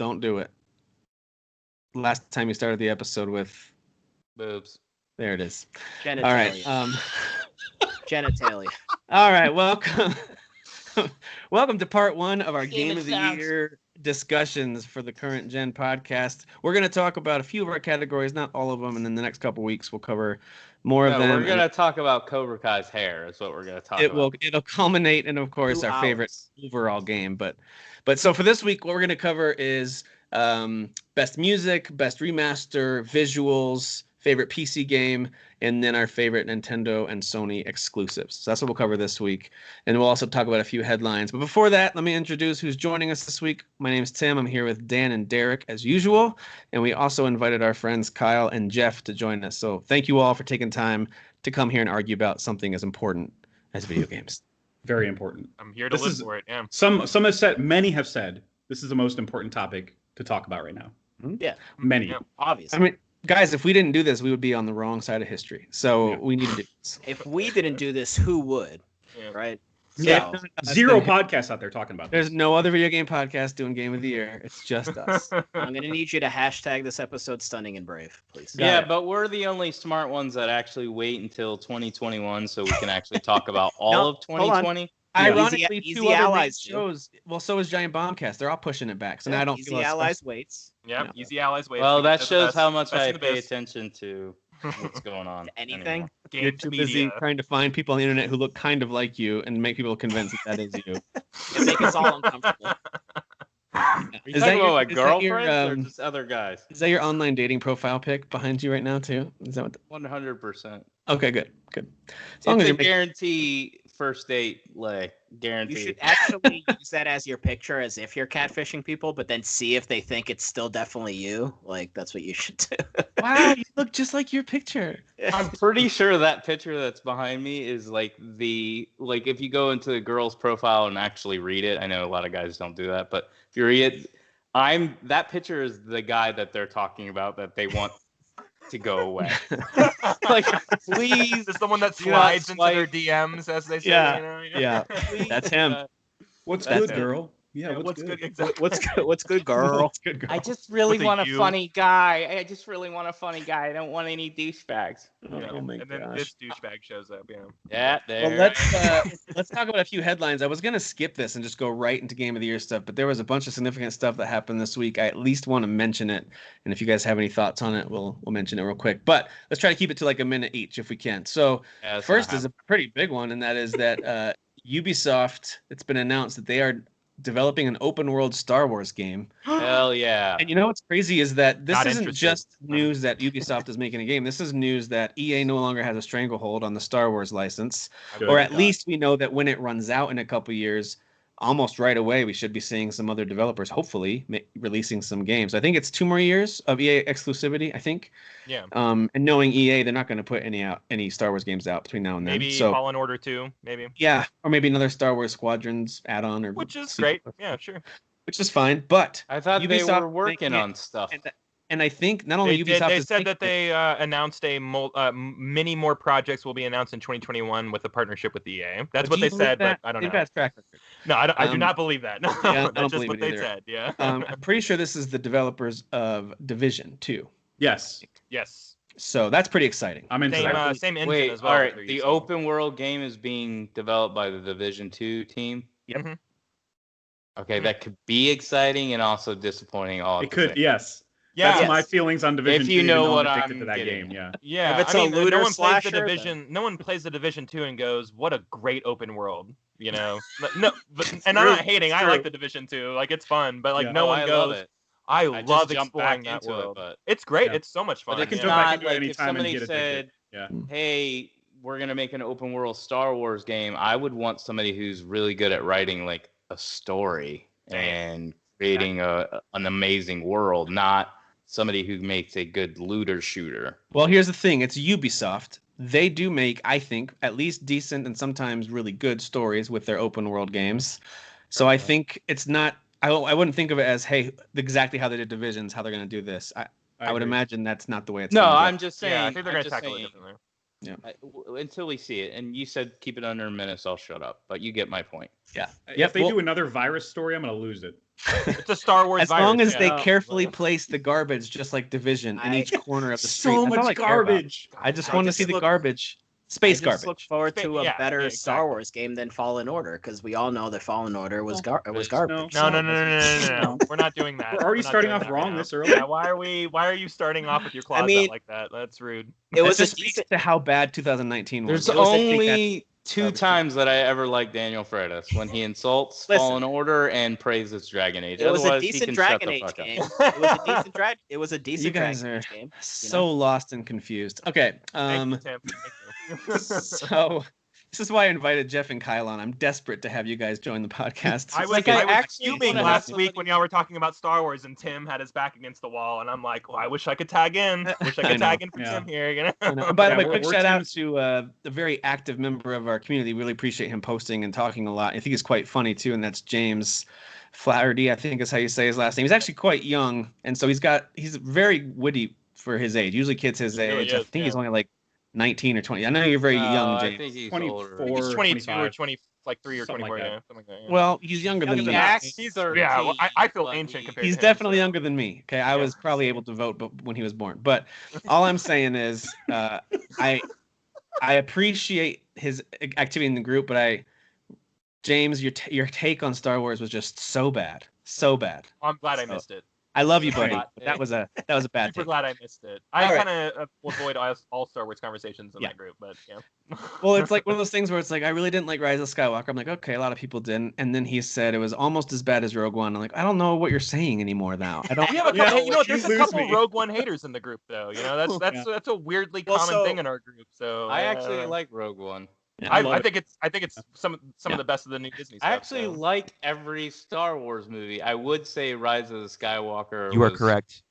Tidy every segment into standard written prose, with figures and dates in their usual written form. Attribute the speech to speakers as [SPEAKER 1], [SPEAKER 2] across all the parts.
[SPEAKER 1] Don't do it. Last time you started the episode with
[SPEAKER 2] boobs.
[SPEAKER 1] There it is.
[SPEAKER 3] Genitalia.
[SPEAKER 1] All right.
[SPEAKER 3] Genitalia.
[SPEAKER 1] All right. Welcome. Welcome to part 1 of our Game of the Year discussions for the current gen podcast. We're going to talk about a few of our categories, not all of them, and in the next couple weeks we'll cover more of them.
[SPEAKER 2] We're going to talk about Cobra Kai's hair. Is what we're going to talk about.
[SPEAKER 1] It'll culminate in, of course, our favorite overall game. But so for this week, what we're going to cover is best music, best remaster, visuals, favorite PC game, and then our favorite Nintendo and Sony exclusives. So that's what we'll cover this week. And we'll also talk about a few headlines. But before that, let me introduce who's joining us this week. My name's Tim. I'm here with Dan and Derek as usual. And we also invited our friends Kyle and Jeff to join us. So thank you all for taking time to come here and argue about something as important as video games.
[SPEAKER 4] Very important.
[SPEAKER 5] I'm here to live for it. Yeah.
[SPEAKER 4] Some have said, many have said, this is the most important topic to talk about right now.
[SPEAKER 3] Yeah.
[SPEAKER 4] Many.
[SPEAKER 5] Yeah.
[SPEAKER 3] Obviously.
[SPEAKER 1] I mean, guys, if we didn't do this, we would be on the wrong side of history. So we need to do this.
[SPEAKER 3] If we didn't do this, who would?
[SPEAKER 5] Yeah.
[SPEAKER 3] Right?
[SPEAKER 4] Yeah.
[SPEAKER 3] So,
[SPEAKER 4] Zero podcasts out there talking about this.
[SPEAKER 1] There's no other video game podcast doing Game of the Year. It's just us.
[SPEAKER 3] I'm going to need you to hashtag this episode Stunning and Brave, please.
[SPEAKER 2] Yeah, but we're the only smart ones that actually wait until 2021 so we can actually talk about all of 2020.
[SPEAKER 1] Ironically,
[SPEAKER 3] Easy
[SPEAKER 1] two other
[SPEAKER 3] Allies
[SPEAKER 1] shows. Well, so is Giant Bombcast. They're all pushing it back. So now I don't feel
[SPEAKER 3] Easy
[SPEAKER 1] as
[SPEAKER 3] Allies
[SPEAKER 1] special.
[SPEAKER 3] waits.
[SPEAKER 5] Yeah,
[SPEAKER 1] No.
[SPEAKER 5] Easy Allies wait.
[SPEAKER 2] Well, that
[SPEAKER 5] That's
[SPEAKER 2] shows
[SPEAKER 5] the
[SPEAKER 2] how
[SPEAKER 5] best.
[SPEAKER 2] much I
[SPEAKER 5] Best of the
[SPEAKER 2] pay
[SPEAKER 5] best.
[SPEAKER 2] attention to what's going on.
[SPEAKER 3] Anything?
[SPEAKER 5] Games
[SPEAKER 1] You're too busy
[SPEAKER 5] media.
[SPEAKER 1] trying to find people on the internet who look kind of like you and make people convinced that is you.
[SPEAKER 3] It makes us all uncomfortable.
[SPEAKER 2] Are you
[SPEAKER 1] Is
[SPEAKER 2] talking
[SPEAKER 1] that
[SPEAKER 2] about my
[SPEAKER 1] is that your,
[SPEAKER 2] girlfriends or just other guys?
[SPEAKER 1] Is that your online dating profile pic behind you right now too? Is that what?
[SPEAKER 2] 100%.
[SPEAKER 1] Okay, good. As
[SPEAKER 2] It's
[SPEAKER 1] long as
[SPEAKER 2] a
[SPEAKER 1] you're making...
[SPEAKER 2] guarantee first date lay. Guarantee.
[SPEAKER 3] You should actually use that as your picture as if you're catfishing people, but then see if they think it's still definitely you. Like, that's what you should do.
[SPEAKER 1] Wow, you look just like your picture.
[SPEAKER 2] I'm pretty sure that picture that's behind me is like if you go into the girl's profile and actually read it. I know a lot of guys don't do that, but if you read it, that picture is the guy that they're talking about that they want to go away. Like, please.
[SPEAKER 5] Is the one that
[SPEAKER 2] do not
[SPEAKER 5] slides into their
[SPEAKER 2] swipe.
[SPEAKER 5] DMs, as they say.
[SPEAKER 1] Yeah.
[SPEAKER 5] You know?
[SPEAKER 1] Yeah,
[SPEAKER 2] Please,
[SPEAKER 1] that's him.
[SPEAKER 4] What's
[SPEAKER 2] That's
[SPEAKER 4] good,
[SPEAKER 2] it.
[SPEAKER 4] girl? Yeah,
[SPEAKER 5] What's
[SPEAKER 4] good?
[SPEAKER 5] good? Exactly.
[SPEAKER 3] What's good, girl?
[SPEAKER 1] What's good, girl?
[SPEAKER 2] I just really
[SPEAKER 5] With a
[SPEAKER 2] want a
[SPEAKER 5] U.
[SPEAKER 2] funny guy. I just really want a funny guy. I don't want any douchebags.
[SPEAKER 1] Oh my
[SPEAKER 5] And then
[SPEAKER 1] gosh.
[SPEAKER 5] this douchebag shows up. Yeah.
[SPEAKER 2] Yeah, there.
[SPEAKER 1] Well, let's talk about a few headlines. I was gonna skip this and just go right into Game of the Year stuff, but there was a bunch of significant stuff that happened this week. I at least want to mention it, and if you guys have any thoughts on it, we'll mention it real quick. But let's try to keep it to like a minute each if we can. So
[SPEAKER 2] Yeah, that's
[SPEAKER 1] first
[SPEAKER 2] not
[SPEAKER 1] is a pretty big one, and that is that Ubisoft. It's been announced that they are developing an open world Star Wars game.
[SPEAKER 2] hell yeah.
[SPEAKER 1] And you know what's crazy is that this
[SPEAKER 5] Not
[SPEAKER 1] isn't
[SPEAKER 5] interested.
[SPEAKER 1] just news that Ubisoft is making a game. This is news that EA no longer has a stranglehold on the Star Wars license.
[SPEAKER 4] Good.
[SPEAKER 1] Or at least we know that when it runs out in a couple years, almost right away, we should be seeing some other developers, hopefully, releasing some games. I think it's 2 more years of EA exclusivity, I think.
[SPEAKER 5] Yeah.
[SPEAKER 1] And knowing EA, they're not going to put any Star Wars games out between now and then.
[SPEAKER 5] Maybe
[SPEAKER 1] So,
[SPEAKER 5] Fallen Order 2, maybe.
[SPEAKER 1] yeah, or maybe another Star Wars Squadrons add-on. Or
[SPEAKER 5] Which is
[SPEAKER 1] sequel.
[SPEAKER 5] great. Yeah, sure.
[SPEAKER 1] Which is fine, but
[SPEAKER 2] I thought they
[SPEAKER 1] Ubisoft
[SPEAKER 2] were working
[SPEAKER 1] making it-
[SPEAKER 2] on stuff.
[SPEAKER 1] and I think not only Ubisoft
[SPEAKER 5] They
[SPEAKER 1] is
[SPEAKER 5] said
[SPEAKER 1] thinking
[SPEAKER 5] that they announced many more projects will be announced in 2021 with a partnership with EA. That's
[SPEAKER 1] But
[SPEAKER 5] what
[SPEAKER 1] do
[SPEAKER 5] they
[SPEAKER 1] you believe
[SPEAKER 5] said,
[SPEAKER 1] that?
[SPEAKER 5] but I don't
[SPEAKER 1] They've
[SPEAKER 5] know.
[SPEAKER 1] got a track record.
[SPEAKER 5] No, I do not believe that. No,
[SPEAKER 1] Yeah, I don't
[SPEAKER 5] that's just
[SPEAKER 1] believe
[SPEAKER 5] what
[SPEAKER 1] it
[SPEAKER 5] they
[SPEAKER 1] either.
[SPEAKER 5] said. Yeah.
[SPEAKER 1] I'm pretty sure this is the developers of Division 2.
[SPEAKER 4] Yes,
[SPEAKER 5] Yes.
[SPEAKER 1] So that's pretty exciting.
[SPEAKER 4] I'm into
[SPEAKER 5] Same,
[SPEAKER 4] that.
[SPEAKER 5] same engine
[SPEAKER 2] Wait,
[SPEAKER 5] as well.
[SPEAKER 2] all
[SPEAKER 5] that
[SPEAKER 2] right.
[SPEAKER 5] they're
[SPEAKER 2] The
[SPEAKER 5] using.
[SPEAKER 2] open world game is being developed by the Division 2 team.
[SPEAKER 1] Yep.
[SPEAKER 5] Mhm.
[SPEAKER 2] Okay, that could be exciting and also disappointing all at
[SPEAKER 4] It
[SPEAKER 2] the
[SPEAKER 4] could,
[SPEAKER 2] same-
[SPEAKER 4] yes.
[SPEAKER 5] Yeah.
[SPEAKER 4] That's my
[SPEAKER 3] Yes.
[SPEAKER 4] feels on Division
[SPEAKER 2] If
[SPEAKER 4] 2.
[SPEAKER 2] you know
[SPEAKER 4] even though
[SPEAKER 2] what
[SPEAKER 4] I'm addicted
[SPEAKER 2] I'm
[SPEAKER 4] to that
[SPEAKER 2] getting
[SPEAKER 4] game, yeah.
[SPEAKER 5] Yeah,
[SPEAKER 3] If it's
[SPEAKER 5] I
[SPEAKER 3] a
[SPEAKER 5] mean,
[SPEAKER 3] looter
[SPEAKER 5] no one plays
[SPEAKER 3] slasher,
[SPEAKER 5] the Division. No one plays the Division 2 and goes, "What a great open world," you know. No, and I'm
[SPEAKER 4] true,
[SPEAKER 5] not hating.
[SPEAKER 4] it's
[SPEAKER 5] I like
[SPEAKER 4] true.
[SPEAKER 5] the Division 2. Like it's fun, but like
[SPEAKER 4] Yeah.
[SPEAKER 5] no
[SPEAKER 2] Oh,
[SPEAKER 5] one
[SPEAKER 2] I
[SPEAKER 5] goes.
[SPEAKER 2] love it.
[SPEAKER 5] I
[SPEAKER 2] I just
[SPEAKER 5] love
[SPEAKER 2] jumped
[SPEAKER 5] exploring
[SPEAKER 2] back
[SPEAKER 5] that
[SPEAKER 2] into it,
[SPEAKER 5] world.
[SPEAKER 2] but-
[SPEAKER 5] It's great.
[SPEAKER 4] Yeah.
[SPEAKER 5] It's so much fun.
[SPEAKER 2] But
[SPEAKER 4] can
[SPEAKER 2] it's
[SPEAKER 4] jump
[SPEAKER 5] yeah.
[SPEAKER 4] back
[SPEAKER 2] not
[SPEAKER 4] into it
[SPEAKER 2] like if
[SPEAKER 4] anytime and
[SPEAKER 2] somebody
[SPEAKER 4] get addicted.
[SPEAKER 2] said,
[SPEAKER 4] Yeah.
[SPEAKER 2] "Hey, we're gonna make an open world Star Wars game," I would want somebody who's really good at writing like a story and creating an amazing world, not somebody who makes a good looter shooter.
[SPEAKER 1] Well, here's the thing. It's Ubisoft. They do make, I think, at least decent and sometimes really good stories with their open world games. So I think it's not, I wouldn't think of it as, hey, exactly how they did Divisions, how they're going to do this. I would
[SPEAKER 4] agree.
[SPEAKER 1] imagine that's not the way it's
[SPEAKER 2] No,
[SPEAKER 1] gonna go.
[SPEAKER 2] I'm just saying.
[SPEAKER 5] Yeah, I think they're
[SPEAKER 2] I'm
[SPEAKER 5] gonna
[SPEAKER 2] just
[SPEAKER 5] tackle it
[SPEAKER 2] saying,
[SPEAKER 5] differently.
[SPEAKER 2] Until we see it. And you said keep it under a minute, so I'll shut up. But you get my point.
[SPEAKER 1] Yeah.
[SPEAKER 4] If they do another virus story, I'm gonna lose it.
[SPEAKER 5] It's a Star Wars
[SPEAKER 1] as
[SPEAKER 5] virus.
[SPEAKER 1] long as they carefully place the garbage, just like Division, in each corner of the street.
[SPEAKER 4] So much garbage.
[SPEAKER 1] I just want to see the garbage. Space
[SPEAKER 3] I
[SPEAKER 1] garbage.
[SPEAKER 3] just look forward to a better Star Wars game than Fallen Order, because we all know that Fallen Order was garbage.
[SPEAKER 5] No. We're not doing that.
[SPEAKER 4] We're already starting off wrong this early.
[SPEAKER 5] Yeah, why are you starting off with your claws out like that? That's rude.
[SPEAKER 3] It was
[SPEAKER 1] just speaks to how bad 2019 was.
[SPEAKER 2] There's only 2 times that I ever liked Daniel Freitas, when he insults Fallen Order and praises Dragon Age.
[SPEAKER 3] It was a decent Dragon Age game. It was a decent Dragon Age game.
[SPEAKER 1] So lost and confused. Okay.
[SPEAKER 5] Thank you, Tim.
[SPEAKER 1] So this is why I invited Jeff and Kyle on. I'm desperate to have you guys join the podcast.
[SPEAKER 5] I was fuming last week when y'all were talking about Star Wars and Tim had his back against the wall, and I'm like, well, I wish I could tag in. Wish I could tag in for Tim here. You know?
[SPEAKER 1] And by the way, quick shout out to a very active member of our community. Really appreciate him posting and talking a lot. I think he's quite funny too, and that's James Flaherty, I think is how you say his last name. He's actually quite young, and so he's very witty for his age. Usually kids his age. I think he's only like 19 or 20. I know you're very young, James.
[SPEAKER 2] I think he's
[SPEAKER 4] 24,
[SPEAKER 5] I think he's 22
[SPEAKER 4] 25.
[SPEAKER 5] or 20, like 3 or 24.
[SPEAKER 4] Like
[SPEAKER 5] something like that. Yeah.
[SPEAKER 1] Well, he's younger than me.
[SPEAKER 2] He's 13,
[SPEAKER 5] yeah, well, I feel ancient compared
[SPEAKER 1] He's
[SPEAKER 5] to him.
[SPEAKER 1] definitely younger than me. Okay, I was probably able to vote when he was born. But all I'm saying is, I appreciate his activity in the group, but James, your take on Star Wars was just so bad.
[SPEAKER 5] I'm glad I missed it.
[SPEAKER 1] I love you, buddy. But that was a bad
[SPEAKER 5] Super
[SPEAKER 1] take.
[SPEAKER 5] glad I missed it. I kind of avoid all Star Wars conversations in that group, but yeah.
[SPEAKER 1] Well, it's like one of those things where it's like, I really didn't like Rise of Skywalker. I'm like, okay, a lot of people didn't. And then he said it was almost as bad as Rogue One. I'm like, I don't know what you're saying anymore now. I don't.
[SPEAKER 5] We have a couple, there's a couple Rogue One haters in the group, though. You know, that's a weirdly common thing in our group. So
[SPEAKER 2] I actually like Rogue One.
[SPEAKER 5] Yeah, I think it's some of the best of the new Disney stuff.
[SPEAKER 2] I actually like every Star Wars movie. I would say Rise of the Skywalker.
[SPEAKER 5] You are correct.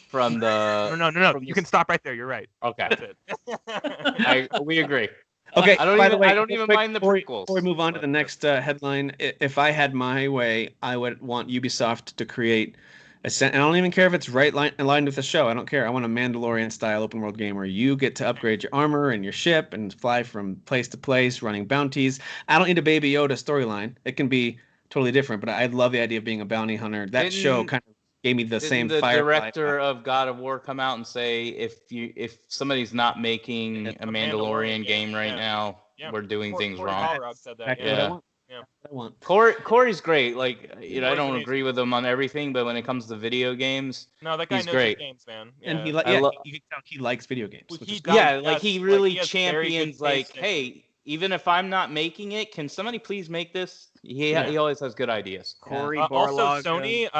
[SPEAKER 2] From the
[SPEAKER 5] no. You can stop right there. You're right.
[SPEAKER 2] Okay,
[SPEAKER 5] that's it.
[SPEAKER 2] We agree.
[SPEAKER 1] Okay.
[SPEAKER 2] I don't even mind the prequels.
[SPEAKER 1] Before we move on to the next headline, if I had my way, I would want Ubisoft to create and I don't even care if it's aligned with the show. I don't care. I want a Mandalorian-style open-world game where you get to upgrade your armor and your ship and fly from place to place, running bounties. I don't need a Baby Yoda storyline. It can be totally different, but I love the idea of being a bounty hunter. That show kind of gave me the same fire.
[SPEAKER 2] The director of God of War come out and say, if somebody's not making a Mandalorian game right now, we're doing things wrong.
[SPEAKER 5] Said that.
[SPEAKER 1] Yeah. I want.
[SPEAKER 2] Corey's great. Like, I don't agree with him on everything, but when it comes to video games,
[SPEAKER 5] no, that guy knows
[SPEAKER 2] great.
[SPEAKER 5] Games, man.
[SPEAKER 1] Yeah. And you can tell he likes video games.
[SPEAKER 2] Well, he really champions hey, even if I'm not making it, can somebody please make this? He always has good ideas.
[SPEAKER 3] Corey
[SPEAKER 5] also, Sony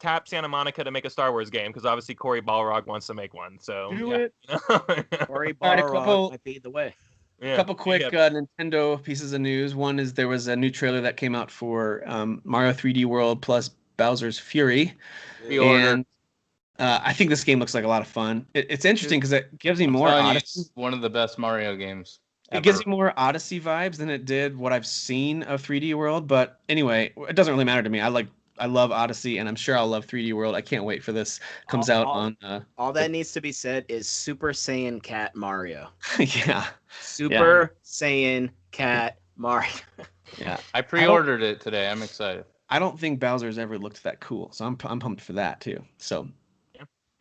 [SPEAKER 5] tapped Santa Monica to make a Star Wars game because obviously Corey Balrog wants to make one. So
[SPEAKER 1] do it.
[SPEAKER 3] Corey Balrog might be the way.
[SPEAKER 1] A couple quick Nintendo pieces of news. One is there was a new trailer that came out for Mario 3D World plus Bowser's Fury. And I think this game looks like a lot of fun. It's interesting because it gives me more Odyssey.
[SPEAKER 2] It's one of the best Mario games ever.
[SPEAKER 1] It gives me more Odyssey vibes than it did what I've seen of 3D World. But anyway, it doesn't really matter to me. I love Odyssey, and I'm sure I'll love 3D World. I can't wait for this. Comes out on.
[SPEAKER 3] All that needs to be said is Super Saiyan Cat Mario.
[SPEAKER 1] Yeah.
[SPEAKER 3] Super Saiyan Cat Mario.
[SPEAKER 1] Yeah.
[SPEAKER 2] I pre-ordered it today. I'm excited.
[SPEAKER 1] I don't think Bowser's ever looked that cool, so I'm pumped for that too. So,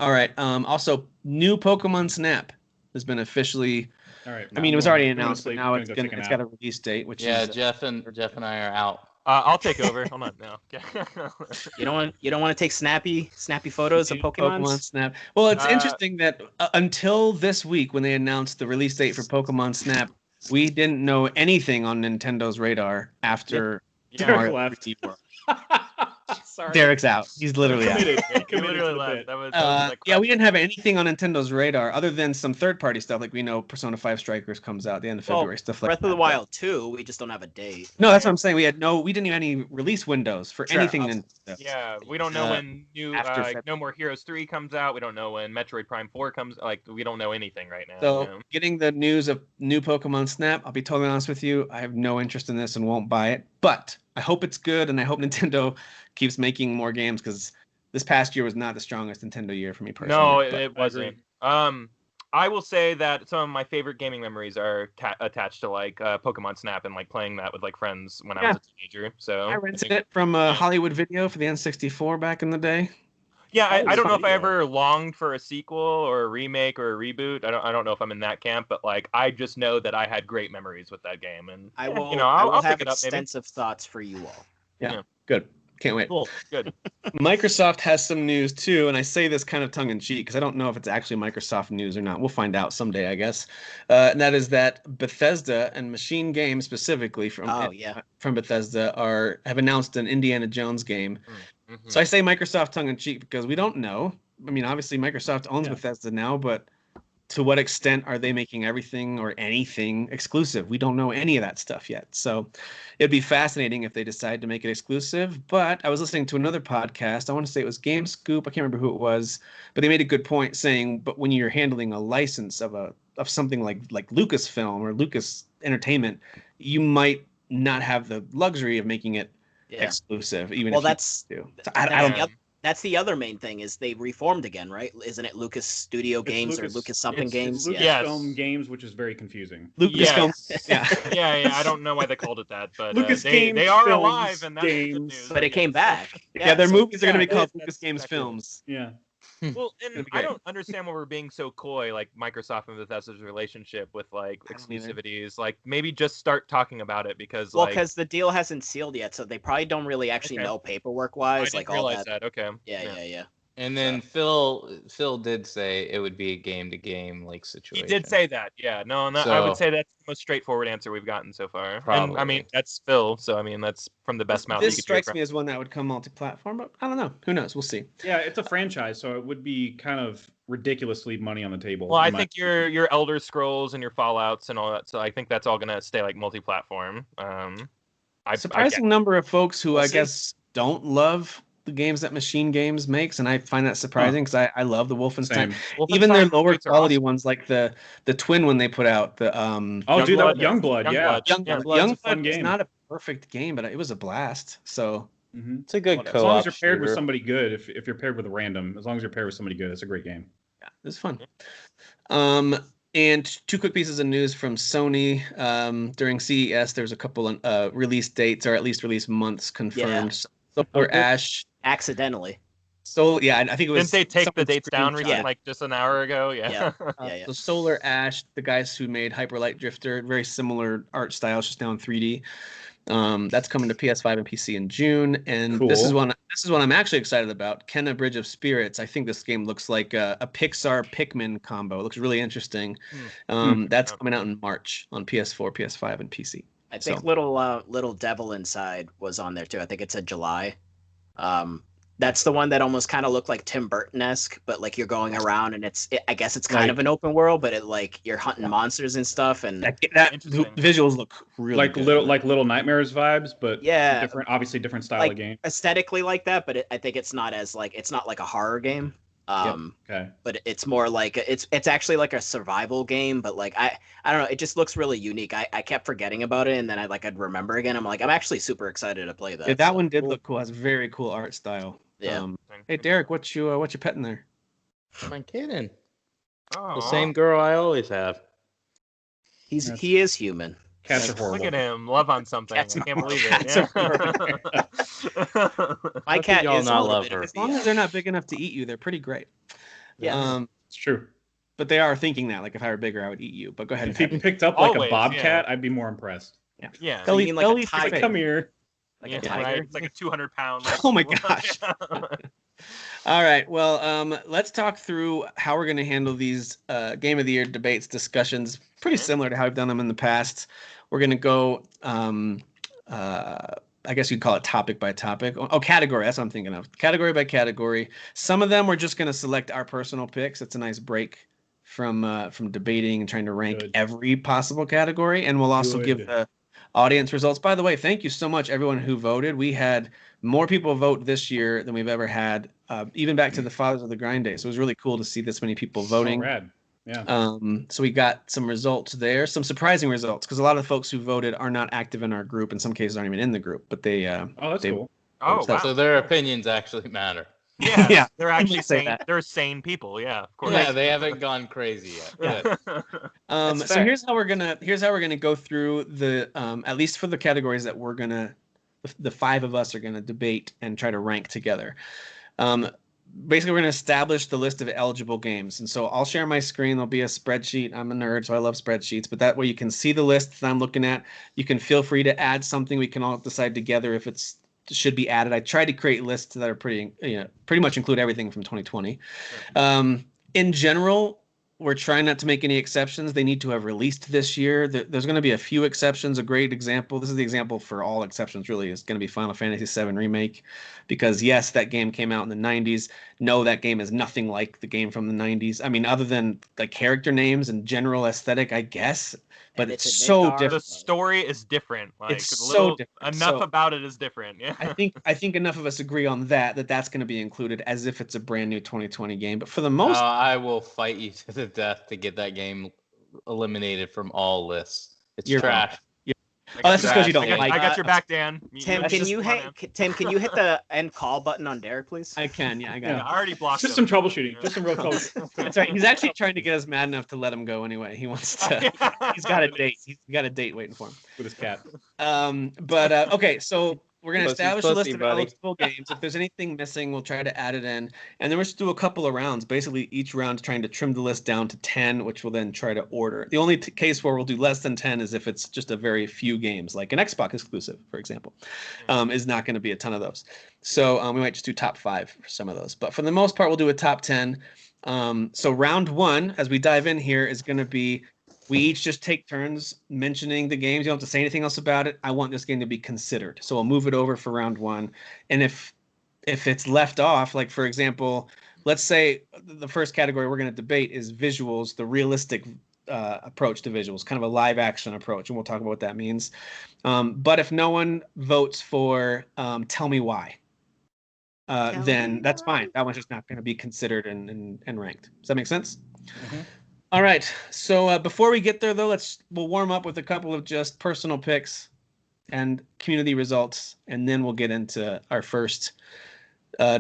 [SPEAKER 1] all right. Also, new Pokemon Snap has been officially.
[SPEAKER 4] All right.
[SPEAKER 1] I mean, it was already announced, but now it's got a release date, which is.
[SPEAKER 2] Jeff and I are out.
[SPEAKER 5] I'll take over. Hold on now.
[SPEAKER 3] You don't want to take snappy photos of Pokemon
[SPEAKER 1] Snap. Well, it's interesting that until this week, when they announced the release date for Pokemon Snap, we didn't know anything on Nintendo's radar after
[SPEAKER 4] Derek left.
[SPEAKER 3] Sorry.
[SPEAKER 1] Derek's out. He's literally out.
[SPEAKER 5] He literally left. That was
[SPEAKER 1] we didn't have anything on Nintendo's radar other than some third-party stuff. Like we know Persona 5 Strikers comes out at the end of February. Stuff like
[SPEAKER 3] Breath of the Wild 2. We just don't have a date.
[SPEAKER 1] No, that's what I'm saying. We didn't even have any release windows for anything Nintendo.
[SPEAKER 5] Yeah, we don't know when new No More Heroes 3 comes out. We don't know when Metroid Prime 4 comes. Like we don't know anything right now.
[SPEAKER 1] So getting the news of new Pokemon Snap, I'll be totally honest with you, I have no interest in this and won't buy it. But I hope it's good, and I hope Nintendo keeps making more games because this past year was not the strongest Nintendo year for me personally.
[SPEAKER 5] No, it wasn't. I will say that some of my favorite gaming memories are attached to like Pokemon Snap and like playing that with like friends when I was a teenager. So
[SPEAKER 1] I rented it from Hollywood Video for the N64 back in the day.
[SPEAKER 5] Yeah, I don't know if I ever longed for a sequel or a remake or a reboot. I don't know if I'm in that camp, but like I just know that I had great memories with that game, and
[SPEAKER 3] I will.
[SPEAKER 5] I'll
[SPEAKER 3] have
[SPEAKER 5] pick it up,
[SPEAKER 3] extensive thoughts for you all.
[SPEAKER 1] Yeah. Good. Can't wait.
[SPEAKER 5] Cool. Good.
[SPEAKER 1] Microsoft has some news too, and I say this kind of tongue in cheek because I don't know if it's actually Microsoft news or not. We'll find out someday, I guess. And that is that Bethesda and Machine Games specifically from Bethesda have announced an Indiana Jones game. Mm-hmm. So I say Microsoft tongue in cheek because we don't know. I mean, obviously Microsoft owns Bethesda now, but to what extent are they making everything or anything exclusive? We don't know any of that stuff yet. So it'd be fascinating if they decide to make it exclusive. But I was listening to another podcast. I want to say it was Game Scoop. I can't remember who it was, but they made a good point saying, but when you're handling a license of something like Lucasfilm or Lucas Entertainment, you might not have the luxury of making it exclusive, even if you do. So I don't know.
[SPEAKER 3] That's the other main thing is they reformed again, right? Isn't it Lucas Studio Games or Lucas something Games?
[SPEAKER 4] It's Lucasfilm Games, which is very confusing.
[SPEAKER 1] Lucasfilm,
[SPEAKER 5] yeah. I don't know why they called it that, but
[SPEAKER 4] Lucas
[SPEAKER 5] Games they are alive, and that's good news.
[SPEAKER 3] But it came back.
[SPEAKER 1] Yeah, their movies are going to be called Lucas Games Films.
[SPEAKER 4] Yeah.
[SPEAKER 5] Well, and I don't understand why we're being so coy, like Microsoft and Bethesda's relationship with like exclusivities. Like maybe just start talking about it because
[SPEAKER 3] because the deal hasn't sealed yet, so they probably don't really actually know paperwork wise.
[SPEAKER 5] I didn't realize that. Okay.
[SPEAKER 3] Yeah.
[SPEAKER 2] And then Phil did say it would be a game-to-game like situation.
[SPEAKER 5] He did say that. Yeah. No, I would say that's the most straightforward answer we've gotten so far.
[SPEAKER 2] Probably.
[SPEAKER 5] And, I mean, that's Phil, so I mean that's from the best mouth.
[SPEAKER 1] This strikes me as one that would come multi-platform, but I don't know. Who knows? We'll see.
[SPEAKER 4] Yeah, it's a franchise, so it would be kind of ridiculous to leave money on the table.
[SPEAKER 5] Well, I think your Elder Scrolls and your Fallouts and all that. So I think that's all gonna stay like multi-platform.
[SPEAKER 1] Surprising number of folks who I guess don't love the games that Machine Games makes, and I find that surprising because I love the Wolfenstein. Even their lower quality ones, like the twin one they put out, the
[SPEAKER 4] Youngblood,
[SPEAKER 1] Youngblood is not a perfect game, but it was a blast. So
[SPEAKER 2] it's a good co-op.
[SPEAKER 4] As long as you're paired with somebody good, if you're paired with a random, as long as you're paired with somebody good, it's a great game.
[SPEAKER 1] Yeah, it's fun. And two quick pieces of news from Sony. During CES, there's a couple release dates, or at least release months confirmed. Solar Ash.
[SPEAKER 3] Accidentally.
[SPEAKER 1] So I think it was.
[SPEAKER 5] Didn't they take the dates down recently, like just an hour ago? Yeah.
[SPEAKER 1] So Solar Ash, the guys who made Hyper Light Drifter, very similar art style, it's just now in 3D. That's coming to PS5 and PC in June, and this is one I'm actually excited about. Kenna Bridge of Spirits. I think this game looks like a Pixar Pikmin combo. It looks really interesting. That's coming out in March on PS4, PS5, and PC.
[SPEAKER 3] I think Little Devil Inside was on there too. I think it said July. That's the one that almost kind of looked like Tim Burton-esque, but like you're going around and I guess it's kind of an open world, but it like you're hunting monsters and stuff, and
[SPEAKER 1] that visuals look really good.
[SPEAKER 4] Little Nightmares vibes, but obviously different style of game.
[SPEAKER 3] Aesthetically like that, but I think it's not as it's not like a horror game. But it's more like it's actually like a survival game, but like I don't know, it just looks really unique. I kept forgetting about it, and then I'd remember again. I'm actually super excited to play that.
[SPEAKER 1] Yeah, that one did look cool. It has very cool art style.
[SPEAKER 3] Yeah.
[SPEAKER 1] Hey Derek, what you petting there?
[SPEAKER 2] My kitten. Oh. The same girl I always have.
[SPEAKER 3] He is human.
[SPEAKER 4] Cats are horrible.
[SPEAKER 5] Look at him, love on something. I can't believe it.
[SPEAKER 3] My cat is
[SPEAKER 2] not love her.
[SPEAKER 1] As long as they're not big enough to eat you, they're pretty great.
[SPEAKER 3] Yeah,
[SPEAKER 4] it's true.
[SPEAKER 1] But they are thinking that, like, if I were bigger, I would eat you. But go ahead.
[SPEAKER 4] If you picked up like a bobcat, I'd be more impressed.
[SPEAKER 5] Yeah.
[SPEAKER 3] So you mean like a tiger?
[SPEAKER 4] Come here.
[SPEAKER 3] Like a tiger?
[SPEAKER 5] Right. It's like a 200-pound.
[SPEAKER 1] Oh my gosh. All right. Well, let's talk through how we're going to handle these Game of the Year debates, discussions. Pretty similar to how we've done them in the past. We're going to go, I guess you'd call it topic by topic. Oh, category. That's what I'm thinking of. Category by category. Some of them we're just going to select our personal picks. It's a nice break from debating and trying to rank every possible category. And we'll also give the audience results. By the way, thank you so much, everyone who voted. We had more people vote this year than we've ever had, even back to the Fathers of the Grind Day. So it was really cool to see this many people voting.
[SPEAKER 4] So rad. Yeah.
[SPEAKER 1] So we got some results there, some surprising results, because a lot of the folks who voted are not active in our group. In some cases, aren't even in the group, but they.
[SPEAKER 4] Oh, that's cool.
[SPEAKER 5] Oh, wow.
[SPEAKER 2] So their opinions actually matter.
[SPEAKER 5] Yeah, they're actually sane. They're sane people. Yeah, of course.
[SPEAKER 2] Yeah, they haven't gone crazy yet.
[SPEAKER 1] So here's how we're gonna go through the at least for the categories that the 5 of us are gonna debate and try to rank together. Basically, we're going to establish the list of eligible games. And so I'll share my screen. There'll be a spreadsheet. I'm a nerd, so I love spreadsheets. But that way you can see the list that I'm looking at. You can feel free to add something. We can all decide together if it should be added. I try to create lists that are pretty much include everything from 2020. In general, we're trying not to make any exceptions. They need to have released this year. There's going to be a few exceptions. A great example, this is the example for all exceptions really, is going to be Final Fantasy VII Remake. Because yes, that game came out in the 90s. No, that game is nothing like the game from the 90s. I mean, other than like character names and general aesthetic, I guess. But it's so different.
[SPEAKER 5] The story is different. Like
[SPEAKER 1] it's so different.
[SPEAKER 5] Enough about it is different. Yeah.
[SPEAKER 1] I think enough of us agree on that's going to be included as if it's a brand new 2020 game. But for the most,
[SPEAKER 2] I will fight you to the death to get that game eliminated from all lists. It's trash.
[SPEAKER 1] That's just because you don't like.
[SPEAKER 5] I got your back, Dan.
[SPEAKER 3] Tim, can you hit the end call button on Derek, please?
[SPEAKER 1] I can. Yeah, I got it.
[SPEAKER 5] I already blocked.
[SPEAKER 4] Just some troubleshooting. Just some real troubleshooting.
[SPEAKER 1] That's right. He's actually trying to get us mad enough to let him go anyway. He wants to. He's got a date. He's got a date waiting for him
[SPEAKER 4] with his cat.
[SPEAKER 1] Okay, so we're going to establish a list of eligible games. If there's anything missing, we'll try to add it in. And then we're just do a couple of rounds. Basically, each round trying to trim the list down to 10, which we'll then try to order. The only case where we'll do less than 10 is if it's just a very few games, like an Xbox exclusive, for example, is not going to be a ton of those. So we might just do top 5 for some of those. But for the most part, we'll do a top 10. So round 1, as we dive in here, is going to be we each just take turns mentioning the games. You don't have to say anything else about it. I want this game to be considered. So we'll move it over for round 1. And if it's left off, like for example, let's say the first category we're going to debate is visuals, the realistic approach to visuals, kind of a live action approach. And we'll talk about what that means. But if no one votes for Tell Me Why, then that's fine. That one's just not going to be considered and ranked. Does that make sense? Mm-hmm. All right. So before we get there, though, we'll warm up with a couple of just personal picks and community results, and then we'll get into our first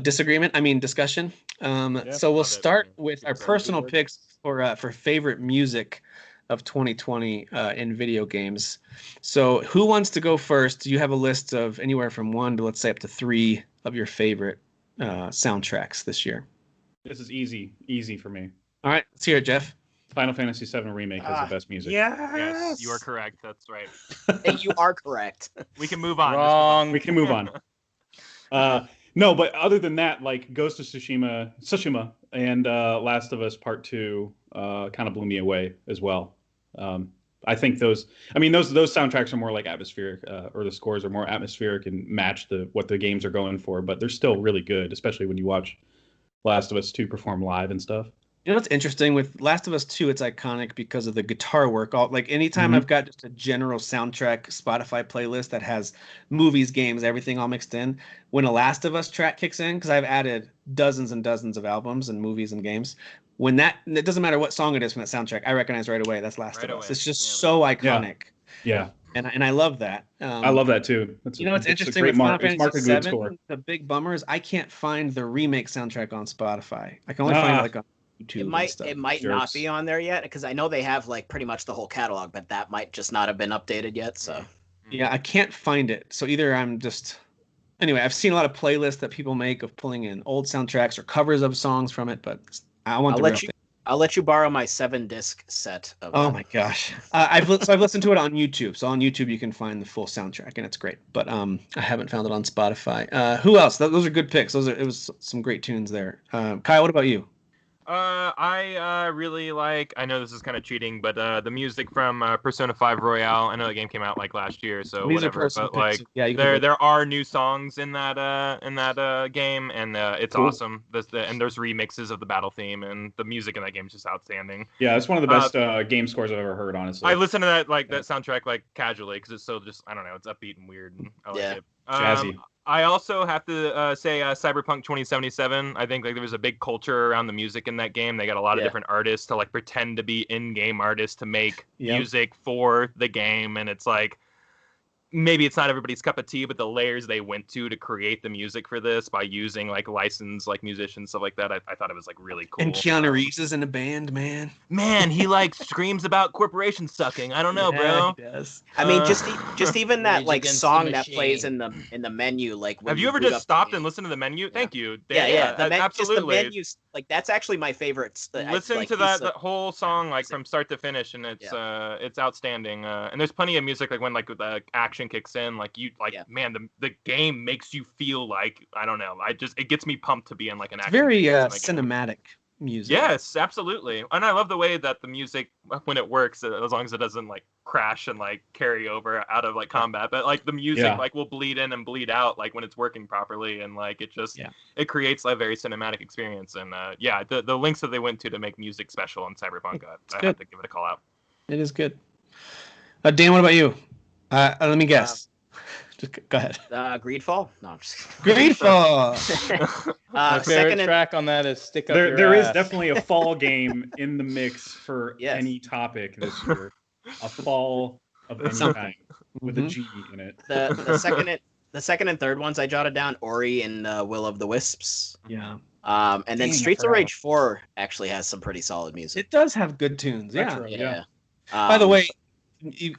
[SPEAKER 1] discussion. So we'll start with our personal picks for favorite music of 2020 in video games. So who wants to go first? You have a list of anywhere from 1 to let's say up to 3 of your favorite soundtracks this year.
[SPEAKER 4] This is easy for me.
[SPEAKER 1] All right, let's hear it, Jeff.
[SPEAKER 4] Final Fantasy VII Remake has the best music.
[SPEAKER 5] Yes, you are correct. That's right.
[SPEAKER 3] You are correct.
[SPEAKER 5] We can move on.
[SPEAKER 4] Wrong. We can move on. No, but other than that, like Ghost of Tsushima, and Last of Us Part 2 kind of blew me away as well. I think those soundtracks are more like atmospheric, or the scores are more atmospheric and match what the games are going for. But they're still really good, especially when you watch Last of Us 2 perform live and stuff.
[SPEAKER 1] You know what's interesting with Last of Us 2? It's iconic because of the guitar work. Anytime I've got just a general soundtrack Spotify playlist that has movies, games, everything all mixed in, when a Last of Us track kicks in, because I've added dozens and dozens of albums and movies and games, it doesn't matter what song it is from that soundtrack, I recognize right away that's Last of Us. It's just so iconic.
[SPEAKER 4] Yeah.
[SPEAKER 1] And I love that.
[SPEAKER 4] I love that too.
[SPEAKER 1] It's interesting with Final Fantasy VII. The big bummer is I can't find the remake soundtrack on Spotify. I can only find it like on YouTube.
[SPEAKER 3] It might not be on there yet because I know they have like pretty much the whole catalog, but that might just not have been updated yet. So
[SPEAKER 1] yeah, I can't find it. So either I've seen a lot of playlists that people make of pulling in old soundtracks or covers of songs from it, but
[SPEAKER 3] I'll let you borrow my 7-disc set.
[SPEAKER 1] Oh my gosh, I've listened to it on YouTube. So on YouTube you can find the full soundtrack and it's great. But I haven't found it on Spotify. Who else? Those are good picks. It was some great tunes there. Kyle, what about you?
[SPEAKER 5] I really like. I know this is kind of cheating, but the music from Persona 5 Royale. I know the game came out like last year, so whatever. But like, there are new songs in that game, and it's awesome. And there's remixes of the battle theme, and the music in that game is just outstanding.
[SPEAKER 4] Yeah, it's one of the best game scores I've ever heard. Honestly,
[SPEAKER 5] I listen to that soundtrack like casually because it's so just I don't know, it's upbeat and weird, and I like it.
[SPEAKER 4] Jazzy.
[SPEAKER 5] I also have to say Cyberpunk 2077. I think like there was a big culture around the music in that game. They got a lot of different artists to like pretend to be in-game artists to make music for the game, and it's like maybe it's not everybody's cup of tea, but the layers they went to create the music for this by using like licensed like musicians, stuff like that, I thought it was like really cool.
[SPEAKER 1] And Keanu Reeves is in a band, man.
[SPEAKER 5] Man, he like screams about corporation sucking. I don't know, bro.
[SPEAKER 1] He does.
[SPEAKER 3] I mean, just even that like song that plays in the menu, like.
[SPEAKER 5] Have you ever just stopped and listened to the menu? Thank you.
[SPEAKER 3] Yeah.
[SPEAKER 5] Absolutely.
[SPEAKER 3] Just the menus, like that's actually my favorite.
[SPEAKER 5] Listen to that whole song like from start to finish, and it's outstanding. And there's plenty of music like when like the action kicks in, like you like man, the game makes you feel like I don't know. It gets me pumped to be in like an action.
[SPEAKER 1] Very cinematic music.
[SPEAKER 5] Yes, absolutely. And I love the way that the music when it works, as long as it doesn't like crash and like carry over out of like combat, but like the music like will bleed in and bleed out like when it's working properly, and like it just it creates a very cinematic experience. And the links that they went to make music special in Cyberpunk, I have to give it a call out.
[SPEAKER 1] It is good. Dan, what about you? Let me guess. Just go ahead.
[SPEAKER 3] Greedfall? No, I'm just
[SPEAKER 1] Greedfall.
[SPEAKER 2] My favorite track on that is Stick Up Your
[SPEAKER 4] There
[SPEAKER 2] Ass.
[SPEAKER 4] is definitely a fall game in the mix for any topic this year. A fall of any kind with a G in it.
[SPEAKER 3] The second and third ones I jotted down: Ori and Will of the Wisps.
[SPEAKER 1] Yeah.
[SPEAKER 3] And then Streets of Rage 4 actually has some pretty solid music.
[SPEAKER 1] It does have good tunes.
[SPEAKER 3] Yeah.
[SPEAKER 1] By the way,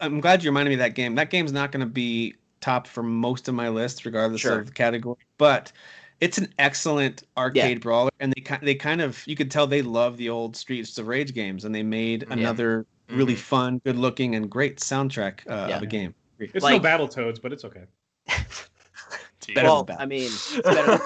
[SPEAKER 1] I'm glad you reminded me of that game. That game's not going to be top for most of my lists, regardless of the category. But it's an excellent arcade brawler, and they kind of, you could tell they love the old Streets of Rage games, and they made another really fun, good-looking, and great soundtrack of a game.
[SPEAKER 4] It's no Battletoads, but it's okay.
[SPEAKER 3] Well, I mean, it's better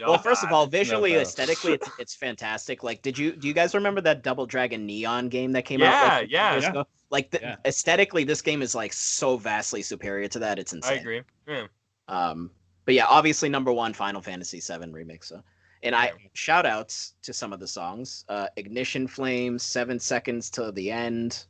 [SPEAKER 3] well, first of all, visually, aesthetically, it's fantastic. Like, do you guys remember that Double Dragon Neon game that came out? Years ago? Like, aesthetically, this game is like so vastly superior to that. It's insane.
[SPEAKER 5] I agree. Yeah.
[SPEAKER 3] But yeah, obviously number one, Final Fantasy VII Remake. So, and shout outs to some of the songs: Ignition Flames, 7 Seconds Till the End.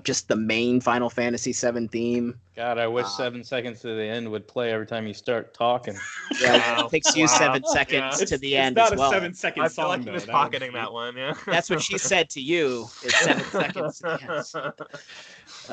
[SPEAKER 3] Just the main Final Fantasy VII theme.
[SPEAKER 2] God, I wish 7 Seconds to the End would play every time you start talking.
[SPEAKER 3] Yeah, it takes you 7 seconds to the end as well.
[SPEAKER 4] It's not a 7-second song,
[SPEAKER 5] I feel like he was pocketing that one,
[SPEAKER 3] That's what she said to you, is 7 seconds to the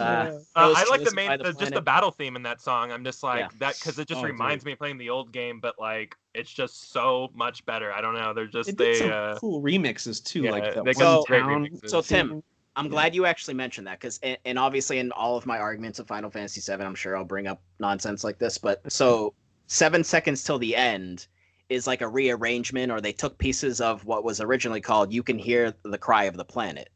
[SPEAKER 3] end.
[SPEAKER 5] I like the main, just the battle theme in that song. I'm just like, that, because it just reminds me of playing the old game, but like, it's just so much better. I don't know, they're just,
[SPEAKER 1] some cool remixes too, like that
[SPEAKER 3] So Tim, I'm glad you actually mentioned that, because, and obviously in all of my arguments of Final Fantasy VII, I'm sure I'll bring up nonsense like this, but so 7 Seconds Till the End is like a rearrangement, or they took pieces of what was originally called You Can Hear the Cry of the Planet.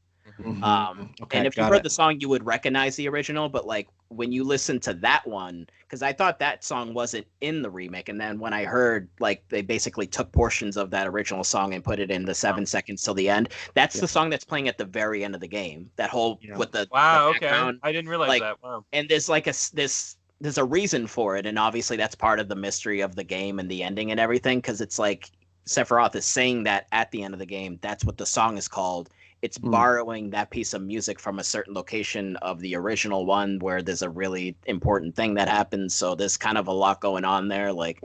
[SPEAKER 3] And if you heard the song, you would recognize the original, but like when you listen to that one, because I thought that song wasn't in the remake, and then when I heard like they basically took portions of that original song and put it in the 7 Seconds Till the End, that's the song that's playing at the very end of the game. That whole with the
[SPEAKER 5] okay, I didn't realize that. Wow.
[SPEAKER 3] And there's like there's a reason for it, and obviously that's part of the mystery of the game and the ending and everything, because it's like Sephiroth is saying that at the end of the game, that's what the song is called. It's borrowing that piece of music from a certain location of the original one where there's a really important thing that happens. So there's kind of a lot going on there. Like,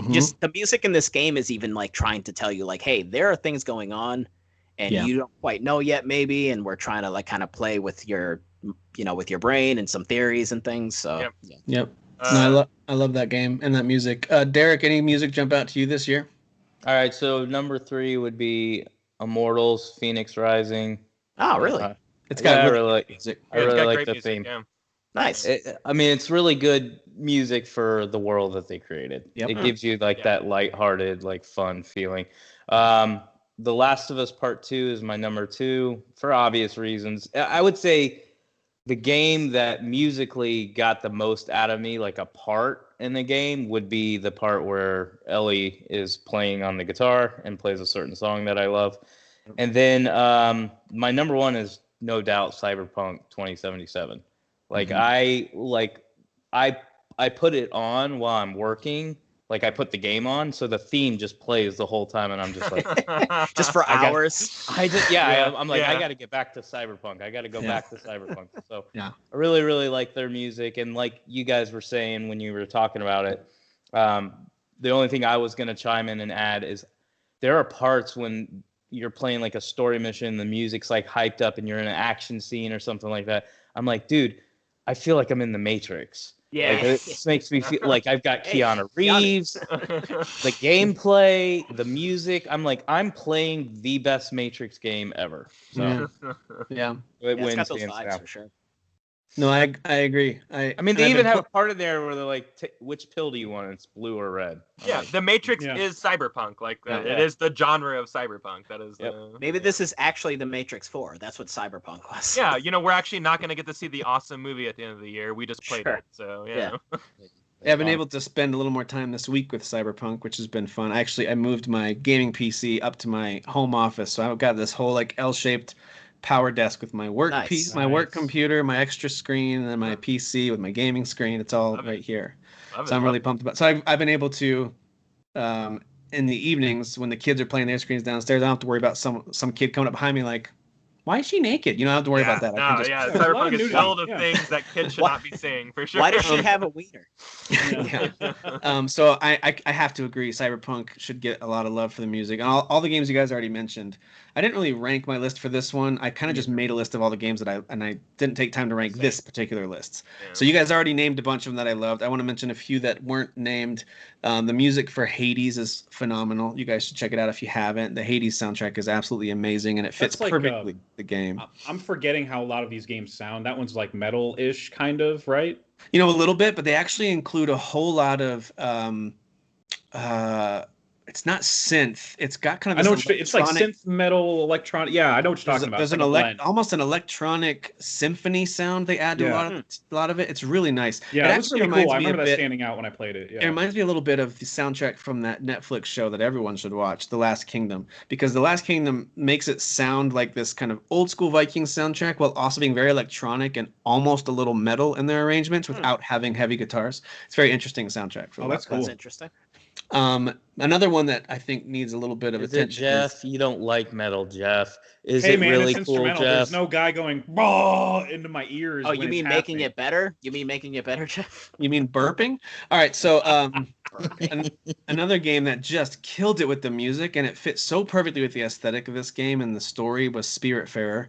[SPEAKER 3] just the music in this game is even like trying to tell you, like, hey, there are things going on, and you don't quite know yet, maybe. And we're trying to like kind of play with your, with your brain and some theories and things. So
[SPEAKER 1] no, I love that game and that music. Derek, any music jump out to you this year?
[SPEAKER 2] All right, so number 3 would be Immortals, Phoenix Rising.
[SPEAKER 3] Oh, really?
[SPEAKER 1] It's got
[SPEAKER 2] I really like the theme.
[SPEAKER 3] Yeah. Nice.
[SPEAKER 2] I mean, it's really good music for the world that they created. Yep. It gives you like that lighthearted, like fun feeling. The Last of Us Part 2 is my number 2 for obvious reasons. I would say the game that musically got the most out of me, like a part in the game, would be the part where Ellie is playing on the guitar and plays a certain song that I love. And then my number 1 is no doubt Cyberpunk 2077. Like I put it on while I'm working. Like I put the game on, so the theme just plays the whole time, and I'm just like,
[SPEAKER 3] just for hours.
[SPEAKER 2] I'm like, I got to get back to Cyberpunk. I got to go back to Cyberpunk. So I really, really like their music, and like you guys were saying when you were talking about it, the only thing I was gonna chime in and add is there are parts when you're playing like a story mission, the music's like hyped up, and you're in an action scene or something like that. I'm like, dude, I feel like I'm in the Matrix.
[SPEAKER 3] Yeah,
[SPEAKER 2] like, this makes me feel like I've got Keanu Reeves, the gameplay, the music. I'm like, I'm playing the best Matrix game ever. So
[SPEAKER 1] yeah,
[SPEAKER 2] it
[SPEAKER 3] it's got
[SPEAKER 2] wins
[SPEAKER 3] those
[SPEAKER 2] hands
[SPEAKER 3] vibes
[SPEAKER 2] down.
[SPEAKER 3] for sure.
[SPEAKER 1] No, I agree.
[SPEAKER 2] I mean, they even have a part in there where they're like, which pill do you want? It's blue or red.
[SPEAKER 5] The Matrix is cyberpunk. Like it is the genre of cyberpunk. That is.
[SPEAKER 3] Maybe this is actually the Matrix 4. That's what cyberpunk was.
[SPEAKER 5] Yeah, we're actually not going to get to see the awesome movie at the end of the year. We just played it, so yeah.
[SPEAKER 1] I've been able to spend a little more time this week with Cyberpunk, which has been fun. I moved my gaming PC up to my home office, so I've got this whole like L-shaped power desk with my work my work computer, my extra screen, and then my PC with my gaming screen. It's all right here. So I'm really pumped about. So I've been able to, in the evenings when the kids are playing their screens downstairs, I don't have to worry about some kid coming up behind me like, why is she naked? You don't have to worry about that.
[SPEAKER 5] Cyberpunk is filled of things that kids should not be seeing, for sure.
[SPEAKER 3] Why does she have a wiener?
[SPEAKER 1] So I have to agree, Cyberpunk should get a lot of love for the music. And all the games you guys already mentioned. I didn't really rank my list for this one. I kind of just made a list of all the games that I didn't take time to rank this particular list. Yeah. So you guys already named a bunch of them that I loved. I want to mention a few that weren't named. The music for Hades is phenomenal. You guys should check it out if you haven't. The Hades soundtrack is absolutely amazing, and it fits perfectly the game.
[SPEAKER 4] I'm forgetting how a lot of these games sound. That one's like metal-ish, kind of, right?
[SPEAKER 1] A little bit, but they actually include a whole lot of it's not synth. It's got kind of
[SPEAKER 4] it's like synth metal electronic. Yeah, I know what you're talking about.
[SPEAKER 1] There's almost an electronic symphony sound they add to a lot of it. It's really nice.
[SPEAKER 4] Yeah, it was really cool. I remember that standing out when I played it. Yeah.
[SPEAKER 1] It reminds me a little bit of the soundtrack from that Netflix show that everyone should watch, The Last Kingdom, because The Last Kingdom makes it sound like this kind of old school Viking soundtrack while also being very electronic and almost a little metal in their arrangements without having heavy guitars. It's a very interesting soundtrack.
[SPEAKER 4] That's cool.
[SPEAKER 3] That's interesting.
[SPEAKER 1] Another one that I think needs a little bit of attention.
[SPEAKER 2] Jeff, you don't like metal, Jeff. Is it really cool, Jeff?
[SPEAKER 4] There's no guy going into my ears.
[SPEAKER 3] Oh, you mean making it better? You mean making it better, Jeff?
[SPEAKER 1] You mean burping? All right, so another game that just killed it with the music, and it fits so perfectly with the aesthetic of this game and the story was Spiritfarer.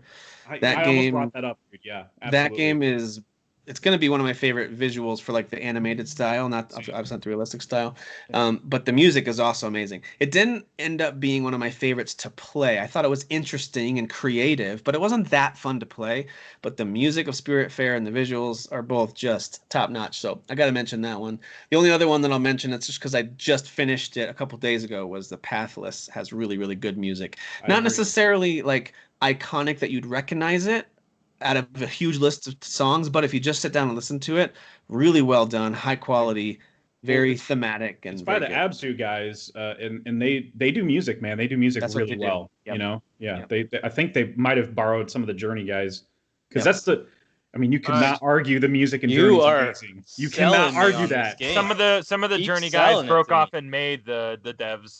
[SPEAKER 4] I almost brought that up, dude. Yeah, absolutely.
[SPEAKER 1] That game is. It's going to be one of my favorite visuals for like the animated style, not obviously not the realistic style. But the music is also amazing. It didn't end up being one of my favorites to play. I thought it was interesting and creative, but it wasn't that fun to play. But the music of Spiritfarer and the visuals are both just top notch. So I got to mention that one. The only other one that I'll mention, it's just because I just finished it a couple days ago, was the Pathless. Has really, really good music. Not necessarily like iconic that you'd recognize it out of a huge list of songs, but if you just sit down and listen to it, really well done, high quality, very thematic. And
[SPEAKER 4] it's by the Abzu guys, and they do music, man. They do music really well. Yep. They I think they might have borrowed some of the Journey guys, because that's the. I mean, you cannot argue the music in Journey is amazing. You cannot argue that.
[SPEAKER 5] Some of the Journey guys broke off and made the devs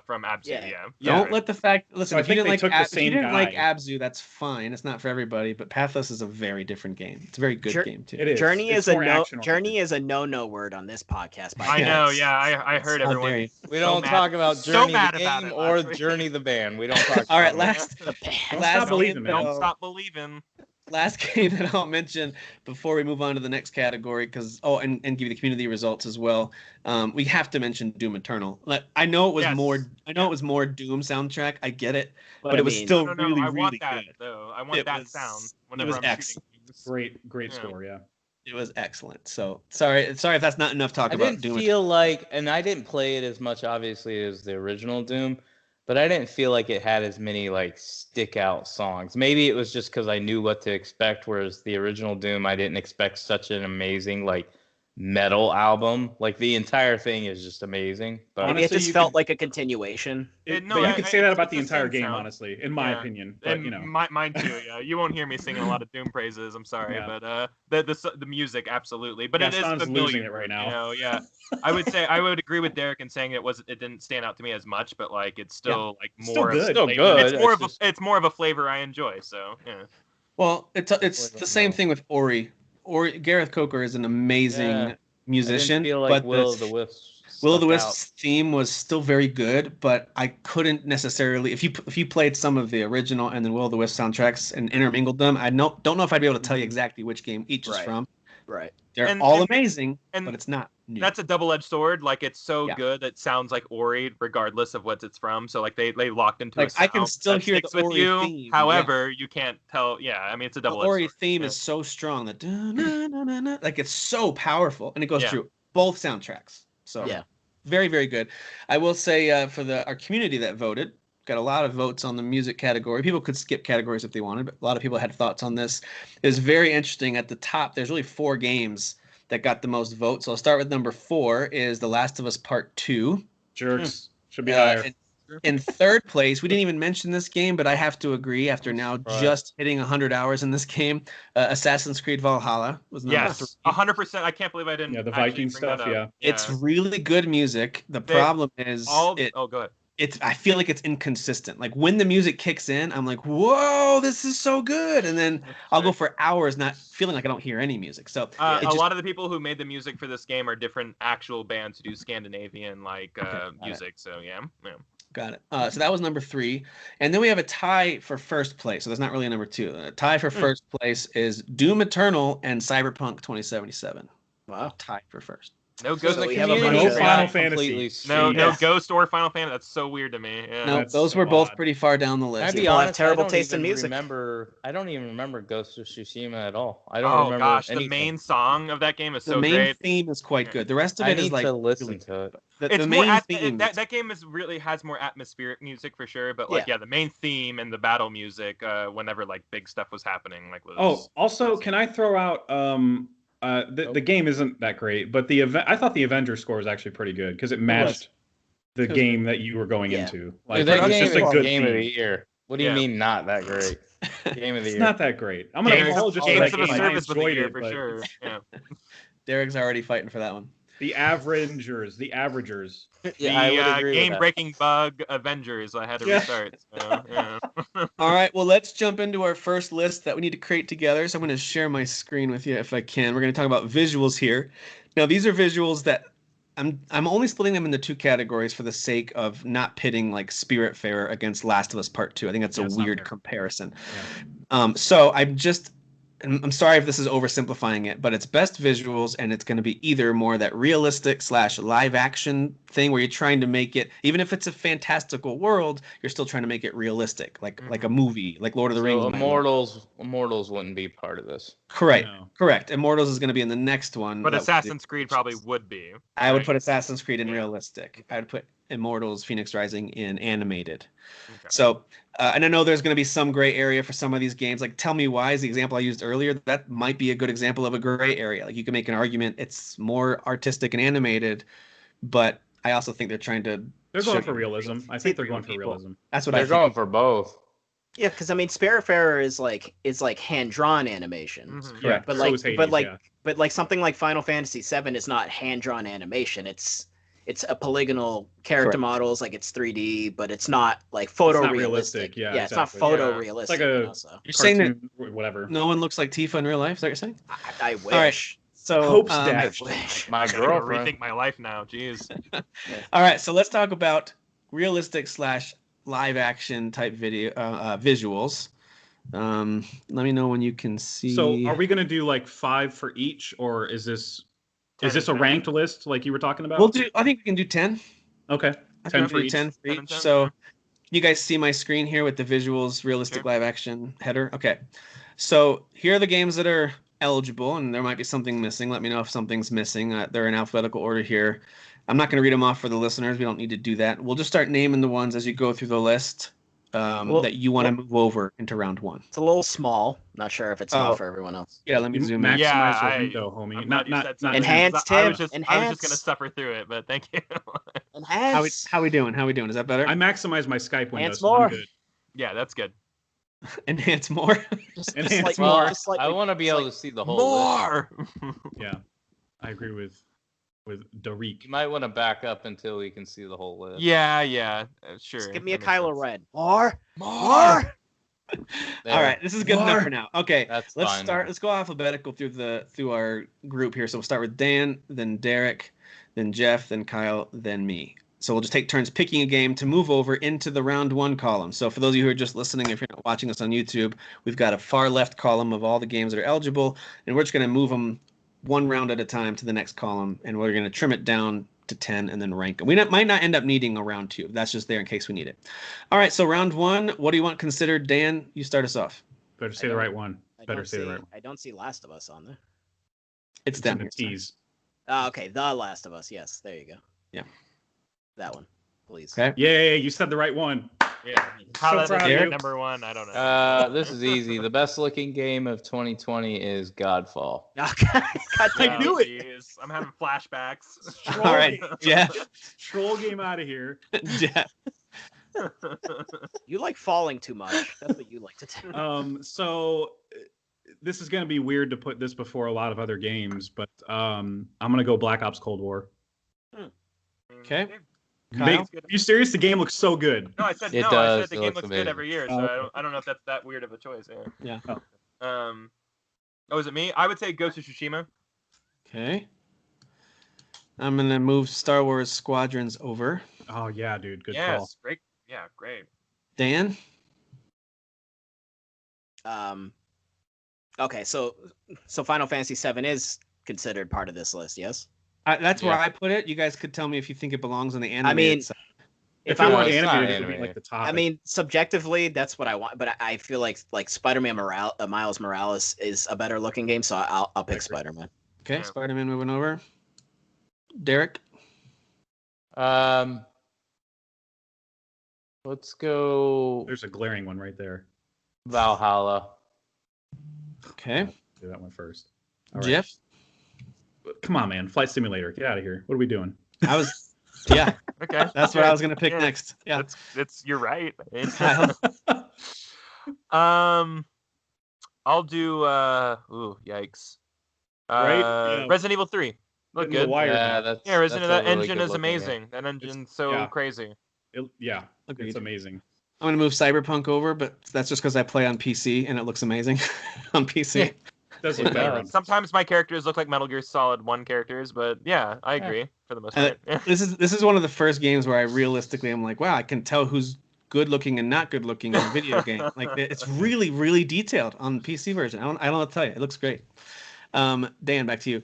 [SPEAKER 5] from Abzu. Yeah.
[SPEAKER 1] Don't let the fact. Listen, if you didn't like Abzu, that's fine. It's not for everybody. But Pathless is a very different game. It's a very good game too.
[SPEAKER 3] It is. Journey is a no word on this podcast.
[SPEAKER 5] I know. Yeah, I heard everyone.
[SPEAKER 2] We don't talk about Journey the game or Journey the band. We don't talk.
[SPEAKER 1] All right, last.
[SPEAKER 5] Don't stop believing.
[SPEAKER 1] Last game that I'll mention before we move on to the next category, and give you the community results as well. We have to mention Doom Eternal. I know it was more Doom soundtrack. I get it, but it was still really
[SPEAKER 5] that,
[SPEAKER 1] good.
[SPEAKER 5] Though I want that sound whenever I'm shooting things.
[SPEAKER 4] Great score, yeah.
[SPEAKER 1] It was excellent. So sorry if that's not enough talk about Doom.
[SPEAKER 2] I didn't feel like, and I didn't play it as much, obviously, as the original Doom. But I didn't feel like it had as many like stick out songs. Maybe it was just because I knew what to expect, whereas the original Doom, I didn't expect such an amazing like metal album. Like the entire thing is just amazing. But
[SPEAKER 3] maybe it just felt like a continuation.
[SPEAKER 4] But you could say that about the entire game, honestly, in my opinion. But
[SPEAKER 5] mine too. Yeah, you won't hear me singing a lot of Doom praises. I'm sorry, but the music absolutely. But it is familiar
[SPEAKER 4] losing it right now.
[SPEAKER 5] I would agree with Derek in saying it didn't stand out to me as much, but like it's still like more.
[SPEAKER 4] Still good.
[SPEAKER 5] It's more of a flavor I enjoy. So yeah.
[SPEAKER 1] Well, it's the same thing with Ori. Gareth Coker is an amazing musician,
[SPEAKER 2] feel like Will of the
[SPEAKER 1] Wisps theme was still very good, but I couldn't necessarily. If you played some of the original and then Will of the Wisp soundtracks and intermingled them, I don't know if I'd be able to tell you exactly which game each is from.
[SPEAKER 3] Right.
[SPEAKER 1] They're all amazing, but it's not new.
[SPEAKER 5] That's a double-edged sword. Like, it's so good that it sounds like Ori, regardless of what it's from. So, like, they locked into a sound
[SPEAKER 1] I can still hear the Ori theme.
[SPEAKER 5] However, you can't tell. Yeah, I mean, it's a double-edged sword.
[SPEAKER 1] The Ori theme is so strong that like it's so powerful, and it goes through both soundtracks. So very, very good. I will say for our community that voted, got a lot of votes on the music category. People could skip categories if they wanted, but a lot of people had thoughts on this. It was very interesting. At the top, there's really 4 games that got the most votes. So I'll start with number 4 is The Last of Us Part 2.
[SPEAKER 4] Jerks. Should be higher.
[SPEAKER 1] In third place, we didn't even mention this game, but I have to agree after now just hitting 100 hours in this game, Assassin's Creed Valhalla was number 3.
[SPEAKER 5] 100%. I can't believe I didn't.
[SPEAKER 4] Yeah, the Viking stuff,
[SPEAKER 1] It's really good music. The problem is...
[SPEAKER 5] go ahead.
[SPEAKER 1] I feel like it's inconsistent. Like when the music kicks in, I'm like, whoa, this is so good. And then I'll go for hours not feeling like I don't hear any music. So
[SPEAKER 5] a lot of the people who made the music for this game are different actual bands who do Scandinavian music. So yeah.
[SPEAKER 1] Got it. So that was number 3. And then we have a tie for first place. So that's not really a number 2. A tie for first place is Doom Eternal and Cyberpunk 2077.
[SPEAKER 3] Wow.
[SPEAKER 1] Tie for first.
[SPEAKER 5] No Ghost
[SPEAKER 3] so
[SPEAKER 4] Final Fantasy.
[SPEAKER 5] No Ghost or Final Fantasy. That's so weird to me. Yeah.
[SPEAKER 1] No, those were both pretty far down the list.
[SPEAKER 2] I'd be honest, terrible taste in music. I don't even remember Ghost of Tsushima at all. I don't remember. Oh gosh,
[SPEAKER 5] the main song of that game is so
[SPEAKER 1] great.
[SPEAKER 5] The
[SPEAKER 1] main theme is quite good. The rest of it is like
[SPEAKER 2] I need to listen to it.
[SPEAKER 1] The main theme.
[SPEAKER 5] That game really has more atmospheric music for sure. But the main theme and the battle music, whenever like big stuff was happening, like was.
[SPEAKER 4] Oh, also, can I throw out the game isn't that great, but I thought the Avengers score was actually pretty good because it matched the game that you were going into.
[SPEAKER 2] Like, that game is a good game of the year. What do you mean not that great? Game of the year.
[SPEAKER 4] It's not that great. I'm gonna apologize for that game. I enjoyed it
[SPEAKER 5] for sure. Yeah.
[SPEAKER 1] Derek's already fighting for that one.
[SPEAKER 4] The Averagers.
[SPEAKER 5] Game-breaking bug Avengers. I had to restart. So, yeah.
[SPEAKER 1] All right, well, let's jump into our first list that we need to create together. So I'm going to share my screen with you if I can. We're going to talk about visuals here. Now, these are visuals that I'm only splitting them into 2 categories for the sake of not pitting like Spiritfarer against Last of Us Part 2. I think that's a weird comparison. Yeah. So I'm sorry if this is oversimplifying it, but it's best visuals, and it's going to be either more that realistic / live action thing where you're trying to make it, even if it's a fantastical world, you're still trying to make it realistic, like a movie, like Lord of the Rings.
[SPEAKER 2] Immortals wouldn't be part of this.
[SPEAKER 1] Correct. Immortals is going to be in the next one.
[SPEAKER 5] But Assassin's Creed probably would be.
[SPEAKER 1] I would put Assassin's Creed in realistic. I would put Immortals Phoenix Rising in animated. Okay. So, and I know there's going to be some gray area for some of these games. Like Tell Me Why is the example I used earlier. That might be a good example of a gray area. Like you can make an argument it's more artistic and animated, but I also think they're trying to...
[SPEAKER 4] They're going for realism. I think they're going for realism.
[SPEAKER 1] That's what
[SPEAKER 2] they're going for both.
[SPEAKER 3] Yeah, because I mean, Spiritfarer is like hand-drawn animation.
[SPEAKER 4] Mm-hmm. Yeah,
[SPEAKER 3] but like something like Final Fantasy VII is not hand-drawn animation. It's a polygonal character models, like it's 3D, but it's not like photorealistic.
[SPEAKER 4] Yeah,
[SPEAKER 3] exactly. It's not photorealistic.
[SPEAKER 4] It's like a
[SPEAKER 1] you're saying that
[SPEAKER 4] whatever.
[SPEAKER 1] No one looks like Tifa in real life. Is that what you're saying?
[SPEAKER 3] I wish.
[SPEAKER 1] All right. So
[SPEAKER 4] Hope's dashed.
[SPEAKER 2] My girlfriend.
[SPEAKER 5] Rethink my life now. Jeez.
[SPEAKER 1] All right, so let's talk about realistic / live action type video visuals. Let me know when you can see.
[SPEAKER 4] So, are we going to do like 5 for each, or is this a ranked list like you were talking about?
[SPEAKER 1] I think we can do 10.
[SPEAKER 4] Okay, 10 for each.
[SPEAKER 1] 10 for each. So, you guys see my screen here with the visuals, realistic live action header. Okay, so here are the games that are eligible, and there might be something missing. Let me know if something's missing. They're in alphabetical order here. I'm not going to read them off for the listeners. We don't need to do that. We'll just start naming the ones as you go through the list that you want to move over into round 1.
[SPEAKER 3] It's a little small. Not sure if it's small for everyone else.
[SPEAKER 1] Yeah, let me zoom in.
[SPEAKER 4] Maximize your window, homie. Not
[SPEAKER 3] enhance, Tim.
[SPEAKER 5] I was just going to suffer through it, but thank you.
[SPEAKER 3] Enhance.
[SPEAKER 1] How we doing? Is that better?
[SPEAKER 4] I maximize my Skype window.
[SPEAKER 3] Enhance more.
[SPEAKER 4] So I'm good.
[SPEAKER 5] Yeah, that's good.
[SPEAKER 1] Enhance more.
[SPEAKER 4] Enhance more.
[SPEAKER 2] I want to be able to see the whole list.
[SPEAKER 4] Yeah, I agree with Darik.
[SPEAKER 2] You might want to back up until we can see the whole list.
[SPEAKER 5] Yeah, sure.
[SPEAKER 3] Just give me a Kylo Ren. More.
[SPEAKER 1] All right, this is good enough for now. Okay, let's start. Let's go alphabetical through our group here. So we'll start with Dan, then Derek, then Jeff, then Kyle, then me. So we'll just take turns picking a game to move over into the round 1 column. So for those of you who are just listening, if you're not watching us on YouTube, we've got a far left column of all the games that are eligible, and we're just going to move them one round at a time to the next column, and we're going to trim it down to 10 and then rank them. We might not end up needing a round 2. That's just there in case we need it. All right, so round 1, what do you want considered? Dan, you start us off.
[SPEAKER 4] Better say the right one.
[SPEAKER 3] I don't see Last of Us on there.
[SPEAKER 1] It's down here.
[SPEAKER 4] Tease.
[SPEAKER 3] Okay, The Last of Us. Yes, there you go.
[SPEAKER 1] Yeah.
[SPEAKER 3] That one, please.
[SPEAKER 1] Okay.
[SPEAKER 4] Yeah, you said the right one.
[SPEAKER 5] Yeah. How that's number 1, I don't know.
[SPEAKER 2] This is easy. The best looking game of 2020 is Godfall.
[SPEAKER 3] I
[SPEAKER 5] knew it. Geez. I'm having flashbacks.
[SPEAKER 1] All right. Yeah.
[SPEAKER 4] Troll game out of here.
[SPEAKER 1] Yeah.
[SPEAKER 3] You like falling too much. That's what you like to do.
[SPEAKER 4] So this is going to be weird to put this before a lot of other games, but I'm going to go Black Ops Cold War.
[SPEAKER 1] Okay.
[SPEAKER 4] Are you serious? The game looks so good.
[SPEAKER 5] No, I said I said the game looks good every year, so I don't know if that's that weird of a choice.
[SPEAKER 1] Yeah.
[SPEAKER 5] Is it me? I would say Ghost of Tsushima.
[SPEAKER 1] Okay. I'm gonna move Star Wars Squadrons over.
[SPEAKER 4] Oh yeah, dude, good call.
[SPEAKER 5] Great. Yeah, great.
[SPEAKER 1] Dan.
[SPEAKER 3] Okay, so Final Fantasy VII is considered part of this list, yes?
[SPEAKER 1] That's where I put it. You guys could tell me if you think it belongs on the animated.
[SPEAKER 3] I mean,
[SPEAKER 1] side.
[SPEAKER 4] if I want animated, it would be like the top.
[SPEAKER 3] I mean, subjectively, that's what I want, but I feel like Spider-Man Miles Morales is a better looking game, so I'll pick Spider-Man.
[SPEAKER 1] Okay, yeah. Spider-Man moving over. Derek.
[SPEAKER 2] Let's go.
[SPEAKER 4] There's a glaring one right there.
[SPEAKER 2] Valhalla.
[SPEAKER 1] Okay.
[SPEAKER 4] Do that one first.
[SPEAKER 1] All right. Jeff.
[SPEAKER 4] Come on, man. Flight Simulator. Get out of here. What are we doing?
[SPEAKER 1] Yeah.
[SPEAKER 5] Okay.
[SPEAKER 1] That's what I was going to pick next. Yeah.
[SPEAKER 5] You're right. I'll do, yikes.
[SPEAKER 4] Right?
[SPEAKER 5] Resident Evil 3. Look good.
[SPEAKER 2] Resident
[SPEAKER 5] Evil. That engine is amazing. That engine's so crazy.
[SPEAKER 1] Agreed.
[SPEAKER 4] It's amazing.
[SPEAKER 1] I'm going to move Cyberpunk over, but that's just because I play on PC and it looks amazing on PC.
[SPEAKER 4] Yeah. Does look better.
[SPEAKER 5] Sometimes my characters look like Metal Gear Solid 1 characters, but yeah, I agree for the most part.
[SPEAKER 1] This is one of the first games where I realistically am like, wow, I can tell who's good looking and not good looking in a video game. Like it's really, really detailed on the PC version. I don't know what to tell you. It looks great. Dan, back to you.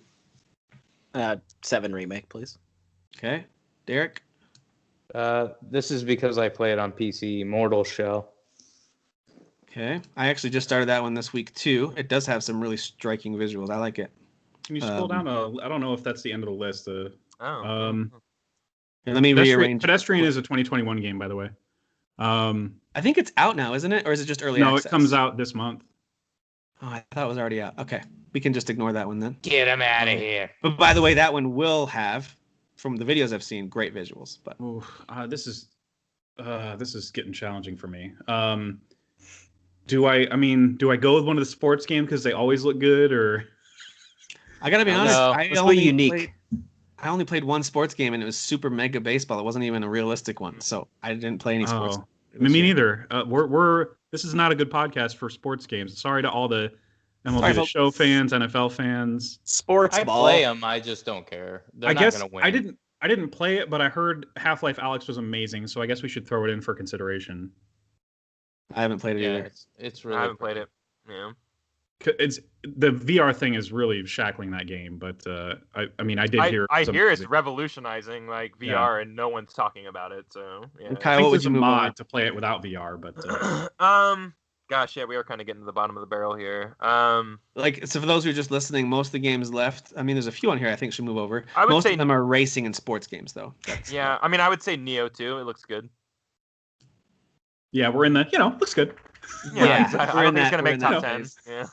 [SPEAKER 3] 7 remake, please.
[SPEAKER 1] Okay, Derek.
[SPEAKER 2] This is because I play it on PC. Mortal Shell.
[SPEAKER 1] Okay, I actually just started that one this week too. It does have some really striking visuals. I like it.
[SPEAKER 4] Can you scroll down? I don't know if that's the end of the list.
[SPEAKER 1] Here, let me rearrange.
[SPEAKER 4] Pedestrian is a 2021 game, by the way.
[SPEAKER 1] I think it's out now, isn't it, or is it just early access?
[SPEAKER 4] No, it comes out this month.
[SPEAKER 1] Oh, I thought it was already out. Okay, we can just ignore that one then.
[SPEAKER 2] Get him out of here.
[SPEAKER 1] But by the way, that one will have, from the videos I've seen, great visuals. But
[SPEAKER 4] this is getting challenging for me. Do I go with one of the sports games because they always look good, or?
[SPEAKER 1] I gotta be honest. I only played one sports game, and it was Super Mega Baseball. It wasn't even a realistic one, so I didn't play any sports.
[SPEAKER 4] Me neither. This is not a good podcast for sports games. Sorry to all the MLB The Show fans, NFL fans.
[SPEAKER 3] Sports
[SPEAKER 2] I
[SPEAKER 3] ball.
[SPEAKER 2] play them. I just don't care. They're not gonna win.
[SPEAKER 4] I didn't play it, but I heard Half-Life Alyx was amazing, so I guess we should throw it in for consideration.
[SPEAKER 1] I haven't played it either.
[SPEAKER 2] It's really.
[SPEAKER 5] I haven't played it. Yeah.
[SPEAKER 4] It's the VR thing is really shackling that game, but I did hear.
[SPEAKER 5] I hear it's revolutionizing like VR, and no one's talking about it. So yeah.
[SPEAKER 1] Kyle, what would you move
[SPEAKER 4] mod to play it without VR? But
[SPEAKER 5] gosh, yeah, we are kind of getting to the bottom of the barrel here.
[SPEAKER 1] So for those who are just listening, most of the games left. I mean, there's a few on here I think should move over.
[SPEAKER 5] Most
[SPEAKER 1] of them are racing and sports games, though.
[SPEAKER 5] Yeah, I mean, I would say Neo too. It looks good.
[SPEAKER 1] Yeah,
[SPEAKER 4] we're in the, looks good.
[SPEAKER 5] Yeah, I don't think it's gonna make top 10. Yeah.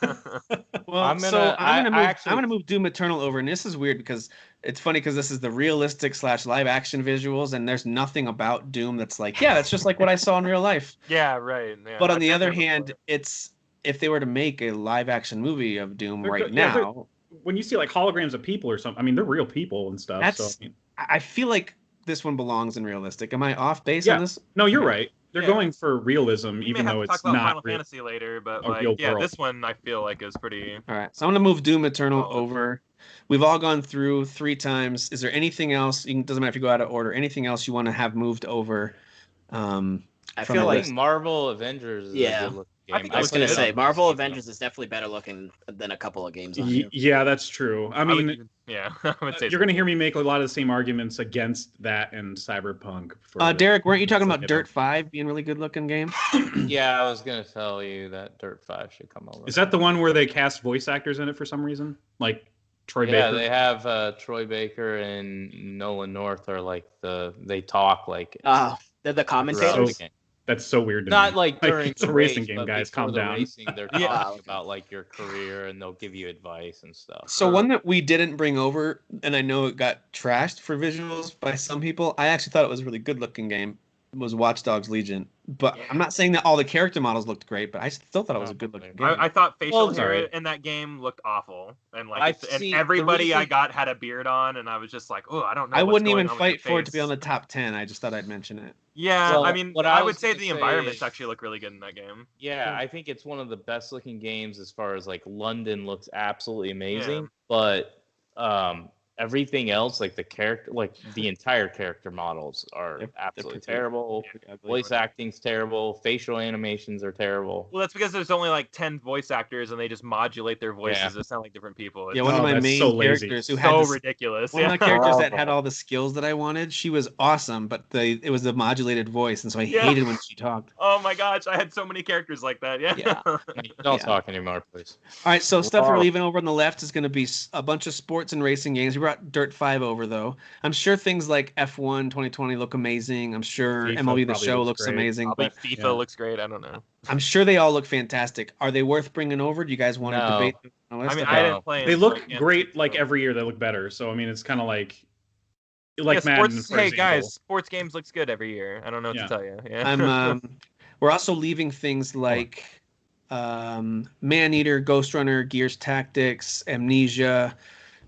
[SPEAKER 1] Well, I'm gonna move Doom Eternal over, and this is weird because it's funny because this is the realistic / live action visuals, and there's nothing about Doom that's like, that's just like what I saw in real life.
[SPEAKER 5] Yeah, right. Yeah,
[SPEAKER 1] but on the other hand, it's if they were to make a live action movie of Doom now,
[SPEAKER 4] when you see like holograms of people or something, I mean, they're real people and stuff.
[SPEAKER 1] I feel like this one belongs in realistic. Am I off base on this?
[SPEAKER 4] No, you're right. They're going for realism, even though it's not.
[SPEAKER 5] Final Fantasy later, but this one I feel like is pretty.
[SPEAKER 1] All right, so I'm gonna move Doom Eternal over. We've all gone through 3 times. Is there anything else? Doesn't matter if you go out of order. Anything else you want to have moved over?
[SPEAKER 2] I feel like Marvel Avengers.
[SPEAKER 3] I was gonna say Marvel Avengers is definitely better looking than a couple of games on here.
[SPEAKER 4] Yeah, that's true. I mean,
[SPEAKER 5] I would say
[SPEAKER 4] you're gonna hear me make a lot of the same arguments against that and Cyberpunk.
[SPEAKER 1] Derek, weren't you talking about Dirt 5 being a really good looking game?
[SPEAKER 2] Yeah, I was gonna tell you that Dirt 5 should come over.
[SPEAKER 4] Is that the one where they cast voice actors in it for some reason, like Troy Baker?
[SPEAKER 2] Yeah, they have Troy Baker and Nolan North are like they talk like.
[SPEAKER 3] They're the commentators.
[SPEAKER 4] That's so weird to
[SPEAKER 2] Not
[SPEAKER 4] me.
[SPEAKER 2] like during
[SPEAKER 4] it's a racing game, guys. Calm down.
[SPEAKER 2] Racing, they're talking about like your career and they'll give you advice and stuff.
[SPEAKER 1] So one that we didn't bring over, and I know it got trashed for visuals by some people. I actually thought it was a really good looking game. Was Watch Dogs Legion, but I'm not saying that all the character models looked great, but I still thought it was a good looking game.
[SPEAKER 5] I thought facial hair in that game looked awful, and everybody I got had a beard on, and I was just like, oh, I don't know.
[SPEAKER 1] I wouldn't even fight for it to be on the top 10. I just thought I'd mention it.
[SPEAKER 5] Yeah, well, I mean, I would say the environments actually look really good in that game.
[SPEAKER 2] Yeah, I think it's one of the best looking games as far as like London looks absolutely amazing, but everything else, like the entire character models are absolutely terrible. Voice acting's terrible. Facial animations are terrible.
[SPEAKER 5] Well, that's because there's only like 10 voice actors, and they just modulate their voices to sound like different people.
[SPEAKER 1] It's one of my main characters who had
[SPEAKER 5] ridiculous.
[SPEAKER 1] One of the characters that had all the skills that I wanted. She was awesome, but it was the modulated voice, and so I hated when she talked.
[SPEAKER 5] Oh my gosh, I had so many characters like that. Yeah.
[SPEAKER 2] Don't talk anymore, please.
[SPEAKER 1] All right, so stuff we're leaving over on the left is going to be a bunch of sports and racing games. We brought Dirt 5 over, though. I'm sure things like F1 2020 look amazing. I'm sure FIFA MLB The Show looks amazing.
[SPEAKER 5] Probably FIFA looks great. I don't know.
[SPEAKER 1] I'm sure they all look fantastic. Are they worth bringing over? Do you guys want to debate them?
[SPEAKER 5] I mean, I didn't play.
[SPEAKER 4] They look great. Like every year, they look better. So I mean, it's kind of like Madden.
[SPEAKER 5] Sports, hey guys, sports games looks good every year. I don't know what to tell you.
[SPEAKER 1] Yeah. We're also leaving things like Maneater, Ghost Runner, Gears Tactics, Amnesia.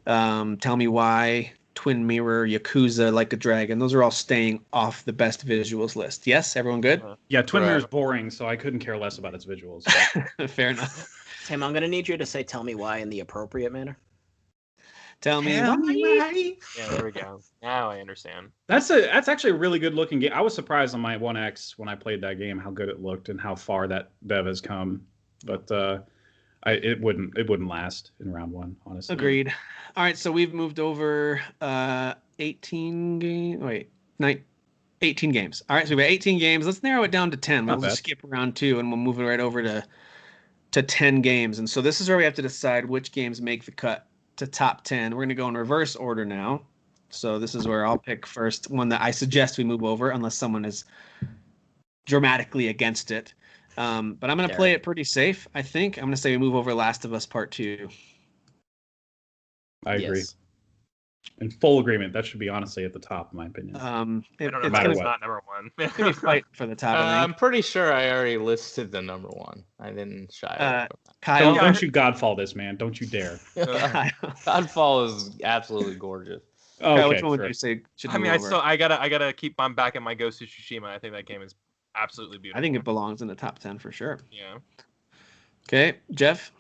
[SPEAKER 1] Tell Me Why, Twin Mirror, Yakuza, Like a Dragon. Those are all staying off the best visuals list. Yes, everyone good?
[SPEAKER 4] Yeah, Twin Mirror is boring, so I couldn't care less about its visuals.
[SPEAKER 1] Fair enough.
[SPEAKER 3] Tim, I'm going to need you to say Tell Me Why in the appropriate manner.
[SPEAKER 1] Tell me why.
[SPEAKER 5] Yeah, there we go. Now I understand.
[SPEAKER 4] That's actually a really good looking game. I was surprised on my 1X when I played that game how good it looked and how far that dev has come. But it wouldn't last in round one, honestly.
[SPEAKER 1] Agreed. All right, so we've moved over 18 games. 18 games. All right, so we have 18 games. Let's narrow it down to 10. We'll just skip round 2 and we'll move it right over to 10 games. And so this is where we have to decide which games make the cut to top 10. We're going to go in reverse order now. So this is where I'll pick first one that I suggest we move over unless someone is dramatically against it. But I'm going to play it pretty safe, I think. I'm going to say we move over Last of Us Part 2.
[SPEAKER 4] I agree. In full agreement. That should be honestly at the top, in my opinion.
[SPEAKER 5] I don't know. It's not number one.
[SPEAKER 1] It's going to be fight for the top.
[SPEAKER 2] I'm pretty sure I already listed the number one. I didn't shy away from that.
[SPEAKER 1] Kyle,
[SPEAKER 4] don't you Godfall this, man. Don't you dare.
[SPEAKER 2] Godfall is absolutely gorgeous.
[SPEAKER 1] Okay, Kyle, which one would you say should
[SPEAKER 5] I mean, I gotta keep on back in my Ghost of Tsushima. I think that game is absolutely beautiful.
[SPEAKER 1] I think it belongs in the top 10 for sure.
[SPEAKER 5] Yeah.
[SPEAKER 1] Okay, Jeff?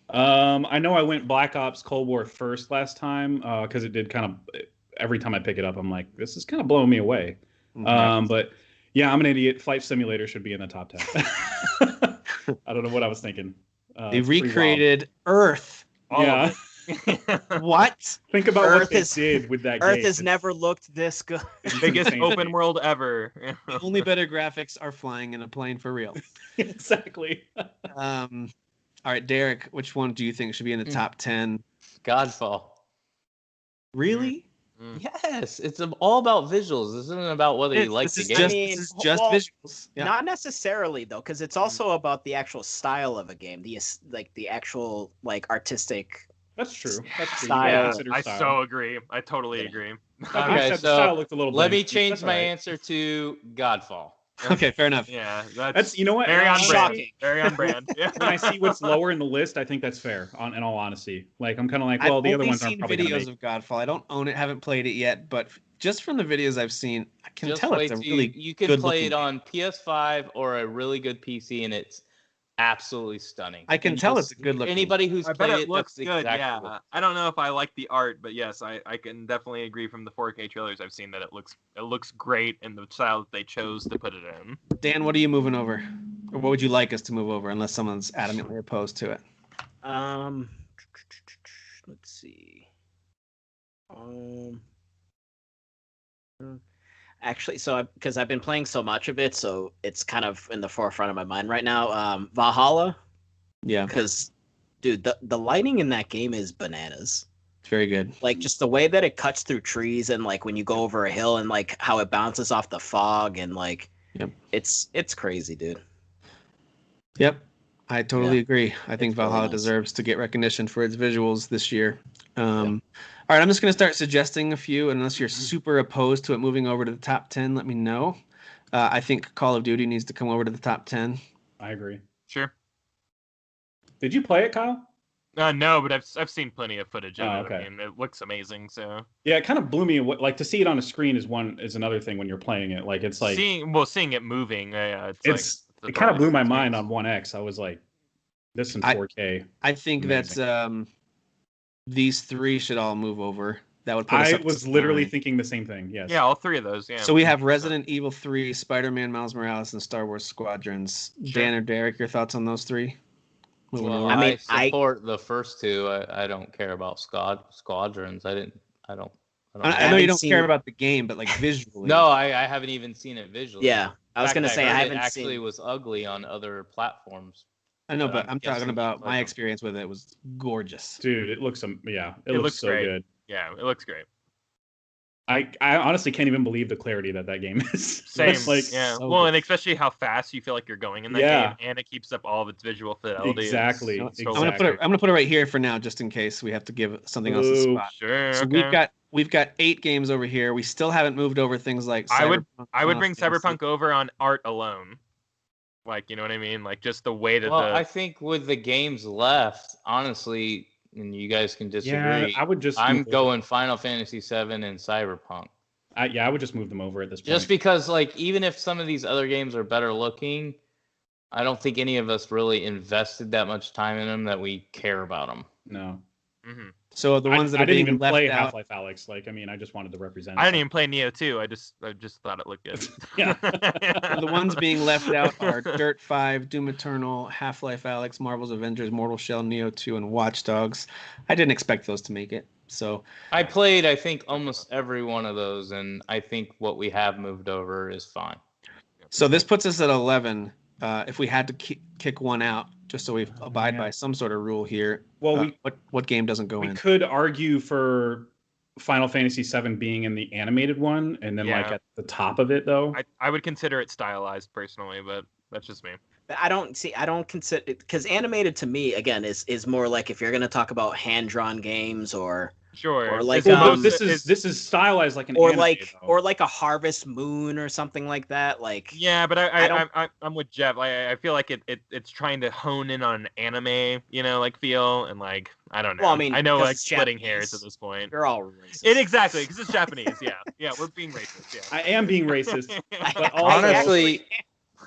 [SPEAKER 4] I know I went Black Ops Cold War first last time because it did kind of every time I pick it up, I'm like, this is kind of blowing me away. Mm-hmm. But yeah, I'm an idiot. Flight Simulator should be in the top 10. I don't know what I was thinking.
[SPEAKER 1] They recreated Earth.
[SPEAKER 4] Yeah.
[SPEAKER 1] What?
[SPEAKER 4] Think about what they did with that game.
[SPEAKER 3] Earth has never looked this good.
[SPEAKER 5] Biggest open world ever.
[SPEAKER 1] The only better graphics are flying in a plane for real.
[SPEAKER 4] Exactly.
[SPEAKER 1] All right, Derek, which one do you think should be in the top 10?
[SPEAKER 2] Godfall.
[SPEAKER 1] Really?
[SPEAKER 2] Yes, it's all about visuals. This isn't about whether you like the game.
[SPEAKER 1] This is just visuals. Yeah.
[SPEAKER 3] Not necessarily though, because it's also about the actual style of a game, the actual artistic.
[SPEAKER 4] That's true.
[SPEAKER 5] Style. I so agree. I totally agree.
[SPEAKER 2] Okay, so looked a little let me change my answer to Godfall.
[SPEAKER 5] Okay,
[SPEAKER 1] fair enough.
[SPEAKER 5] Yeah,
[SPEAKER 4] that's you know what?
[SPEAKER 5] Very on brand. Very on brand. Yeah.
[SPEAKER 4] When I see what's lower in the list, I think that's fair. In all honesty, I'm kind of like, well, the other ones aren't probably.
[SPEAKER 1] I've only seen videos of Godfall. I don't own it, haven't played it yet, but just from the videos I've seen, I can tell it's a really
[SPEAKER 2] you can play it on PS5 or a really good PC, and it's absolutely stunning.
[SPEAKER 1] I can tell it's a good looking.
[SPEAKER 2] Anybody who's played it
[SPEAKER 5] looks good. Yeah, I don't know if I like the art, but yes, I can definitely agree from the 4K trailers I've seen that it looks great in the style that they chose to put it in.
[SPEAKER 1] Dan, what are you moving over? Or what would you like us to move over, unless someone's adamantly opposed to it?
[SPEAKER 3] Let's see. Actually, because I've been playing so much of it, so it's kind of in the forefront of my mind right now. Valhalla.
[SPEAKER 1] Yeah.
[SPEAKER 3] Because, dude, the lighting in that game is bananas.
[SPEAKER 1] It's very good.
[SPEAKER 3] Like, just the way that it cuts through trees, and like when you go over a hill, and like how it bounces off the fog, and like,
[SPEAKER 1] yep,
[SPEAKER 3] it's crazy, dude.
[SPEAKER 1] Yep, I totally agree. I think Valhalla deserves to get recognition for its visuals this year. All right, I'm just going to start suggesting a few. Unless you're super opposed to it moving over to the top 10, let me know. I think Call of Duty needs to come over to the top 10.
[SPEAKER 4] I agree.
[SPEAKER 5] Sure.
[SPEAKER 4] Did you play it, Kyle?
[SPEAKER 5] No, but I've seen plenty of footage of it.
[SPEAKER 4] Okay.
[SPEAKER 5] And it looks amazing. So
[SPEAKER 4] yeah, it kind of blew me away. Like, to see it on a screen is another thing when you're playing it. Like, it's like
[SPEAKER 5] seeing it moving. It
[SPEAKER 4] kind of blew my mind on 1X. I was like, this in 4K.
[SPEAKER 1] I think that's these three should all move over. That would put us up
[SPEAKER 4] was literally thinking the same thing. Yes.
[SPEAKER 5] Yeah, all three of those. Yeah.
[SPEAKER 1] So we have Resident Evil 3, Spider-Man, Miles Morales, and Star Wars Squadrons. Sure. Dan or Derek, your thoughts on those three?
[SPEAKER 2] Well, I support the first two. I don't care about Squadrons. I
[SPEAKER 1] know you don't care about the game, but like visually.
[SPEAKER 2] No, I haven't even seen it visually.
[SPEAKER 3] Yeah, I was gonna say I haven't
[SPEAKER 2] seen. It actually was ugly on other platforms.
[SPEAKER 1] I know, but I'm talking about my experience with it was gorgeous.
[SPEAKER 4] Dude, it looks it looks so
[SPEAKER 5] great.
[SPEAKER 4] good.
[SPEAKER 5] Yeah, it looks great.
[SPEAKER 4] I honestly can't even believe the clarity that game is.
[SPEAKER 5] Same. Like, yeah. So well, and especially how fast you feel like you're going in that game, and it keeps up all of its visual fidelity.
[SPEAKER 4] Exactly.
[SPEAKER 1] I'm gonna put it right here for now, just in case we have to give something else a spot.
[SPEAKER 5] Sure.
[SPEAKER 1] So we've got 8 games over here. We still haven't moved over things like
[SPEAKER 5] Cyberpunk. I would bring Cyberpunk over on art alone. Like, you know what I mean? Like, just the way that
[SPEAKER 2] I think with the games left, honestly, and you guys can disagree.
[SPEAKER 4] Yeah, I'm
[SPEAKER 2] going Final Fantasy VII and Cyberpunk.
[SPEAKER 4] I would just move them over at this point.
[SPEAKER 2] Just because, like, even if some of these other games are better looking, I don't think any of us really invested that much time in them that we care about them.
[SPEAKER 4] No.
[SPEAKER 5] Mm-hmm.
[SPEAKER 1] So the ones that
[SPEAKER 4] I didn't even
[SPEAKER 1] left
[SPEAKER 4] play
[SPEAKER 1] out,
[SPEAKER 4] Half-Life Alyx. Like, I mean, I just wanted to represent.
[SPEAKER 5] I didn't even play Neo 2. I just thought it looked good.
[SPEAKER 4] Yeah.
[SPEAKER 1] The ones being left out are Dirt 5, Doom Eternal, Half-Life Alyx, Marvel's Avengers, Mortal Shell, Neo 2, and Watch Dogs. I didn't expect those to make it. So
[SPEAKER 2] I played, I think, almost every one of those, and I think what we have moved over is fine.
[SPEAKER 1] So this puts us at 11. If we had to kick one out, just so we abide by some sort of rule here.
[SPEAKER 4] Well,
[SPEAKER 1] what game doesn't go in?
[SPEAKER 4] We could argue for Final Fantasy VII being in the animated one, and then like at the top of it, though.
[SPEAKER 5] I would consider it stylized personally, but that's just me.
[SPEAKER 3] I don't consider it, because animated to me again is more like if you're gonna talk about hand drawn games or.
[SPEAKER 5] Sure.
[SPEAKER 3] Or like
[SPEAKER 4] this is stylized like an
[SPEAKER 3] or like a Harvest Moon or something like that. Like
[SPEAKER 5] yeah, but I'm with Jeff. I feel like it's trying to hone in on an anime, like feel, and like I don't know.
[SPEAKER 3] Well, I mean,
[SPEAKER 5] I know like splitting hairs at this point.
[SPEAKER 3] You're all racist.
[SPEAKER 5] Exactly, because it's Japanese. Yeah, we're being racist. Yeah,
[SPEAKER 4] I am being racist. But
[SPEAKER 2] honestly,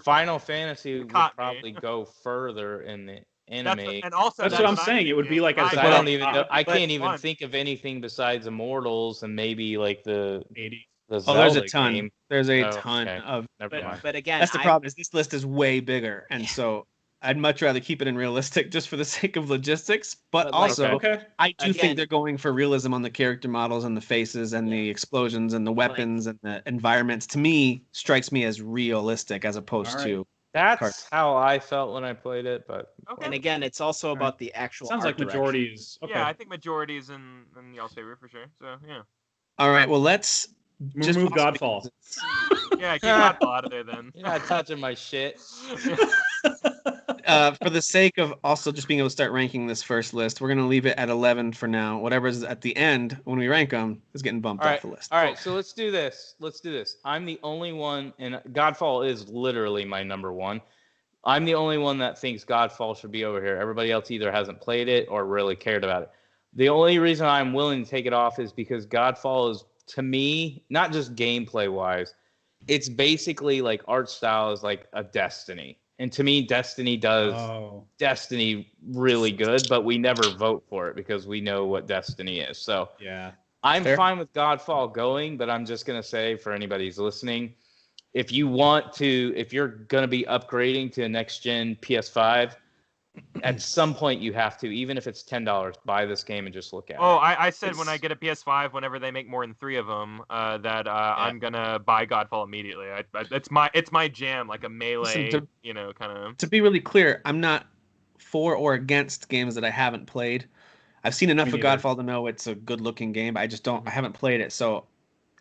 [SPEAKER 2] Final Fantasy would probably go further in the anime.
[SPEAKER 5] That's
[SPEAKER 4] what I'm saying. It would be like
[SPEAKER 2] I don't even know. I can't even think of anything besides Immortals and maybe like the
[SPEAKER 4] 80s.
[SPEAKER 1] There's a ton. Game. There's a ton of.
[SPEAKER 2] Never mind.
[SPEAKER 3] But again,
[SPEAKER 1] that's the problem. Is this list is way bigger, and so I'd much rather keep it in realistic just for the sake of logistics. But also, I do think they're going for realism on the character models and the faces and the explosions and the weapons and the environments. To me, strikes me as realistic as opposed to.
[SPEAKER 2] That's how I felt when I played it, but
[SPEAKER 3] and again, it's also about the actual.
[SPEAKER 4] Sounds like majority is.
[SPEAKER 5] Yeah, I think majority is in y'all's favor for sure. So yeah.
[SPEAKER 1] All right, well let's
[SPEAKER 4] just move Godfall.
[SPEAKER 5] Yeah, keep Godfall out of there then.
[SPEAKER 2] You're not touching my shit.
[SPEAKER 1] For the sake of also just being able to start ranking this first list, we're going to leave it at 11 for now. Whatever's at the end, when we rank them, is getting bumped off the list.
[SPEAKER 2] All right, so let's do this. I'm the only one, and Godfall is literally my number one. I'm the only one that thinks Godfall should be over here. Everybody else either hasn't played it or really cared about it. The only reason I'm willing to take it off is because Godfall is, to me, not just gameplay-wise, it's basically like art style is like a Destiny. And to me, Destiny does Destiny really good, but we never vote for it because we know what Destiny is. So
[SPEAKER 4] yeah,
[SPEAKER 2] I'm fine with Godfall going, but I'm just going to say for anybody who's listening, if you're going to be upgrading to a next gen PS5, at some point you have to, even if it's $10, buy this game and just look at it.
[SPEAKER 5] I said when I get a PS5, whenever they make more than 3 of them, I'm gonna buy Godfall immediately. It's my jam, like a melee, kind of.
[SPEAKER 1] To be really clear, I'm not for or against games that I haven't played. I've seen enough of Godfall to know it's a good-looking game. But I haven't played it, so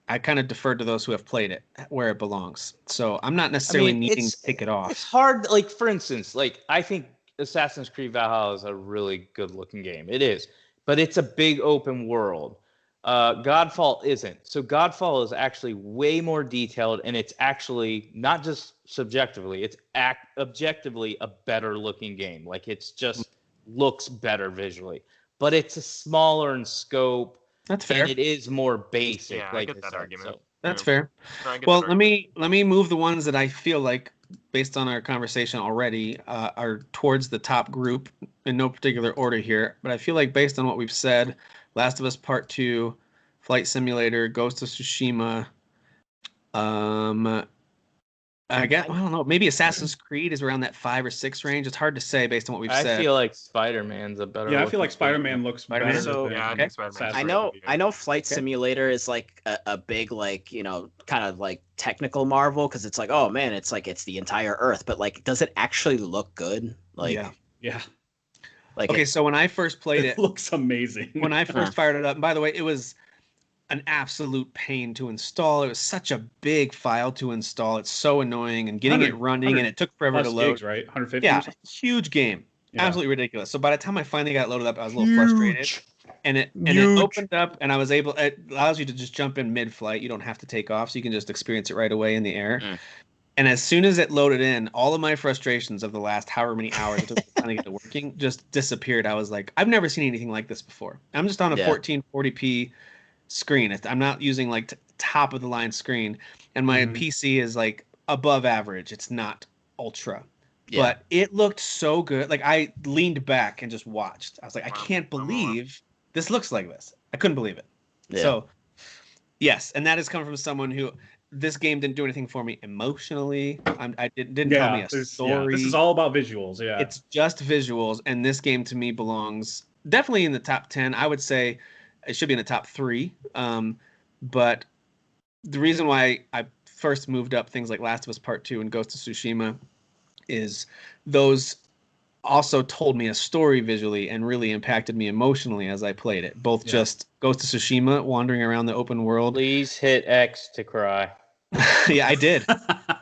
[SPEAKER 1] I kind of defer to those who have played it where it belongs. So I'm not necessarily needing to take it off.
[SPEAKER 2] It's hard. Like, for instance, I think Assassin's Creed Valhalla is a really good-looking game. It is, but it's a big open world. Godfall isn't. So Godfall is actually way more detailed, and it's actually not just subjectively, it's objectively a better-looking game. Like, it's just looks better visually, but it's a smaller in scope.
[SPEAKER 1] That's fair.
[SPEAKER 2] And it is more basic.
[SPEAKER 5] Yeah, I get that argument.
[SPEAKER 1] So. That's fair. Well, let me move the ones that I feel like, based on our conversation already, are towards the top group in no particular order here. But I feel like based on what we've said, Last of Us Part 2, Flight Simulator, Ghost of Tsushima, I don't know. Maybe Assassin's Creed is around that 5 or 6 range. It's hard to say based on what we've said.
[SPEAKER 2] I feel like Spider-Man's a better.
[SPEAKER 4] Yeah, I feel like Spider-Man looks better.
[SPEAKER 3] So,
[SPEAKER 5] I think Spider-Man.
[SPEAKER 3] I know Flight Simulator is like a big, like, kind of like technical marvel, because it's like, oh man, it's like it's the entire Earth, but like, does it actually look good? Like,
[SPEAKER 4] yeah.
[SPEAKER 3] Like,
[SPEAKER 1] okay, so when I first played it,
[SPEAKER 4] looks amazing.
[SPEAKER 1] When I first fired it up, and by the way, it was an absolute pain to install. It was such a big file to install. It's so annoying, and getting it running, and it took forever to load.
[SPEAKER 4] Gigs, right? 150.
[SPEAKER 1] Yeah, huge game, absolutely ridiculous. So by the time I finally got loaded up, I was a little frustrated, and it opened up, and I was able. It allows you to just jump in mid-flight. You don't have to take off, so you can just experience it right away in the air. And as soon as it loaded in, all of my frustrations of the last however many hours it took to finally get it working just disappeared. I was like, I've never seen anything like this before. I'm just on a 1440p screen. I'm not using like top of the line screen, and my PC is like above average. It's not ultra, but it looked so good. Like, I leaned back and just watched. I was like, I can't believe this looks like this. I couldn't believe it. So yes, and that is coming from someone who, this game didn't do anything for me emotionally. I didn't tell me a story.
[SPEAKER 4] This is all about visuals. Yeah,
[SPEAKER 1] it's just visuals, and this game to me belongs definitely in the top 10. I would say it should be in the top 3. But the reason why I first moved up things like Last of Us Part 2 and Ghost of Tsushima is those also told me a story visually and really impacted me emotionally as I played it. Both just Ghost of Tsushima, wandering around the open world.
[SPEAKER 2] Please hit X to cry.
[SPEAKER 1] Yeah, I did.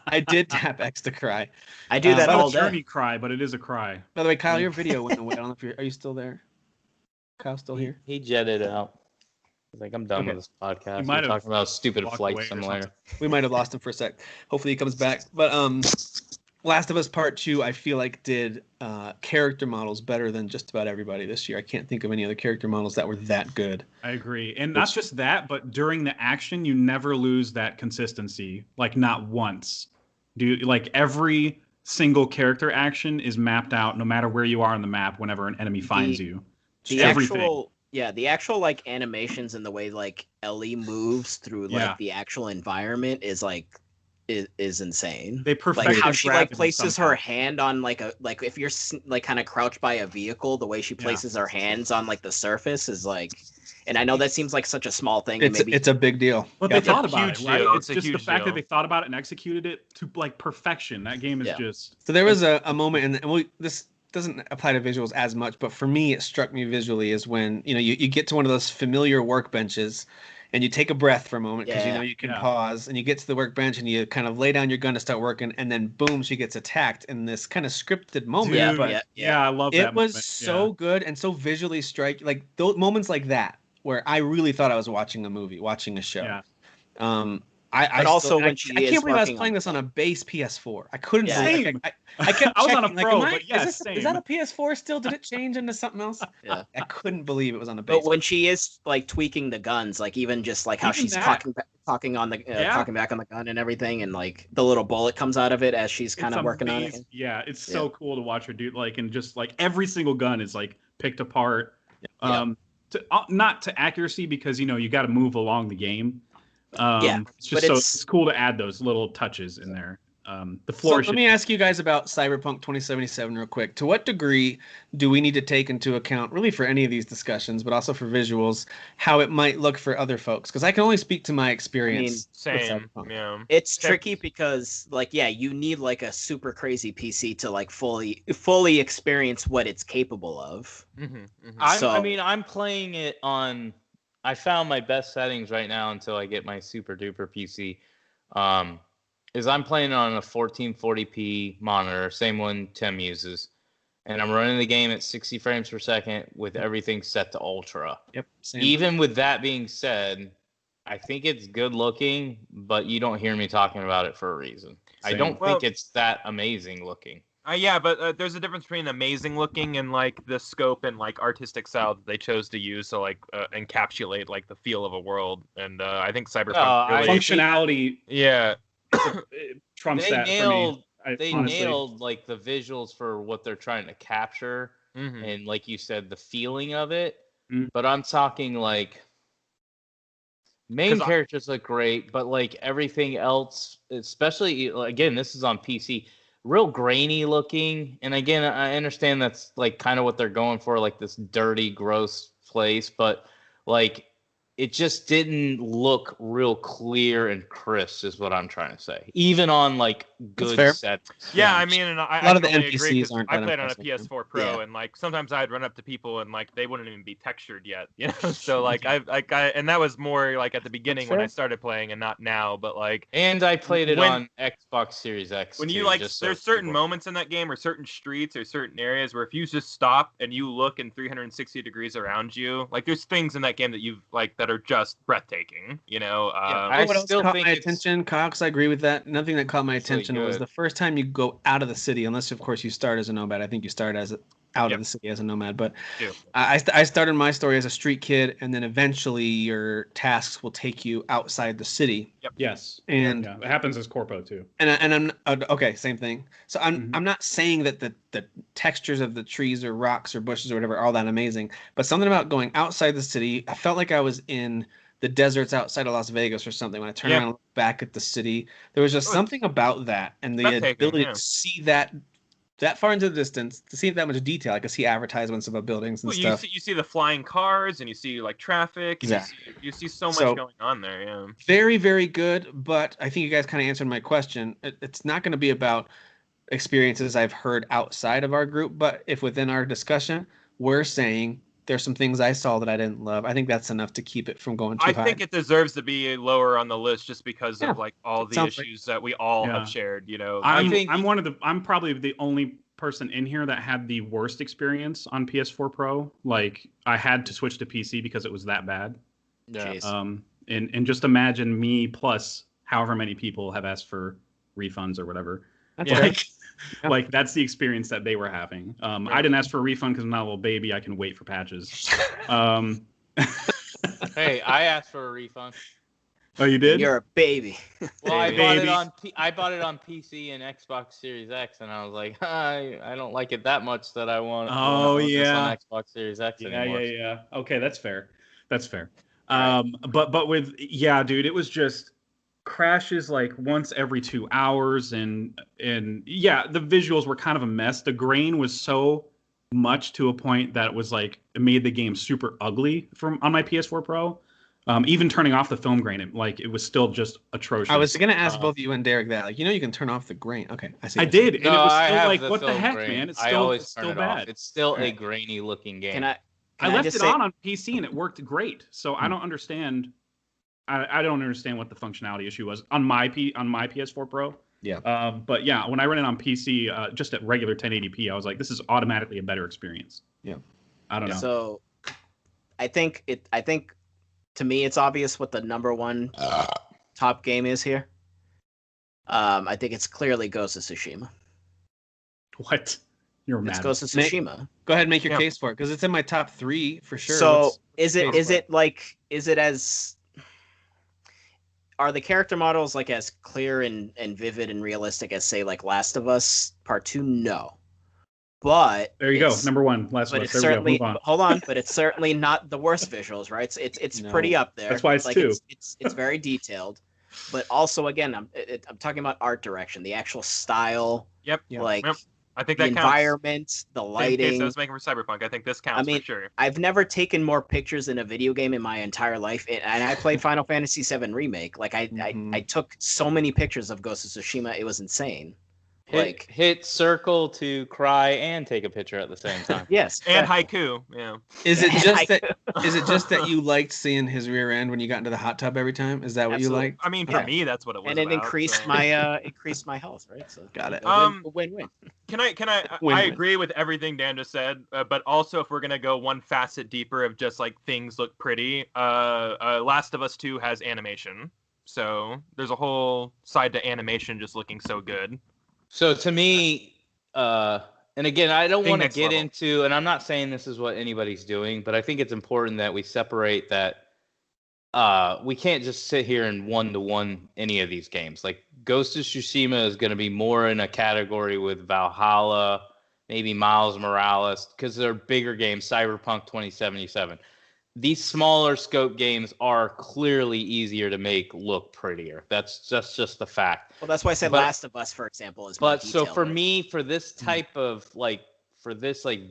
[SPEAKER 1] I did tap X to cry.
[SPEAKER 3] I do that all day.
[SPEAKER 4] Not a journey cry, but it is a cry.
[SPEAKER 1] By the way, Kyle, your video went away. I don't know if are you still there? Kyle still here?
[SPEAKER 2] He jetted out. He's like, I'm done with this podcast. We're talking about stupid Flight Simulator.
[SPEAKER 1] We might have lost him for a sec. Hopefully he comes back. But Last of Us Part 2, I feel like did character models better than just about everybody this year. I can't think of any other character models that were that good.
[SPEAKER 4] I agree. And not just that, but during the action, you never lose that consistency. Like, not once. Like, every single character action is mapped out no matter where you are on the map whenever an enemy finds you.
[SPEAKER 3] The actual like animations and the way like Ellie moves through like the actual environment is like is insane.
[SPEAKER 4] They perfected
[SPEAKER 3] like how she like places her hand on like if you're like kind of crouched by a vehicle, the way she places her hands on like the surface is like. And I know that seems like such a small thing.
[SPEAKER 1] It's a big deal.
[SPEAKER 4] But they thought about it, right? It's just the fact that they thought about it and executed it to like perfection. That game is just.
[SPEAKER 1] So there was a moment, and this doesn't apply to visuals as much, but for me, it struck me visually is when you get to one of those familiar workbenches, and you take a breath for a moment because you can pause, and you get to the workbench and you kind of lay down your gun to start working, and then boom, she gets attacked in this kind of scripted moment.
[SPEAKER 4] I love that.
[SPEAKER 1] It was so good and so visually striking, like those moments like that where I really thought I was watching a movie, watching a show.
[SPEAKER 3] When
[SPEAKER 1] I can't believe I was playing this on a base PS4. I couldn't believe it. I kept
[SPEAKER 4] I was
[SPEAKER 1] checking,
[SPEAKER 4] on a Pro,
[SPEAKER 1] like,
[SPEAKER 4] but yes,
[SPEAKER 1] is that a PS4 still? Did it change into something else?
[SPEAKER 3] Yeah.
[SPEAKER 1] I couldn't believe it was on a base.
[SPEAKER 3] But when she is like tweaking the guns, like even just like how she's talking back on the gun and everything, and like the little bullet comes out of it as she's kind of working on it.
[SPEAKER 4] Yeah, it's so cool to watch her do like, and just like every single gun is like picked apart. Not to accuracy because you got to move along the game, It's just it's cool to add those little touches in there. The floor.
[SPEAKER 1] So let me ask you guys about Cyberpunk 2077 real quick. To what degree do we need to take into account, really for any of these discussions, but also for visuals, how it might look for other folks? Because I can only speak to my experience.
[SPEAKER 5] Same. Yeah.
[SPEAKER 3] It's tricky because, like, you need like a super crazy PC to like fully experience what it's capable of.
[SPEAKER 2] I'm playing it on. I found my best settings right now until I get my super duper PC. Is I'm playing on a 1440p monitor, same one Tim uses, and I'm running the game at 60 frames per second with everything set to ultra.
[SPEAKER 1] Yep. Same.
[SPEAKER 2] Even with that being said, I think it's good looking, but you don't hear me talking about it for a reason. Same. I don't think it's that amazing looking.
[SPEAKER 5] Yeah, but there's a difference between amazing looking and like the scope and like artistic style that they chose to use to like encapsulate like the feel of a world. And I think Cyberpunk really
[SPEAKER 4] functionality.
[SPEAKER 5] Yeah.
[SPEAKER 4] Trumps that for me.
[SPEAKER 2] They nailed like the visuals for what they're trying to capture, and like you said, the feeling of it. But I'm talking like main characters look great, but like everything else, especially again, this is on PC, real grainy looking. And again, I understand that's like kind of what they're going for, like this dirty, gross place, but like it just didn't look real clear and crisp, is what I'm trying to say. Even on like good sets.
[SPEAKER 5] Yeah, I mean, and I
[SPEAKER 1] a lot of the
[SPEAKER 5] totally
[SPEAKER 1] NPCs
[SPEAKER 5] agree,
[SPEAKER 1] aren't.
[SPEAKER 5] I played on a PS4 Pro, and like sometimes I'd run up to people and like they wouldn't even be textured yet, you know. So like I and that was more like at the beginning when I started playing, and not now. But like,
[SPEAKER 2] and I played it on Xbox Series X.
[SPEAKER 5] When you like, there's certain moments in that game, or certain streets, or certain areas where if you just stop and you look in 360 degrees around you, like there's things in that game that you've like that are just breathtaking, you know.
[SPEAKER 1] I still caught my attention, Kyle, because I agree with that. Nothing that caught my attention was the first time you go out of the city, unless of course you start as a nomad. I think you start as out of the city as a nomad, but I started my story as a street kid, and then eventually your tasks will take you outside the city.
[SPEAKER 4] Yes,
[SPEAKER 1] and
[SPEAKER 4] it happens as Corpo too.
[SPEAKER 1] And I'm okay, same thing. So I'm not saying that the textures of the trees or rocks or bushes or whatever are all that amazing, but something about going outside the city, I felt like I was in the deserts outside of Las Vegas or something. When I turned around and looked back at the city, there was just something about that, and the ability to see that far into the distance, to see that much detail. I could see advertisements about buildings and stuff.
[SPEAKER 5] You see the flying cars, and you see like traffic. And you see so much going on there. Yeah.
[SPEAKER 1] Very, very good. But I think you guys kind of answered my question. It's not going to be about experiences I've heard outside of our group, but if within our discussion we're saying there's some things I saw that I didn't love, I think that's enough to keep it from going too high.
[SPEAKER 5] I think it deserves to be lower on the list just because of like all the issues that we all have shared, you know.
[SPEAKER 4] I'm probably the only person in here that had the worst experience on PS4 Pro. Like I had to switch to PC because it was that bad.
[SPEAKER 3] Yeah.
[SPEAKER 4] And just imagine me plus however many people have asked for refunds or whatever. Like that's the experience that they were having. I didn't ask for a refund because I'm not a little baby. I can wait for patches.
[SPEAKER 2] Hey, I asked for a refund.
[SPEAKER 4] Oh, you did?
[SPEAKER 3] You're a baby.
[SPEAKER 2] Well, I bought it on PC and Xbox Series X, and I was like, I don't like it that much that I want.
[SPEAKER 4] Oh yeah.
[SPEAKER 2] On Xbox Series X anymore.
[SPEAKER 4] Yeah. Okay, that's fair. But with dude, it was just crashes like once every 2 hours, and the visuals were kind of a mess. The grain was so much to a point that it was like it made the game super ugly on my PS4 Pro. Even turning off the film grain, it was still just atrocious.
[SPEAKER 1] I was gonna ask both you and Derek that, like, you can turn off the grain. Okay, I see.
[SPEAKER 4] I did, and it was still like, what the heck, man? It's still bad.
[SPEAKER 2] It's still a grainy looking game.
[SPEAKER 4] I left it on PC and it worked great. So I don't understand. I don't understand what the functionality issue was on my PS4 Pro.
[SPEAKER 1] Yeah.
[SPEAKER 4] But yeah, when I ran it on PC, just at regular 1080p, I was like, this is automatically a better experience.
[SPEAKER 1] Yeah.
[SPEAKER 4] I don't know.
[SPEAKER 3] So, I think to me it's obvious what the number one top game is here. I think it's clearly Ghost of Tsushima.
[SPEAKER 4] What? You're mad.
[SPEAKER 3] It's Ghost of Tsushima.
[SPEAKER 1] Go ahead and make your case for it, because it's in my top 3 for sure.
[SPEAKER 3] So are the character models like as clear and vivid and realistic as say like Last of Us Part 2? No. But
[SPEAKER 4] there you go, number one, Last of Us. There we go. Move on.
[SPEAKER 3] Hold on, but it's certainly not the worst visuals, right? So it's pretty up there.
[SPEAKER 4] That's why it's like 2.
[SPEAKER 3] It's very detailed, but also again, I'm talking about art direction, the actual style.
[SPEAKER 5] Yep.
[SPEAKER 3] Like
[SPEAKER 5] I think
[SPEAKER 3] the
[SPEAKER 5] that
[SPEAKER 3] environment,
[SPEAKER 5] counts.
[SPEAKER 3] the lighting.
[SPEAKER 5] Case I was making for Cyberpunk. I think this counts for sure.
[SPEAKER 3] I've never taken more pictures in a video game in my entire life, and I played Final Fantasy VII Remake. Like I took so many pictures of Ghost of Tsushima, it was insane.
[SPEAKER 2] Hit circle to cry and take a picture at the same time.
[SPEAKER 3] Yes,
[SPEAKER 5] and haiku. Yeah.
[SPEAKER 1] Is it just that? Is it just that you liked seeing his rear end when you got into the hot tub every time? Is that what you liked?
[SPEAKER 5] I mean, for me, that's what it was.
[SPEAKER 3] And it increased my health, right? So
[SPEAKER 1] got it.
[SPEAKER 3] Win-win.
[SPEAKER 5] Can I? I agree with everything Dan just said, but also if we're gonna go one facet deeper of just like things look pretty, Last of Us 2 has animation, so there's a whole side to animation just looking so good.
[SPEAKER 2] So to me, and again, I don't want to get into, and I'm not saying this is what anybody's doing, but I think it's important that we separate that. We can't just sit here and one-to-one any of these games. Like Ghost of Tsushima is going to be more in a category with Valhalla, maybe Miles Morales, because they're bigger games, Cyberpunk 2077. These smaller scope games are clearly easier to make look prettier. That's just the fact.
[SPEAKER 3] Well, that's why I said Last of Us, for example, is.
[SPEAKER 2] But so for me, for this type of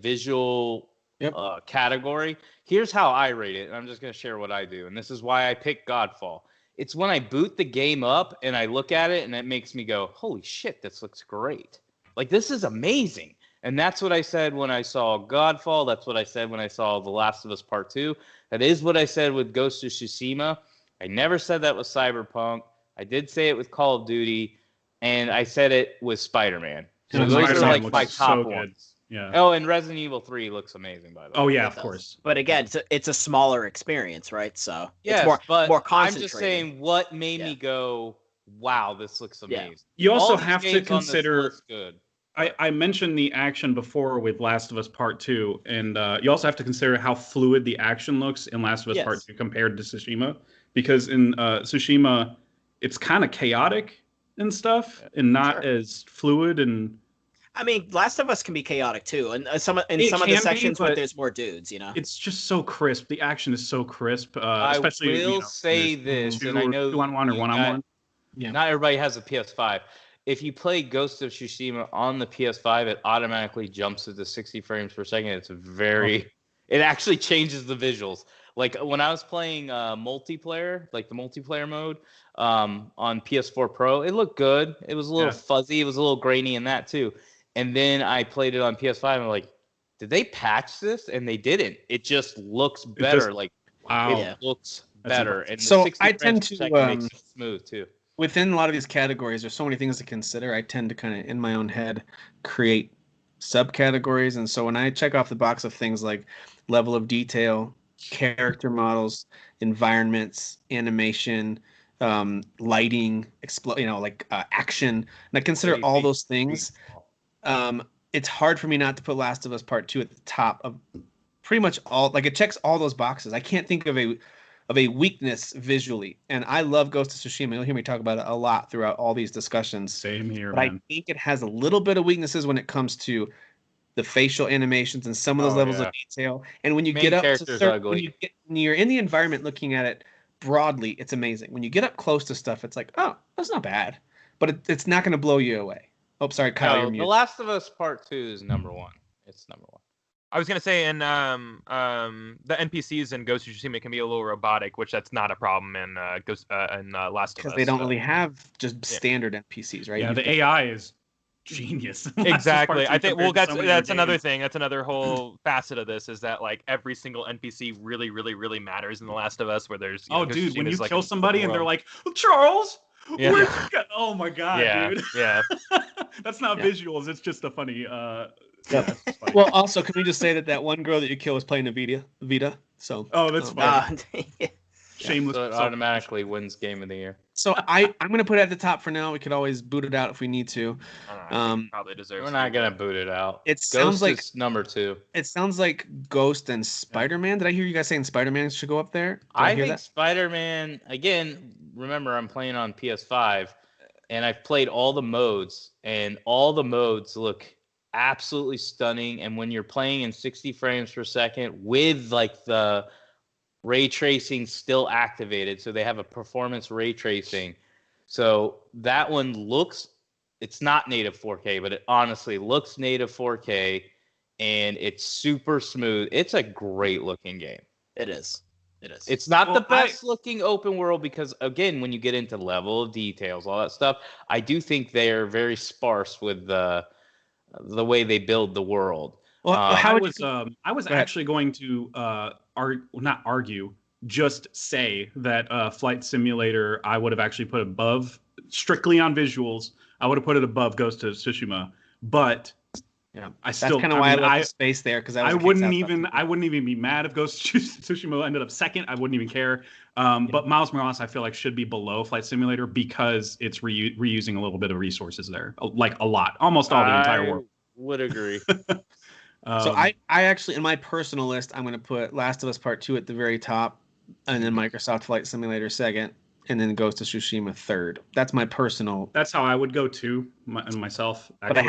[SPEAKER 2] visual category, here's how I rate it. And I'm just gonna share what I do, and this is why I picked Godfall. It's when I boot the game up and I look at it, and it makes me go, "Holy shit, this looks great! Like this is amazing." And that's what I said when I saw Godfall. That's what I said when I saw The Last of Us Part 2. That is what I said with Ghost of Tsushima. I never said that with Cyberpunk. I did say it with Call of Duty. And I said it with Spider-Man. So those are like my top ones.
[SPEAKER 4] Yeah.
[SPEAKER 2] Oh, and Resident Evil 3 looks amazing, by the way.
[SPEAKER 4] Oh, yeah, of course.
[SPEAKER 3] But again, it's a smaller experience, right? So
[SPEAKER 2] yes,
[SPEAKER 3] it's more concentrated.
[SPEAKER 2] I'm just saying what made me go, wow, this looks amazing.
[SPEAKER 4] Yeah. You also have to consider...
[SPEAKER 2] good.
[SPEAKER 4] I mentioned the action before with Last of Us Part 2, and you also have to consider how fluid the action looks in Last of Us Part 2 compared to Tsushima. Because in Tsushima, it's kind of chaotic and stuff, and not as fluid. And
[SPEAKER 3] I mean, Last of Us can be chaotic too, and some of the sections where there's more dudes, you know.
[SPEAKER 4] It's just so crisp. The action is so crisp.
[SPEAKER 2] Especially, I will say this, and I know
[SPEAKER 4] 2-on-1 or 1-on-1.
[SPEAKER 2] Yeah. Not everybody has a PS5. If you play Ghost of Tsushima on the PS5, it automatically jumps to 60 frames per second. It's it actually changes the visuals. Like when I was playing multiplayer, like the multiplayer mode on PS4 Pro, it looked good. It was a little fuzzy. It was a little grainy in that too. And then I played it on PS5 and I'm like, did they patch this? And they didn't. It just looks better. It looks better. And
[SPEAKER 1] so I tend to
[SPEAKER 2] makes it smooth too.
[SPEAKER 1] Within a lot of these categories, there's so many things to consider. I tend to kind of, in my own head, create subcategories. And so when I check off the box of things like level of detail, character models, environments, animation, lighting, action, and I consider all those things, it's hard for me not to put Last of Us Part 2 at the top of pretty much all. Like it checks all those boxes. I can't think of a weakness visually, and I love Ghost of Tsushima. You'll hear me talk about it a lot throughout all these discussions.
[SPEAKER 4] Same here,
[SPEAKER 1] but man. I think it has a little bit of weaknesses when it comes to the facial animations and some of those levels of detail. And when you get up to certain, when you're in the environment looking at it broadly, it's amazing. When you get up close to stuff, it's like, oh, that's not bad, but it's not going to blow you away. Oh, sorry, Kyle. You're muted.
[SPEAKER 2] The Last of Us Part 2 is number one. It's number one.
[SPEAKER 5] I was gonna say, in the NPCs in Ghost of Tsushima can be a little robotic, which that's not a problem in Last of Us.
[SPEAKER 1] Because they don't really have just standard NPCs, right?
[SPEAKER 4] Yeah, the AI is genius.
[SPEAKER 5] Exactly. I think that's another thing. That's another whole facet of this is that like every single NPC really, really, really matters in The Last of Us. Where there's
[SPEAKER 4] when you kill somebody and they're like, Charles.
[SPEAKER 5] Yeah.
[SPEAKER 4] Oh my god, dude.
[SPEAKER 5] Yeah.
[SPEAKER 4] That's not visuals. It's just a funny.
[SPEAKER 1] Well, also, can we just say that one girl that you kill was playing a Vita? So.
[SPEAKER 4] Oh, that's fine. Shameless.
[SPEAKER 2] So it automatically wins Game of the Year.
[SPEAKER 1] So I'm gonna put it at the top for now. We could always boot it out if we need to.
[SPEAKER 5] Probably deserves.
[SPEAKER 2] We're not gonna boot it out.
[SPEAKER 1] It sounds like
[SPEAKER 2] number 2.
[SPEAKER 1] It sounds like Ghost and Spider-Man. Did I hear you guys saying Spider-Man should go up there?
[SPEAKER 2] I think Spider-Man. Again, remember I'm playing on PS5, and I've played all the modes, and all the modes look absolutely stunning. And when you're playing in 60 frames per second with like the ray tracing still activated, so they have a performance ray tracing. So that one looks, it's not native 4K, but it honestly looks native 4K, and it's super smooth. It's a great looking game.
[SPEAKER 3] It is.
[SPEAKER 2] It's not the best looking open world because, again, when you get into level of details, all that stuff, I do think they are very sparse with the way they build the world.
[SPEAKER 4] Well, I was actually going to not argue, just say that Flight Simulator I would have actually put above, strictly on visuals, I would have put it above Ghost of Tsushima, but
[SPEAKER 1] yeah, that's kind of why I left the space there, because
[SPEAKER 4] I wouldn't even be mad if Ghost of Tsushima ended up second. I wouldn't even care. But Miles Morales, I feel like, should be below Flight Simulator because it's reusing a little bit of resources there, like a lot, almost all the entire world.
[SPEAKER 2] Would agree.
[SPEAKER 1] So I actually, in my personal list, I'm going to put Last of Us Part 2 at the very top, and then Microsoft Flight Simulator second, and then Ghost of Tsushima third. That's my personal.
[SPEAKER 4] That's how I would go too, myself.
[SPEAKER 1] Actually. But I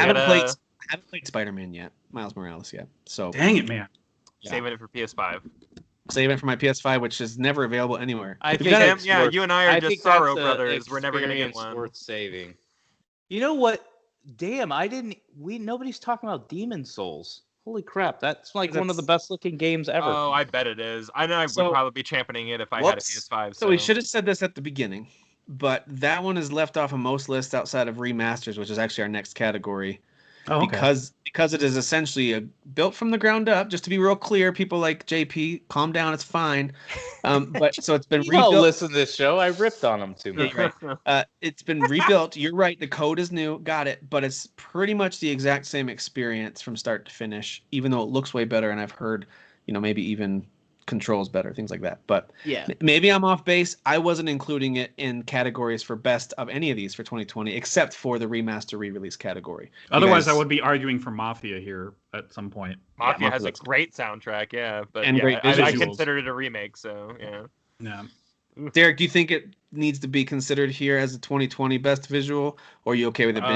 [SPEAKER 1] haven't played Spider-Man yet, Miles Morales yet. So
[SPEAKER 4] dang it, man.
[SPEAKER 5] Saving it for PS5.
[SPEAKER 1] Saving it for my PS5, which is never available anywhere.
[SPEAKER 5] I think you and I are just Sorrow brothers. We're never gonna get one.
[SPEAKER 2] Worth saving. You know what? Damn, nobody's talking about Demon Souls. Holy crap, that's like one of the best looking games ever.
[SPEAKER 5] Oh, I bet it is. I know I would probably be championing it if I had a PS5.
[SPEAKER 1] So we should have said this at the beginning, but that one is left off of most lists outside of remasters, which is actually our next category. Oh, okay. Because it is essentially built from the ground up. Just to be real clear, people like JP, calm down, it's fine. But so it's been rebuilt.
[SPEAKER 2] Don't listen to this show. I ripped on them too much.
[SPEAKER 1] Yeah, right. It's been rebuilt. You're right. The code is new. Got it. But it's pretty much the exact same experience from start to finish, even though it looks way better. And I've heard, maybe even controls better, things like that. But
[SPEAKER 3] yeah,
[SPEAKER 1] maybe I'm off base. I wasn't including it in categories for best of any of these for 2020, except for the remaster re-release category.
[SPEAKER 4] Otherwise, I would be arguing for Mafia here at some point.
[SPEAKER 5] Mafia has a great soundtrack, but I considered it a remake, so
[SPEAKER 4] yeah.
[SPEAKER 1] Derek, do you think it needs to be considered here as a 2020 best visual, or are you okay with it being?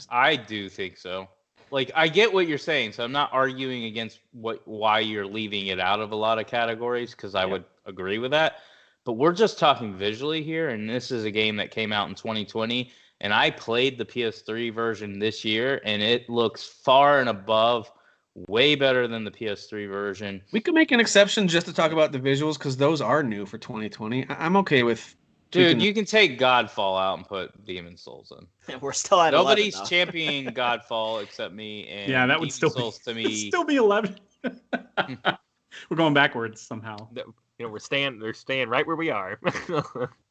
[SPEAKER 2] I do think so. Like, I get what you're saying, so I'm not arguing against why you're leaving it out of a lot of categories, because I would agree with that. But we're just talking visually here, and this is a game that came out in 2020, and I played the PS3 version this year, and it looks far and above, way better than the PS3 version.
[SPEAKER 1] We could make an exception just to talk about the visuals, because those are new for 2020. I'm okay with...
[SPEAKER 2] Dude, you can take Godfall out and put Demon Souls in.
[SPEAKER 3] We're still at
[SPEAKER 2] Nobody's
[SPEAKER 3] 11,
[SPEAKER 2] championing Godfall except me. And
[SPEAKER 4] yeah, that would
[SPEAKER 2] Demon
[SPEAKER 4] still
[SPEAKER 2] Souls
[SPEAKER 4] be
[SPEAKER 2] to me.
[SPEAKER 4] still be 11. We're going backwards somehow.
[SPEAKER 5] They're staying right where we are.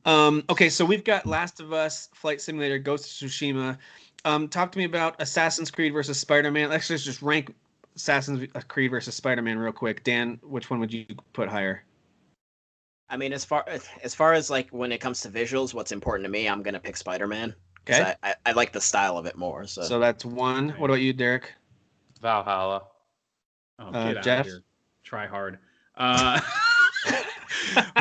[SPEAKER 1] Okay, so we've got Last of Us, Flight Simulator, Ghost of Tsushima. Talk to me about Assassin's Creed versus Spider-Man. Let's just rank Assassin's Creed versus Spider-Man real quick. Dan, which one would you put higher?
[SPEAKER 3] I mean, as far as like when it comes to visuals, what's important to me, I'm gonna pick Spider-Man.
[SPEAKER 1] Okay.
[SPEAKER 3] I like the style of it more. So
[SPEAKER 1] that's one. What about you, Derek?
[SPEAKER 2] Valhalla.
[SPEAKER 4] Oh, get
[SPEAKER 1] Jeff?
[SPEAKER 4] out of here. Try hard.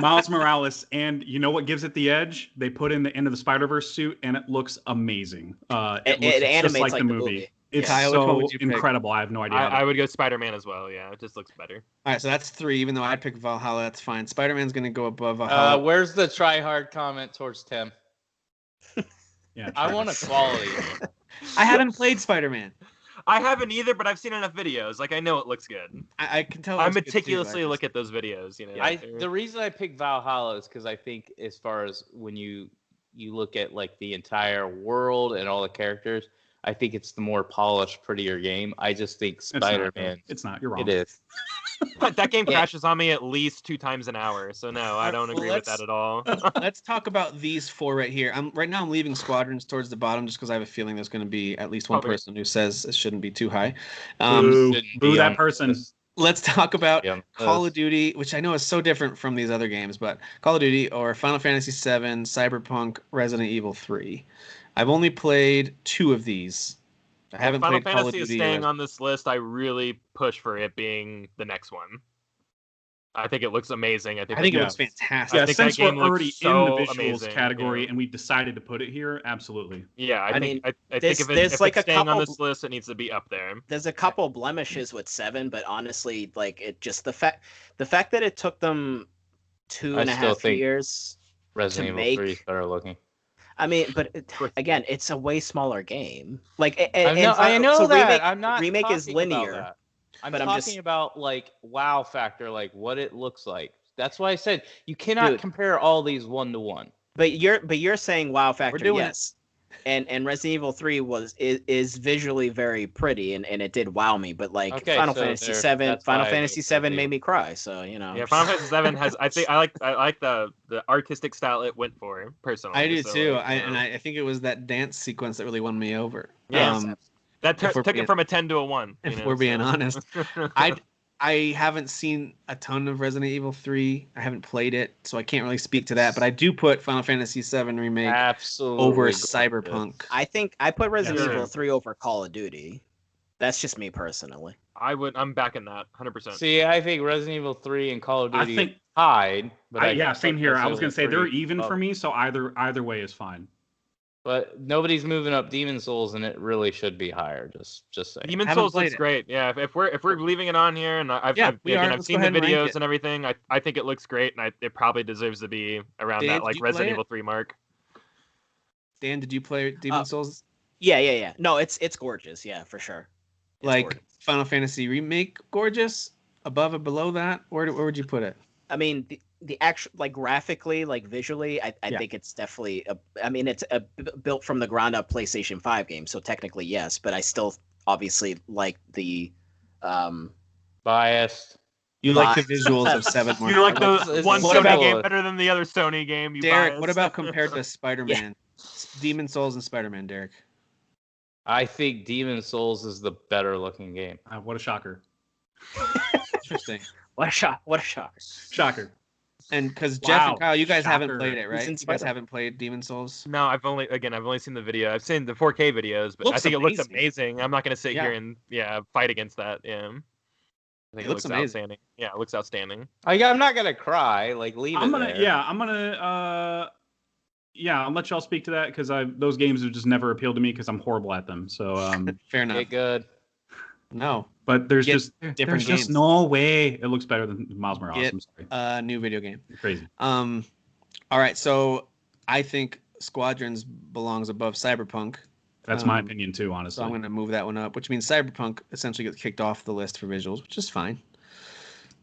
[SPEAKER 4] Miles Morales, and you know what gives it the edge? They put in the end of the Spider-Verse suit, and it looks amazing. It looks
[SPEAKER 3] animates
[SPEAKER 4] just like the movie. It's so incredible. I have no idea.
[SPEAKER 5] I would go Spider-Man as well. Yeah, it just looks better.
[SPEAKER 1] All right, so that's 3. Even though I'd pick Valhalla, that's fine. Spider-Man's going to go above Valhalla.
[SPEAKER 2] Where's the try hard comment towards Tim?
[SPEAKER 4] Yeah,
[SPEAKER 2] I want equality.
[SPEAKER 1] I haven't played Spider-Man.
[SPEAKER 5] I haven't either, but I've seen enough videos. Like, I know it looks good.
[SPEAKER 1] I can tell.
[SPEAKER 5] I meticulously look at those videos.
[SPEAKER 2] The reason I picked Valhalla is because I think, as far as when you look at like the entire world and all the characters, I think it's the more polished, prettier game. I just think Spider-Man.
[SPEAKER 4] It's not. You're wrong.
[SPEAKER 2] It is.
[SPEAKER 5] That game crashes on me at least 2 times an hour. So no, I don't agree with that at all.
[SPEAKER 1] Let's talk about these 4 right here. Right now I'm leaving Squadrons towards the bottom just because I have a feeling there's going to be at least one person who says it shouldn't be too high.
[SPEAKER 4] Boo that person.
[SPEAKER 1] Let's talk about Call of Duty, which I know is so different from these other games, but Call of Duty or Final Fantasy VII, Cyberpunk, Resident Evil 3. I've only played 2 of these. I haven't played Call of Duty.
[SPEAKER 5] Final Fantasy is staying on this list. I really push for it being the next one. I think it looks amazing.
[SPEAKER 1] I think it looks fantastic.
[SPEAKER 4] Yeah, since we're already in the visuals
[SPEAKER 5] amazing,
[SPEAKER 4] category and we decided to put it here, absolutely.
[SPEAKER 5] Yeah, I think if it's staying on this list, it needs to be up there.
[SPEAKER 3] There's a couple blemishes with 7, but honestly, like it just the fact that it took them 2.5 years.
[SPEAKER 2] Resident Evil 3 is better looking.
[SPEAKER 3] I mean, but again, it's a way smaller game. Like
[SPEAKER 2] I know so that I'm not
[SPEAKER 3] remake is linear.
[SPEAKER 2] I'm talking about like wow factor, like what it looks like. That's why I said you cannot compare all these 1-to-1.
[SPEAKER 3] But you're saying wow factor, yes. And Resident Evil 3 is visually very pretty and it did wow me, but like Final Fantasy 7 made me cry, so you know.
[SPEAKER 5] Yeah, Final Fantasy 7 has I like the artistic style it went for personally.
[SPEAKER 1] I do too. I think it was that dance sequence that really won me over.
[SPEAKER 5] Yeah. That took it from a 10 to a 1.
[SPEAKER 1] If we're being honest. I haven't seen a ton of Resident Evil 3. I haven't played it, so I can't really speak to that. But I do put Final Fantasy 7 Remake over Cyberpunk.
[SPEAKER 3] I think I put Resident Evil 3 over Call of Duty. That's just me personally.
[SPEAKER 5] I'm backing that 100%.
[SPEAKER 2] See, I think Resident Evil 3 and Call of Duty tied.
[SPEAKER 4] But same here. I was going to say they're even for me, so either way is fine.
[SPEAKER 2] But nobody's moving up Demon Souls, and it really should be higher. Just saying.
[SPEAKER 5] Demon Souls looks great. Yeah, if we're leaving it on here, and I've seen the videos and everything, I think it looks great, and it probably deserves to be around that like Resident Evil 3 mark.
[SPEAKER 1] Dan, did you play Demon Souls?
[SPEAKER 3] Yeah. No, it's gorgeous. Yeah, for sure.
[SPEAKER 1] It's gorgeous. Final Fantasy Remake, gorgeous. Above or below that, where would you put it?
[SPEAKER 3] I mean, the actual, like graphically, like visually, I think it's definitely it's a built from the ground up PlayStation 5 game, so technically yes, but I still obviously like the
[SPEAKER 2] biased.
[SPEAKER 1] You like the visuals of 7 more.
[SPEAKER 5] You like the one Sony game better than the other Sony game. You
[SPEAKER 1] Derek,
[SPEAKER 5] biased.
[SPEAKER 1] What about compared to Spider-Man? Demon Souls and Spider-Man, Derek.
[SPEAKER 2] I think Demon Souls is the better looking game.
[SPEAKER 4] What a shocker.
[SPEAKER 1] Interesting.
[SPEAKER 3] What a shocker.
[SPEAKER 4] Shocker.
[SPEAKER 1] And because Jeff and Kyle, you guys haven't played it, right? You guys haven't played Demon Souls?
[SPEAKER 5] No, I've only seen the video. I've seen the 4K videos, but I think it looks amazing. I'm not going to sit here and fight against that. Yeah. I think it looks amazing. Outstanding. Yeah, it looks outstanding.
[SPEAKER 2] I'm not going to cry. Like, leave it there.
[SPEAKER 4] Yeah, I'll let y'all speak to that because those games have just never appealed to me because I'm horrible at them. So
[SPEAKER 1] fair enough.
[SPEAKER 2] Get good.
[SPEAKER 1] No,
[SPEAKER 4] but there's just no way it looks better than Miles Morales. I'm sorry.
[SPEAKER 1] New video game.
[SPEAKER 4] Crazy.
[SPEAKER 1] All right, so I think Squadrons belongs above Cyberpunk.
[SPEAKER 4] That's my opinion too, honestly.
[SPEAKER 1] So I'm going to move that one up, which means Cyberpunk essentially gets kicked off the list for visuals, which is fine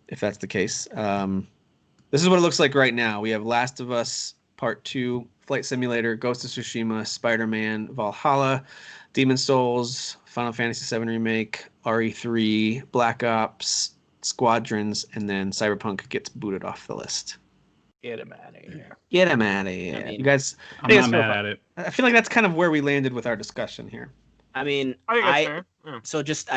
[SPEAKER 1] if that's the case. This is what it looks like right now. We have Last of Us Part 2, Flight Simulator, Ghost of Tsushima, Spider-Man, Valhalla, Demon Souls, Final Fantasy VII Remake, RE3, Black Ops, Squadrons, and then Cyberpunk gets booted off the list.
[SPEAKER 2] Get him out of here.
[SPEAKER 1] Get him out of here. I mean, you guys,
[SPEAKER 4] I'm not mad at it.
[SPEAKER 1] I feel like that's kind of where we landed with our discussion here.
[SPEAKER 3] I mean,
[SPEAKER 5] I think that's fair. Yeah.
[SPEAKER 3] So just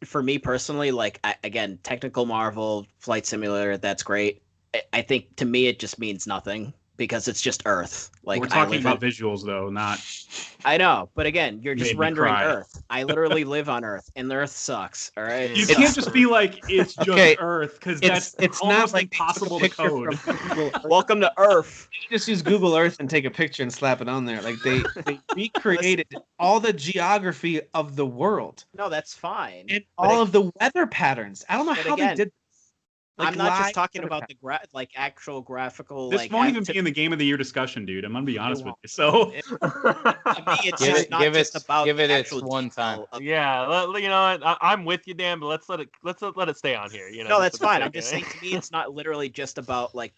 [SPEAKER 3] for me personally, like again, technical marvel, Flight Simulator, that's great. I think to me it just means nothing. Because it's just Earth. Like
[SPEAKER 4] we're talking about visuals, though, not.
[SPEAKER 3] I know, but again, you're just rendering Earth. I literally live on Earth, and the Earth sucks. All right.
[SPEAKER 4] You can't just be like it's just Earth because it's almost
[SPEAKER 1] not
[SPEAKER 4] impossible to code.
[SPEAKER 3] Welcome to Earth.
[SPEAKER 1] You just use Google Earth and take a picture and slap it on there. Like they recreated all the geography of the world.
[SPEAKER 3] No, that's fine.
[SPEAKER 1] And all of the weather patterns. I don't know how they did.
[SPEAKER 3] Like I'm not just talking about the actual graphical.
[SPEAKER 4] This won't even be in the Game of the Year discussion, dude. I'm gonna be honest with you. So
[SPEAKER 3] to me, it's just not just about
[SPEAKER 2] give it its one time.
[SPEAKER 5] Yeah, you know, I'm with you, Dan, but let's let it stay on here. You know,
[SPEAKER 3] no, that's fine. I'm just saying to me, it's not literally just about like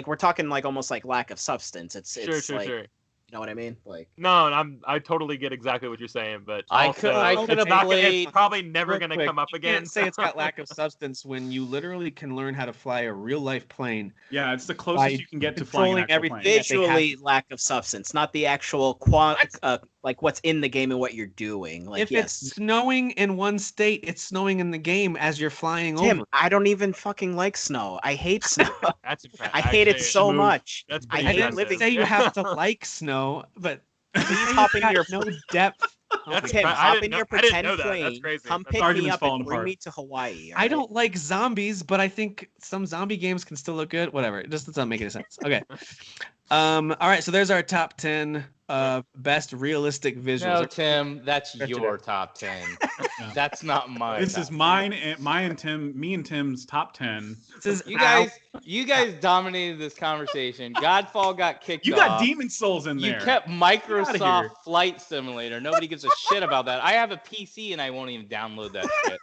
[SPEAKER 3] we're talking like almost like lack of substance. It's
[SPEAKER 5] sure.
[SPEAKER 3] You know what I mean? Like
[SPEAKER 5] I totally get exactly what you're saying, but
[SPEAKER 2] I could have played.
[SPEAKER 5] It's probably never going to come up again.
[SPEAKER 1] You can't say it's got lack of substance when you literally can learn how to fly a real life plane.
[SPEAKER 4] Yeah, it's the closest you can get to flying an actual plane.
[SPEAKER 3] Visually, lack of substance, not the actual like what's in the game and what you're doing. Like
[SPEAKER 1] if it's snowing in one state, it's snowing in the game as you're flying over.
[SPEAKER 3] I don't even fucking like snow. I hate snow. I hate it so much. I hate living.
[SPEAKER 1] Say you have to like snow, but hopping your no depth
[SPEAKER 3] Tim, hop in your pretend plane. Come pick me up and bring me to Hawaii.
[SPEAKER 1] I don't like zombies, but I think some zombie games can still look good. Whatever. It just doesn't make any sense. Okay. All right. So there's our top 10 best realistic visuals.
[SPEAKER 2] No, Tim, that's your top 10. Yeah. That's not mine.
[SPEAKER 4] This is mine and Tim. Me and Tim's top 10.
[SPEAKER 2] This is you guys dominated this conversation. Godfall got kicked off.
[SPEAKER 4] You got Demon Souls in there.
[SPEAKER 2] You kept Microsoft Flight Simulator. Nobody gives a shit about that. I have a PC and I won't even download that shit.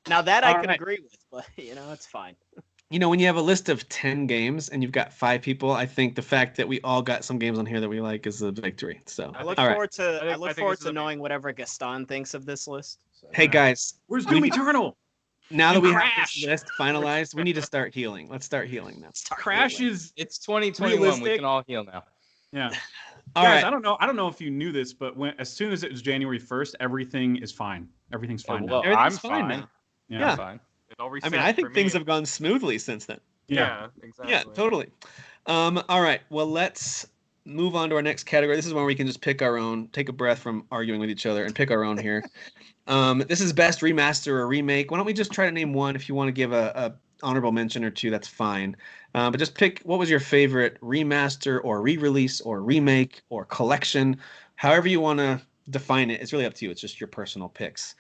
[SPEAKER 3] Now that I can agree with, but it's fine.
[SPEAKER 1] When you have a list of 10 games and you've got 5 people, I think the fact that we all got some games on here that we like is a victory. So
[SPEAKER 3] I look forward to knowing whatever Gaston thinks of this list. So.
[SPEAKER 1] Hey guys,
[SPEAKER 4] where's Doom Eternal?
[SPEAKER 1] Now that we have this list finalized, we need to start healing. Let's start healing now.
[SPEAKER 4] Crash is
[SPEAKER 2] it's 2021. Realistic. We can all heal now.
[SPEAKER 4] Yeah. Guys, right. I don't know if you knew this, but as soon as it was January 1st, everything is fine. Everything's fine now.
[SPEAKER 2] I'm fine now.
[SPEAKER 1] Yeah.
[SPEAKER 2] I'm fine.
[SPEAKER 1] I mean, I think things have gone smoothly since then.
[SPEAKER 5] Yeah, exactly.
[SPEAKER 1] Yeah, totally. All right. Well, let's move on to our next category. This is where we can just pick our own, take a breath from arguing with each other and pick our own here. This is best remaster or remake. Why don't we just try to name one? If you want to give a honorable mention or two, that's fine. But just pick what was your favorite remaster or re-release or remake or collection, however you want to define it. It's really up to you. It's just your personal picks.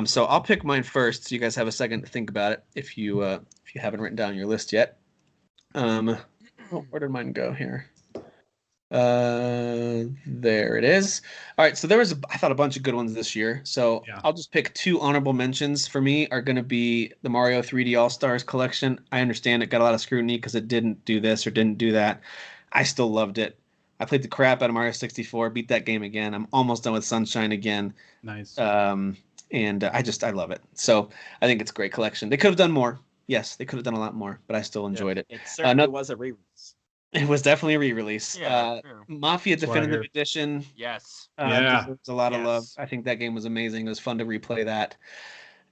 [SPEAKER 1] So I'll pick mine first, so you guys have a second to think about it if you haven't written down your list yet. Where did mine go here? There it is. All right, so there was I thought a bunch of good ones this year. So yeah. I'll just pick 2 honorable mentions for me are going to be the Mario 3D All-Stars collection. I understand it got a lot of scrutiny because it didn't do this or didn't do that. I still loved it. I played the crap out of Mario 64, beat that game again. I'm almost done with Sunshine again.
[SPEAKER 4] Nice.
[SPEAKER 1] And I love it. So I think it's a great collection. They could have done more. Yes, they could have done a lot more, but I still enjoyed it.
[SPEAKER 3] It certainly was a re-release.
[SPEAKER 1] It was definitely a re-release. Mafia Definitive Edition.
[SPEAKER 5] Yes.
[SPEAKER 1] Deserves a lot of love. I think that game was amazing. It was fun to replay that.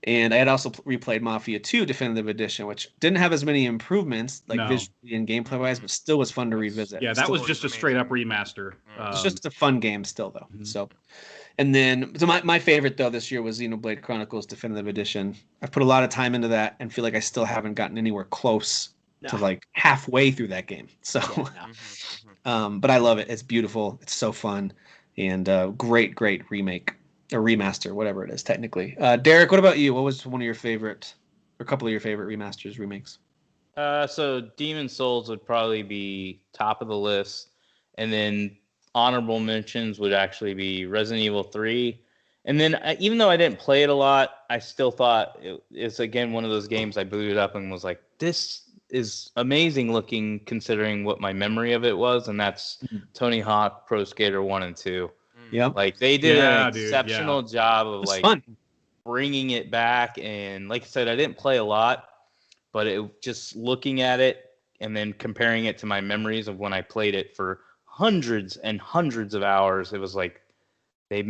[SPEAKER 1] And I had also replayed Mafia 2 Definitive Edition, which didn't have as many improvements, visually and gameplay-wise, but still was fun to revisit.
[SPEAKER 4] Yeah, that was just a straight-up remaster.
[SPEAKER 1] It's just a fun game still, though. Mm-hmm. So my favorite, though, this year was Xenoblade Chronicles Definitive Edition. I've put a lot of time into that and feel like I still haven't gotten anywhere close to like halfway through that game. So, but I love it. It's beautiful. It's so fun, and great remake or remaster, whatever it is technically. Derek, what about you? What was one of your favorite, or a couple of your favorite remasters, remakes?
[SPEAKER 2] So Demon Souls would probably be top of the list, and then honorable mentions would actually be Resident Evil 3. And then even though I didn't play it a lot, I still thought it's again one of those games I booted up and was like, this is amazing looking considering what my memory of it was, and that's Tony Hawk Pro Skater 1 and 2.
[SPEAKER 1] Yep.
[SPEAKER 2] Like they did an exceptional job of like bringing it back, and like I said, I didn't play a lot, but it just looking at it and then comparing it to my memories of when I played it for hundreds and hundreds of hours, it was like they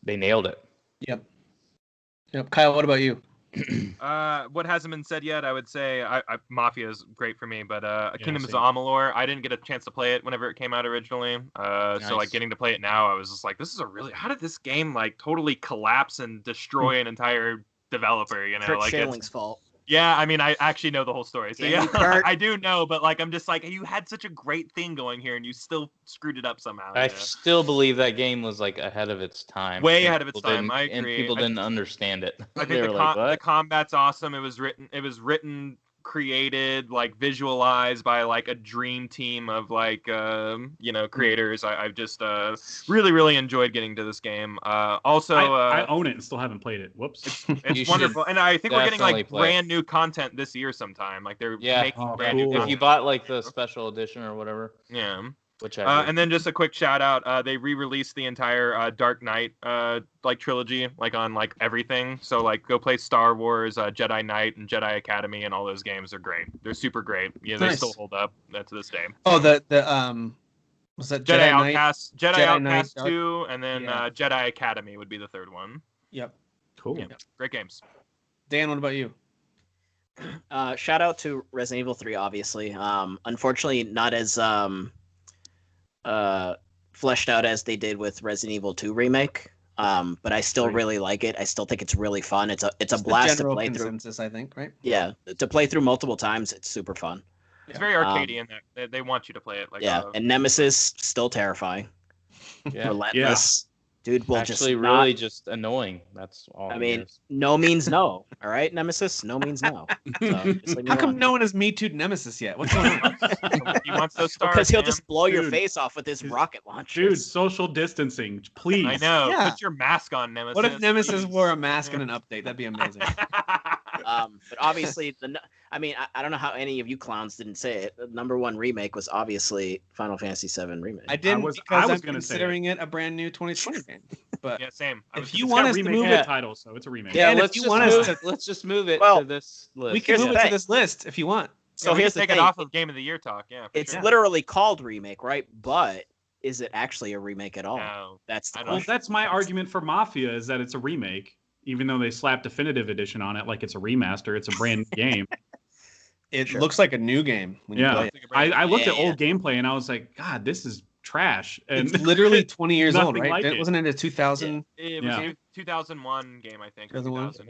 [SPEAKER 2] nailed it.
[SPEAKER 1] Yep. Kyle, what about you?
[SPEAKER 5] What hasn't been said yet, I would say Mafia is great for me, but Kingdoms of Amalur, I didn't get a chance to play it whenever it came out originally. Nice. So like getting to play it now, I was just like, this is how did this game like totally collapse and destroy an entire developer?
[SPEAKER 3] Kurt Schilling's fault.
[SPEAKER 5] Yeah, I mean, I actually know the whole story. So yeah, I do know, but like, I'm just like, you had such a great thing going here and you still screwed it up somehow.
[SPEAKER 2] I still believe that game was like ahead of its time.
[SPEAKER 5] Way ahead of its time, I agree.
[SPEAKER 2] And people didn't understand it.
[SPEAKER 5] I think the combat's awesome. It was written, created, like visualized by like a dream team of like creators. I've just really enjoyed getting to this game. Also,
[SPEAKER 4] I own it and still haven't played it. Whoops.
[SPEAKER 5] It's wonderful, and I think we're getting like brand new content this year sometime. Like they're making brand new.
[SPEAKER 2] If you bought like the special edition or whatever.
[SPEAKER 5] Yeah.
[SPEAKER 2] Which and
[SPEAKER 5] then just a quick shout out, they re-released the entire Dark Knight like trilogy like on like everything. So like go play Star Wars, Jedi Knight, and Jedi Academy, and all those games are great. They're super great. Yeah, they still hold up to this day.
[SPEAKER 1] Oh, the was that
[SPEAKER 5] Jedi Outcast, Jedi Outcast 2, and then Jedi Academy would be the third one.
[SPEAKER 1] Yep.
[SPEAKER 4] Cool.
[SPEAKER 5] Yeah, great games.
[SPEAKER 1] Dan, what about you?
[SPEAKER 3] Shout out to Resident Evil 3, obviously. Unfortunately, not as fleshed out as they did with Resident Evil 2 remake. But I still really like it. I still think it's really fun. It's a blast to play through.
[SPEAKER 1] I think, right?
[SPEAKER 3] Yeah, to play through multiple times, it's super fun.
[SPEAKER 5] It's very arcadey in that they want you to play it. Like
[SPEAKER 3] and Nemesis still terrifying.
[SPEAKER 2] Yeah.
[SPEAKER 3] Relentless. Dude will
[SPEAKER 2] actually really just annoying. That's all.
[SPEAKER 3] I mean, no means no. All right, Nemesis. No means no. So
[SPEAKER 1] how come no one has Me Too Nemesis yet? What's going on?
[SPEAKER 5] He wants those stars.
[SPEAKER 3] Because he'll just blow your face off with his rocket launcher.
[SPEAKER 4] Dude, social distancing, please.
[SPEAKER 5] I know. Yeah. Put your mask on, Nemesis.
[SPEAKER 1] What if Nemesis wore a mask in an update? That'd be amazing.
[SPEAKER 3] But obviously, I don't know how any of you clowns didn't say it. The #1 remake was obviously Final Fantasy VII Remake.
[SPEAKER 1] I didn't because I'm considering it a brand new 2020 game. But
[SPEAKER 5] yeah, same.
[SPEAKER 4] If you want us to move the title, so it's a remake.
[SPEAKER 2] Yeah, let's just move it to this list.
[SPEAKER 1] We can move it to this list if you want.
[SPEAKER 5] So here's take it off of Game of the Year talk. Yeah,
[SPEAKER 3] it's literally called remake, right? But is it actually a remake at all?
[SPEAKER 5] No,
[SPEAKER 3] that's the
[SPEAKER 4] question. Well, that's my argument for Mafia is that it's a remake, even though they slapped Definitive Edition on it like it's a remaster. It's a brand new game.
[SPEAKER 1] It looks like a new game when you play it.
[SPEAKER 4] I looked at old gameplay and I was like, God, this is trash. And
[SPEAKER 1] it's literally 20 years old, right? Wasn't it a 2000?
[SPEAKER 5] It was a 2001 game, I think. 2000,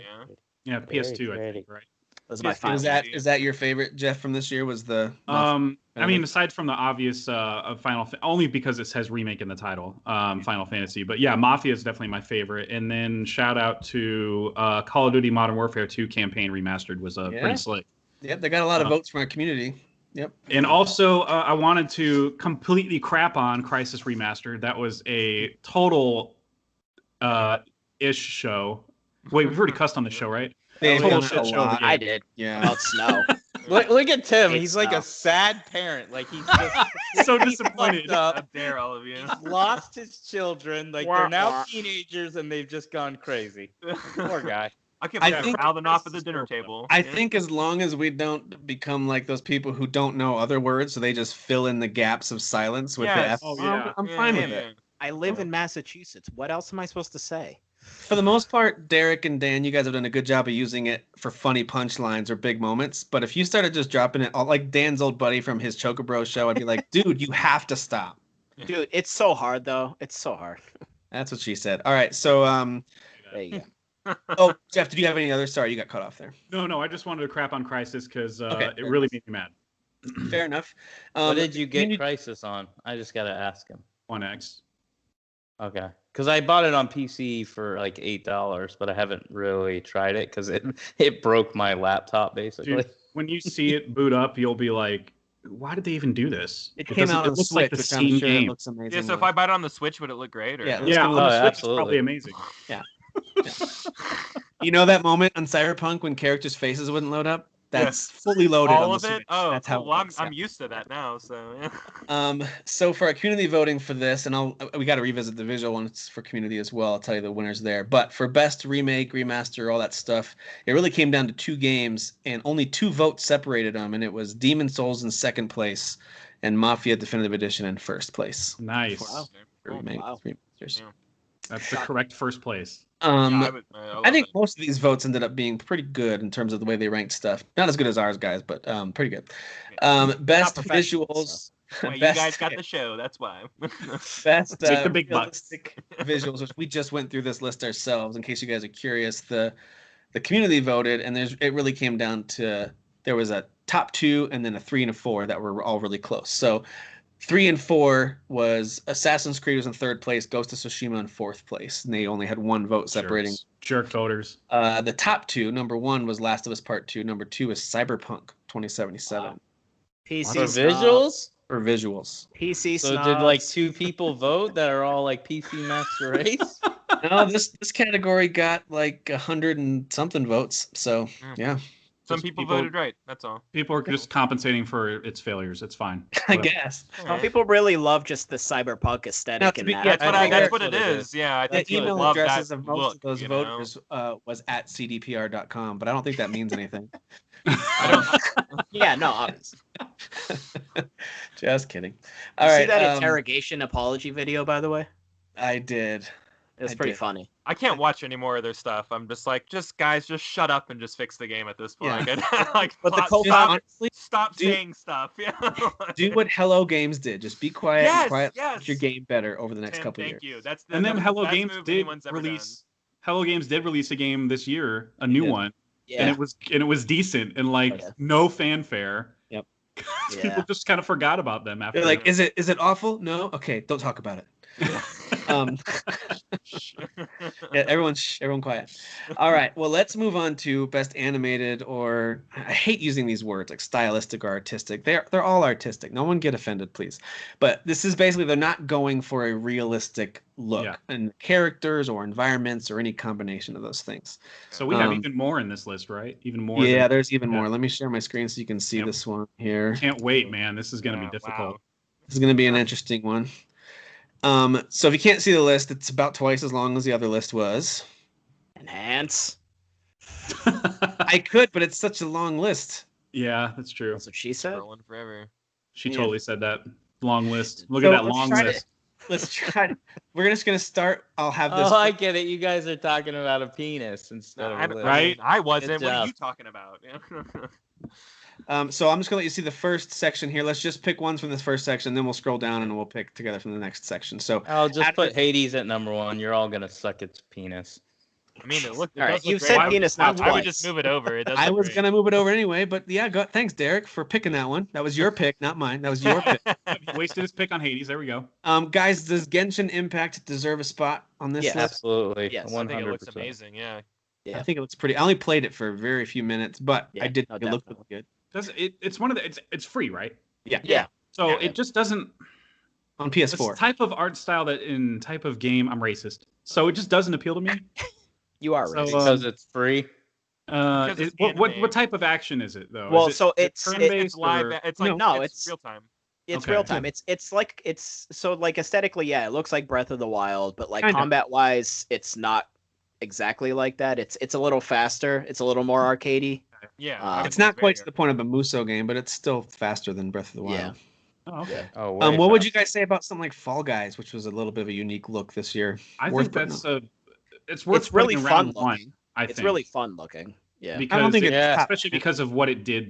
[SPEAKER 4] yeah, PS2, I think, right?
[SPEAKER 1] Is that your favorite, Jeff, from this year? Was the
[SPEAKER 4] I mean, aside from the obvious only because it says remake in the title, Final Fantasy. But yeah, Mafia is definitely my favorite. And then shout out to Call of Duty Modern Warfare 2 campaign remastered was pretty slick.
[SPEAKER 1] Yep, they got a lot of votes from our community. Yep.
[SPEAKER 4] And also, I wanted to completely crap on Crysis Remastered. That was a total ish show. Wait, we've already cussed on the show, right?
[SPEAKER 3] Total shit show. I did.
[SPEAKER 1] Yeah.
[SPEAKER 3] About snow.
[SPEAKER 2] Look at Tim. He's like a sad parent. Like he's just
[SPEAKER 4] so disappointed.
[SPEAKER 5] How dare all of you?
[SPEAKER 2] He's lost his children. Like they're now teenagers and they've just gone crazy. Poor guy.
[SPEAKER 5] I can't believe mouthing off at the dinner table.
[SPEAKER 1] I think as long as we don't become like those people who don't know other words, so they just fill in the gaps of silence with the F.
[SPEAKER 4] Oh, yeah.
[SPEAKER 1] I'm fine with it.
[SPEAKER 3] I live in Massachusetts. What else am I supposed to say?
[SPEAKER 1] For the most part, Derek and Dan, you guys have done a good job of using it for funny punchlines or big moments. But if you started just dropping it, like Dan's old buddy from his Chocobro show, I'd be like, dude, you have to stop.
[SPEAKER 3] Dude, it's so hard, though. It's so hard.
[SPEAKER 1] That's what she said. All right, so
[SPEAKER 3] there you go.
[SPEAKER 1] Oh, Jeff, did you have any other? Sorry, you got cut off there.
[SPEAKER 4] No, I just wanted to crap on Crysis because it really made me mad.
[SPEAKER 1] Fair enough.
[SPEAKER 2] What did you get Crysis on? I just got to ask him.
[SPEAKER 4] One X.
[SPEAKER 2] Okay. Because I bought it on PC for like $8, but I haven't really tried it because it broke my laptop, basically.
[SPEAKER 4] Dude, when you see it boot up, you'll be like, why did they even do this?
[SPEAKER 1] It came out on the Switch, like the same game. It looks amazing.
[SPEAKER 5] Yeah, so if I buy it on the Switch, would it look great? Or?
[SPEAKER 1] Yeah,
[SPEAKER 4] on the Switch, it's probably amazing.
[SPEAKER 1] Yeah. You know that moment on Cyberpunk when characters' faces wouldn't load up? That's fully loaded
[SPEAKER 5] all
[SPEAKER 1] on
[SPEAKER 5] of
[SPEAKER 1] the
[SPEAKER 5] it.
[SPEAKER 1] Switch.
[SPEAKER 5] Oh,
[SPEAKER 1] that's how
[SPEAKER 5] I'm used to that now. So
[SPEAKER 1] so for our community voting for this, and we got to revisit the visual ones for community as well. I'll tell you the winners there. But for best remake, remaster, all that stuff, it really came down to 2 games, and only 2 votes separated them, and it was Demon Souls in second place, and Mafia Definitive Edition in first place.
[SPEAKER 4] Nice.
[SPEAKER 1] Wow. Remasters.
[SPEAKER 4] Yeah. That's the correct first place.
[SPEAKER 1] I think most of these votes ended up being pretty good in terms of the way they ranked stuff. Not as good as ours, guys, but pretty good. Best visuals.
[SPEAKER 5] Well, you guys got the show. That's why.
[SPEAKER 1] Best
[SPEAKER 4] the big
[SPEAKER 1] realistic visuals, which we just went through this list ourselves. In case you guys are curious, the community voted, and it really came down to there was a top 2 and then a 3 and a 4 that were all really close. So 3 and 4 was Assassin's Creed was in third place, Ghost of Tsushima in fourth place, and they only had 1 vote separating.
[SPEAKER 4] Jerk voters.
[SPEAKER 1] The top 2, number 1 was Last of Us Part 2, number 2 is Cyberpunk 2077.
[SPEAKER 3] Wow. PC
[SPEAKER 2] for visuals?
[SPEAKER 1] For visuals.
[SPEAKER 3] PC
[SPEAKER 2] So did like 2 people vote that are all like PC Master Race?
[SPEAKER 1] No, this category got like 100 and something votes. So yeah.
[SPEAKER 5] Some people voted right. That's all.
[SPEAKER 4] People are just compensating for its failures. It's fine.
[SPEAKER 1] I guess.
[SPEAKER 3] Some people really love just the cyberpunk aesthetic.
[SPEAKER 5] That's what it is. Yeah, I think
[SPEAKER 1] the email addresses of most of those voters was at cdpr.com, but I don't think that means anything.
[SPEAKER 3] Yeah, no, obviously.
[SPEAKER 1] Just kidding. All right.
[SPEAKER 3] See that interrogation apology video, by the way?
[SPEAKER 1] I did.
[SPEAKER 3] It's pretty funny.
[SPEAKER 5] I can't watch any more of their stuff. I'm just like, guys, just shut up and just fix the game at this point.
[SPEAKER 1] Yeah.
[SPEAKER 5] Like,
[SPEAKER 3] but the co-founder,
[SPEAKER 5] stop saying stuff. Yeah.
[SPEAKER 1] Do what Hello Games did. Just be quiet.
[SPEAKER 5] Yes.
[SPEAKER 1] Make your game better over the next couple years.
[SPEAKER 5] Thank you. That's
[SPEAKER 4] and then Hello Games did release. Hello Games did release a game this year, a new one, and it was decent and like no fanfare.
[SPEAKER 1] Yep.
[SPEAKER 4] People just kind of forgot about them after.
[SPEAKER 1] They're like, is it awful? No. Okay, don't talk about it. Everyone quiet. All right, well, let's move on to best animated, or I hate using these words like stylistic or artistic. They're all artistic. No one get offended, please. But this is basically, they're not going for a realistic look in characters or environments or any combination of those things.
[SPEAKER 4] So we have even more in this list, right? Even more.
[SPEAKER 1] Yeah, there's even more. Let me share my screen so you can see this one here.
[SPEAKER 4] Can't wait, man. This is going to be difficult.
[SPEAKER 5] Wow.
[SPEAKER 1] This is going to be an interesting one. So if you can't see the list, it's about twice as long as the other list was.
[SPEAKER 3] Enhance.
[SPEAKER 1] I could, but it's such a long list.
[SPEAKER 4] Yeah, that's true.
[SPEAKER 3] That's what she said.
[SPEAKER 5] Scrolling forever.
[SPEAKER 4] She totally said that. Long list. Look at that long list.
[SPEAKER 1] Let's try. We're just gonna start. I'll have this.
[SPEAKER 2] Oh, I get it. You guys are talking about a penis instead of a list.
[SPEAKER 4] Right?
[SPEAKER 5] I wasn't. What are you talking about?
[SPEAKER 1] So I'm just gonna let you see the first section here. Let's just pick ones from this first section, then we'll scroll down and we'll pick together from the next section. So
[SPEAKER 2] I'll just put Hades at number 1. You're all gonna suck its penis.
[SPEAKER 5] I mean, it looked.
[SPEAKER 3] All right, you've said penis now twice.
[SPEAKER 5] I would just move it over.
[SPEAKER 1] I was gonna move it over anyway, but yeah, thanks, Derek, for picking that one. That was your pick, not mine. That was your pick.
[SPEAKER 4] Wasted his pick on Hades. There we go.
[SPEAKER 1] Guys, does Genshin Impact deserve a spot on this list?
[SPEAKER 2] Absolutely.
[SPEAKER 3] Yes,
[SPEAKER 2] 100%.
[SPEAKER 5] I think it looks amazing. Yeah.
[SPEAKER 1] I think it looks pretty. I only played it for a very few minutes, but I did. It looked really good.
[SPEAKER 4] It's one of the. It's free, right?
[SPEAKER 3] Yeah.
[SPEAKER 4] So it just doesn't.
[SPEAKER 1] On PS4.
[SPEAKER 4] This type of art style type of game, I'm racist. So it just doesn't appeal to me.
[SPEAKER 3] You are racist.
[SPEAKER 2] Because it's free.
[SPEAKER 4] What type of action is it though?
[SPEAKER 3] Well,
[SPEAKER 4] it's
[SPEAKER 5] live. It's like it's real time.
[SPEAKER 3] It's real time. It's so like aesthetically, it looks like Breath of the Wild, but like combat wise, it's not exactly like that. It's a little faster. It's a little more arcadey.
[SPEAKER 5] Yeah,
[SPEAKER 1] it's not quite to the point of a Muso game, but it's still faster than Breath of the Wild.
[SPEAKER 3] Yeah.
[SPEAKER 4] Oh, okay.
[SPEAKER 1] What would you guys say about something like Fall Guys, which was a little bit of a unique look this year?
[SPEAKER 4] I think that's it's
[SPEAKER 3] really fun looking.
[SPEAKER 4] It's
[SPEAKER 3] really fun looking. Yeah,
[SPEAKER 4] because
[SPEAKER 1] I don't think
[SPEAKER 4] especially because of what it did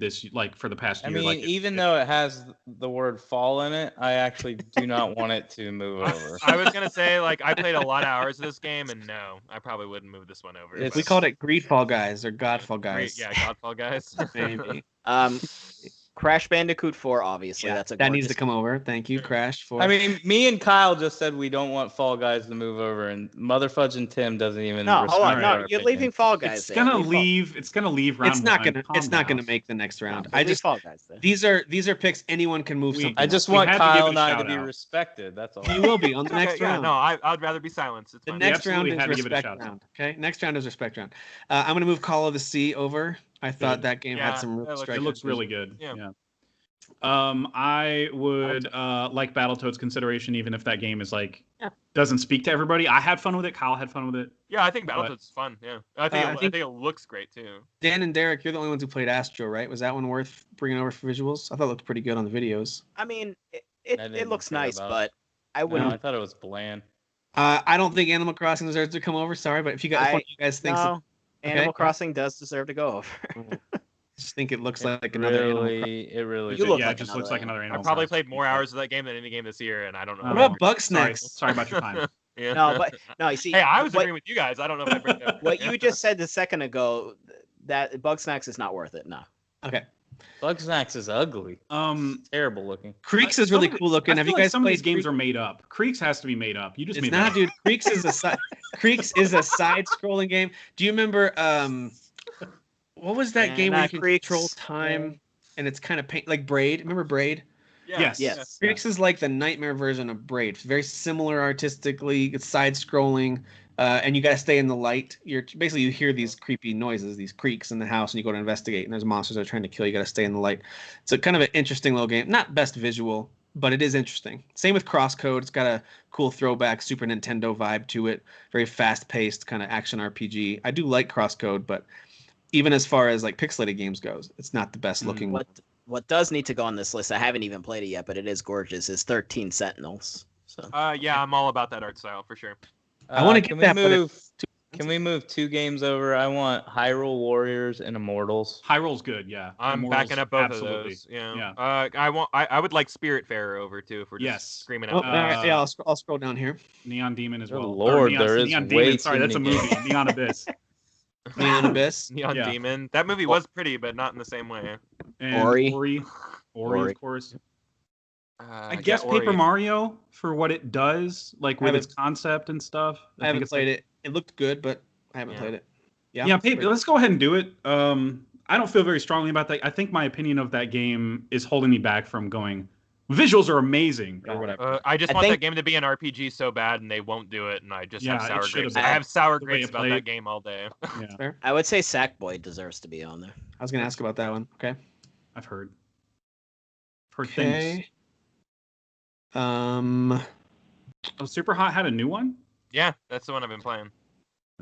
[SPEAKER 4] for the past year.
[SPEAKER 2] I mean, even though it has the word "fall" in it, I actually do not want it to move over.
[SPEAKER 5] I was gonna say, like, I played a lot of hours of this game, and no, I probably wouldn't move this one over.
[SPEAKER 1] We called it Greed Fall Guys or God Fall Guys.
[SPEAKER 5] God Fall Guys.
[SPEAKER 1] Maybe.
[SPEAKER 3] Crash Bandicoot 4, obviously. That
[SPEAKER 1] needs to come over. Thank you, Crash 4.
[SPEAKER 2] I mean, me and Kyle just said we don't want Fall Guys to move over, and Motherfudge and Tim doesn't even.
[SPEAKER 3] No, hold on. No, you're leaving Fall Guys.
[SPEAKER 4] It's gonna leave. It's gonna leave round.
[SPEAKER 1] It's not gonna make the next round.
[SPEAKER 3] I just Fall Guys. Then.
[SPEAKER 1] These are picks. Anyone can move something.
[SPEAKER 2] I just want Kyle and I to be respected. That's all.
[SPEAKER 1] You will be on the next round.
[SPEAKER 5] No, I'd rather be silenced. It's
[SPEAKER 1] the next round is respect round. Okay, next round is respect round. I'm gonna move Call of the Sea over. I thought that game had some real strikes.
[SPEAKER 4] It looks really good. Yeah. I would like Battletoads consideration, even if that game is doesn't speak to everybody. I had fun with it. Kyle had fun with it.
[SPEAKER 5] Yeah, I think Battletoads is fun. Yeah, I think it looks great too.
[SPEAKER 1] Dan and Derek, you're the only ones who played Astro, right? Was that one worth bringing over for visuals? I thought it looked pretty good on the videos.
[SPEAKER 3] I mean, it looks nice, but I wouldn't.
[SPEAKER 2] No, I thought it was bland.
[SPEAKER 1] I don't think Animal Crossing deserves to come over. Sorry, but if you guys, think
[SPEAKER 3] Animal Crossing does deserve to go over.
[SPEAKER 1] I just think it looks like another Animal Crossing.
[SPEAKER 2] It really
[SPEAKER 4] it just looks like another Animal
[SPEAKER 5] I probably played more hours of that game than any game this year, and I don't know.
[SPEAKER 1] What about Bugsnax?
[SPEAKER 4] Sorry about your time.
[SPEAKER 5] Yeah.
[SPEAKER 3] No, you see.
[SPEAKER 5] Hey, I was agreeing with you guys. I don't know if I bring up.
[SPEAKER 3] What you just said a second ago, that Bugsnax is not worth it. No.
[SPEAKER 1] Okay.
[SPEAKER 2] Bugsnax is ugly. Terrible looking.
[SPEAKER 1] Creeks is really cool looking. Have you guys
[SPEAKER 4] some
[SPEAKER 1] played
[SPEAKER 4] of these games are made up? Creeks has to be made up. You just
[SPEAKER 1] it's
[SPEAKER 4] made
[SPEAKER 1] not,
[SPEAKER 4] that
[SPEAKER 1] dude. Creeks is a side-scrolling game. Do you remember what was that game where you can control time and it's kind of like Braid? Remember Braid?
[SPEAKER 4] Yeah.
[SPEAKER 3] Yes.
[SPEAKER 1] Creeks is like the nightmare version of Braid. It's very similar artistically. It's side-scrolling, and you got to stay in the light. You hear these creepy noises, these creaks in the house, and you go to investigate. And there's monsters that are trying to kill you. You got to stay in the light. It's a kind of an interesting little game. Not best visual, but it is interesting. Same with Crosscode. It's got a cool throwback Super Nintendo vibe to it. Very fast-paced kind of action RPG. I do like Crosscode, but even as far as like pixelated games goes, it's not the best looking.
[SPEAKER 3] What does need to go on this list? I haven't even played it yet, but it is gorgeous. Is 13 Sentinels. So
[SPEAKER 5] yeah, I'm all about that art style for sure.
[SPEAKER 1] I want to get that.
[SPEAKER 2] Can we move 2 games over? I want Hyrule Warriors and Immortals.
[SPEAKER 4] Hyrule's good, yeah.
[SPEAKER 5] I'm
[SPEAKER 4] Immortals,
[SPEAKER 5] backing up both
[SPEAKER 4] absolutely.
[SPEAKER 5] of those. Yeah. I would like Spiritfarer over too if we're just screaming out.
[SPEAKER 1] Yeah, I'll scroll down here.
[SPEAKER 4] Neon Demon as well.
[SPEAKER 2] Lord, there is
[SPEAKER 4] Neon
[SPEAKER 2] way
[SPEAKER 4] Demon. Sorry, that's a movie. Neon Abyss.
[SPEAKER 1] Neon Abyss.
[SPEAKER 5] Neon Demon. That movie was pretty, but not in the same way.
[SPEAKER 4] And Ori, of course. I guess
[SPEAKER 5] Ori.
[SPEAKER 4] Paper Mario for what it does, like with its concept and stuff.
[SPEAKER 1] I haven't played it. It looked good, but I haven't played it.
[SPEAKER 4] Yeah, let's go ahead and do it. I don't feel very strongly about that. I think my opinion of that game is holding me back from going. Visuals are amazing or whatever.
[SPEAKER 5] I just want that game to be an RPG so bad, and they won't do it, and I just have sour grapes. I have sour grapes about that game all day.
[SPEAKER 3] I would say Sackboy deserves to be on there.
[SPEAKER 1] I was going to ask about that one. Okay.
[SPEAKER 4] I've heard things. Super Hot had a new one?
[SPEAKER 5] Yeah, that's the one I've been playing.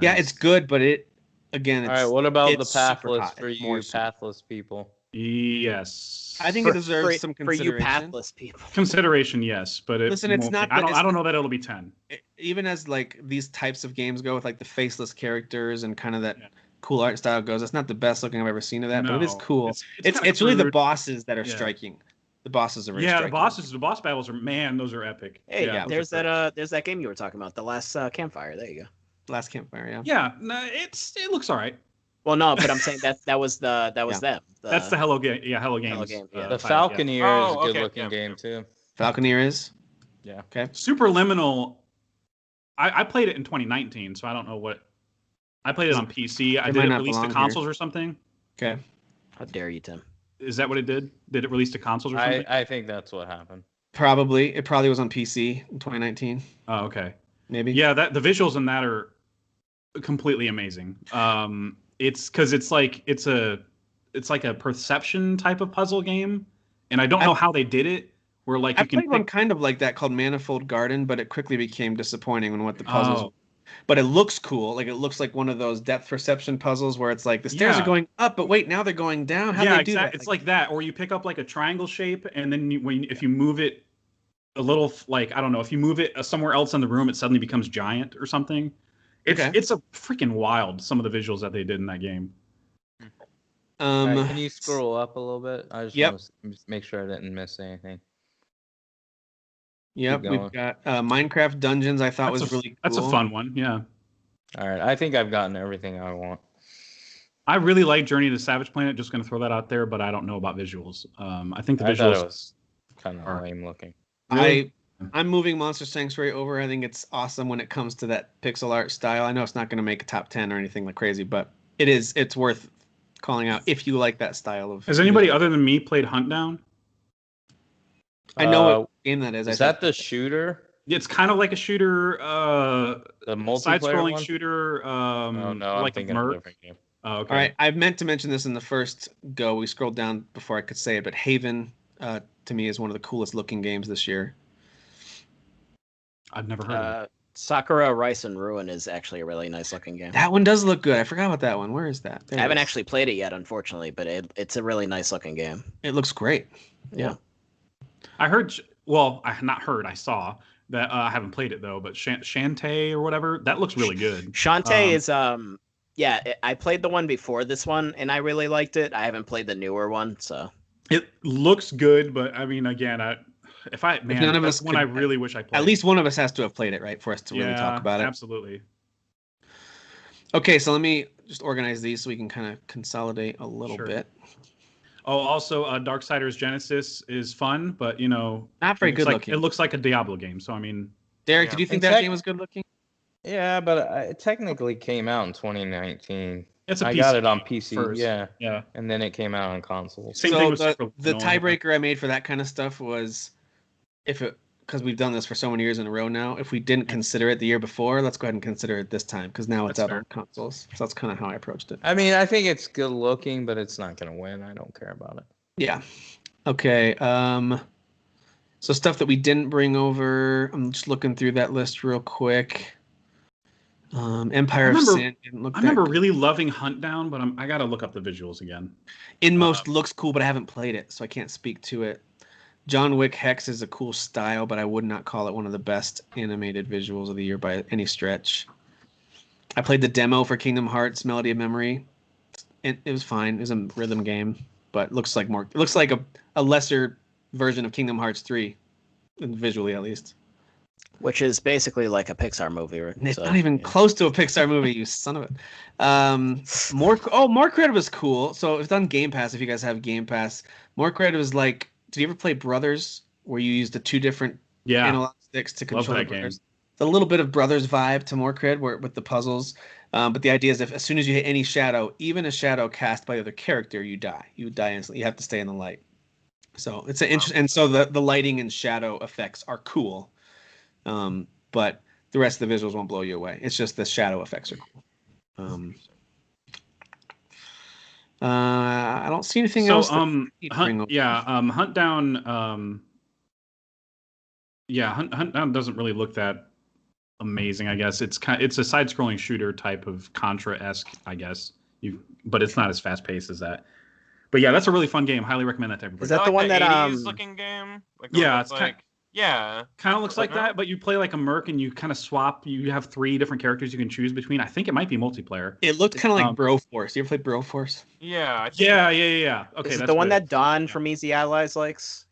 [SPEAKER 1] Yeah, it's good, but it's
[SPEAKER 2] all right, what about the Pathless for you Pathless people?
[SPEAKER 4] Yes.
[SPEAKER 1] I think it deserves some consideration.
[SPEAKER 3] For you Pathless people.
[SPEAKER 4] Consideration, yes, but
[SPEAKER 1] listen, it's not.
[SPEAKER 4] I don't know that it'll be 10.
[SPEAKER 1] Even as like these types of games go with like the faceless characters and kind of that cool art style goes, it's not the best looking I've ever seen of that, but it is cool. It's really the bosses that are striking. The bosses are very striking.
[SPEAKER 4] The boss battles are those are epic.
[SPEAKER 3] Hey, there's that game you were talking about, the last Campfire. There you go.
[SPEAKER 1] Last Campfire, yeah.
[SPEAKER 4] Yeah, no, it looks all right.
[SPEAKER 3] Well, no, but I'm saying that was them.
[SPEAKER 4] That's the Hello Game. Yeah, Hello Games.
[SPEAKER 2] The Falconeer is a good looking game too.
[SPEAKER 1] Falconeer is.
[SPEAKER 2] Yeah.
[SPEAKER 1] Okay.
[SPEAKER 4] Superliminal. I played it in 2019, so I don't know what. I played it on PC. Did it release to consoles or something?
[SPEAKER 1] Okay.
[SPEAKER 3] How dare you, Tim?
[SPEAKER 4] Is that what it did? Did it release to consoles or something?
[SPEAKER 2] I think that's what happened.
[SPEAKER 1] Probably. It probably was on PC in 2019.
[SPEAKER 4] Oh, okay.
[SPEAKER 1] Maybe.
[SPEAKER 4] Yeah, the visuals in that are completely amazing. It's because it's like a perception type of puzzle game, and I don't know how they did it. Where like
[SPEAKER 1] I played one kind of like that called Manifold Garden, but it quickly became disappointing when what the puzzles. But it looks cool. Like it looks like one of those depth perception puzzles where it's like the stairs are going up, but wait, now they're going down. How do they do that?
[SPEAKER 4] It's like that, or you pick up like a triangle shape, and then if you move it a little, like I don't know, if you move it somewhere else in the room, it suddenly becomes giant or something. It's a freaking wild, some of the visuals that they did in that game.
[SPEAKER 2] Right, can you scroll up a little bit? I just want to make sure I didn't miss anything.
[SPEAKER 1] Yep, we've got Minecraft Dungeons. I thought was really cool.
[SPEAKER 4] That's a fun one. Yeah.
[SPEAKER 2] All right, I think I've gotten everything I want.
[SPEAKER 4] I really like Journey to Savage Planet. Just going to throw that out there, but I don't know about visuals. I think the visuals
[SPEAKER 2] thought it was kind of lame looking.
[SPEAKER 1] Really? I'm moving Monster Sanctuary over. I think it's awesome when it comes to that pixel art style. I know it's not going to make a top 10 or anything like crazy, but it's worth calling out if you like that style of.
[SPEAKER 4] Has anybody other than me played Hunt Down?
[SPEAKER 1] I know what game that is.
[SPEAKER 2] Is that the shooter?
[SPEAKER 4] It's kind of like a shooter,
[SPEAKER 2] the multiplayer
[SPEAKER 4] side-scrolling
[SPEAKER 2] one?
[SPEAKER 4] shooter.
[SPEAKER 2] Oh no, I'm
[SPEAKER 4] like
[SPEAKER 2] thinking of a different game.
[SPEAKER 4] Oh, okay.
[SPEAKER 1] All right, I meant to mention this in the first go. We scrolled down before I could say it, but Haven to me is one of the coolest looking games this year.
[SPEAKER 4] I've never heard of it.
[SPEAKER 3] Sakura Rise and Ruin is actually a really nice looking game.
[SPEAKER 1] That one does look good. I forgot about that one. Where is that?
[SPEAKER 3] I haven't actually played it yet, unfortunately, but it's a really nice looking game.
[SPEAKER 1] It looks great.
[SPEAKER 3] Yeah.
[SPEAKER 4] I heard. Well, I not heard. I saw that. I haven't played it though. But Shantae or whatever, that looks really good.
[SPEAKER 3] Shantae is I played the one before this one, and I really liked it. I haven't played the newer one, so
[SPEAKER 4] it looks good. But I mean, again, if none of us, I really wish I played.
[SPEAKER 1] At least one of us has to have played it, right, for us to really talk about it.
[SPEAKER 4] Absolutely.
[SPEAKER 1] Okay, so let me just organize these so we can kind of consolidate a little bit.
[SPEAKER 4] Oh, also, Darksiders Genesis is fun, but
[SPEAKER 1] not very good looking.
[SPEAKER 4] It looks like a Diablo game. So I mean,
[SPEAKER 1] Derek, did you think that game was good looking?
[SPEAKER 2] Yeah, but it technically came out in 2019.
[SPEAKER 4] I
[SPEAKER 2] got it on PC
[SPEAKER 4] first.
[SPEAKER 2] Yeah, and then it came out on consoles.
[SPEAKER 1] Same thing with the tiebreaker I made for that kind of stuff was because we've done this for so many years in a row now. If we didn't consider it the year before, let's go ahead and consider it this time because now it's out on consoles. So that's kind of how I approached it.
[SPEAKER 2] I mean, I think it's good looking, but it's not going to win. I don't care about it.
[SPEAKER 1] Yeah. Okay. So stuff that we didn't bring over. I'm just looking through that list real quick. Empire of Sin didn't look.
[SPEAKER 4] I remember really loving Hunt Down, but I got to look up the visuals again.
[SPEAKER 1] Inmost looks cool, but I haven't played it, so I can't speak to it. John Wick Hex is a cool style, but I would not call it one of the best animated visuals of the year by any stretch. I played the demo for Kingdom Hearts Melody of Memory. It was fine. It was a rhythm game, but looks like a lesser version of Kingdom Hearts 3, visually at least.
[SPEAKER 3] Which is basically like a Pixar movie, right?
[SPEAKER 1] It's not even close to a Pixar movie, you son of a. More Cred was cool. So it's on Game Pass. If you guys have Game Pass, More Cred was like. Did you ever play Brothers, where you used the two different analog sticks to control the brothers? It's a little bit of Brothers vibe to More Cred, with the puzzles. But the idea is, as soon as you hit any shadow, even a shadow cast by the other character, you die. You die instantly. You have to stay in the light. So it's and so the lighting and shadow effects are cool. But the rest of the visuals won't blow you away. It's just the shadow effects are cool. I don't see anything else.
[SPEAKER 4] Hunt Down. Hunt Down doesn't really look that amazing. I guess it's a side-scrolling shooter type of Contra-esque, I guess. But it's not as fast-paced as that. But yeah, that's a really fun game. Highly recommend that to everybody.
[SPEAKER 3] Is that the one that
[SPEAKER 5] 80s looking game?
[SPEAKER 4] It's
[SPEAKER 5] kind
[SPEAKER 4] of looks like that, but you play like a merc and you kind of swap. You have 3 different characters you can choose between. I think it might be multiplayer.
[SPEAKER 1] It looked kind of like Broforce. You ever played Broforce?
[SPEAKER 5] Yeah.
[SPEAKER 4] Yeah. Okay,
[SPEAKER 3] is it the one that Don from Easy Allies likes?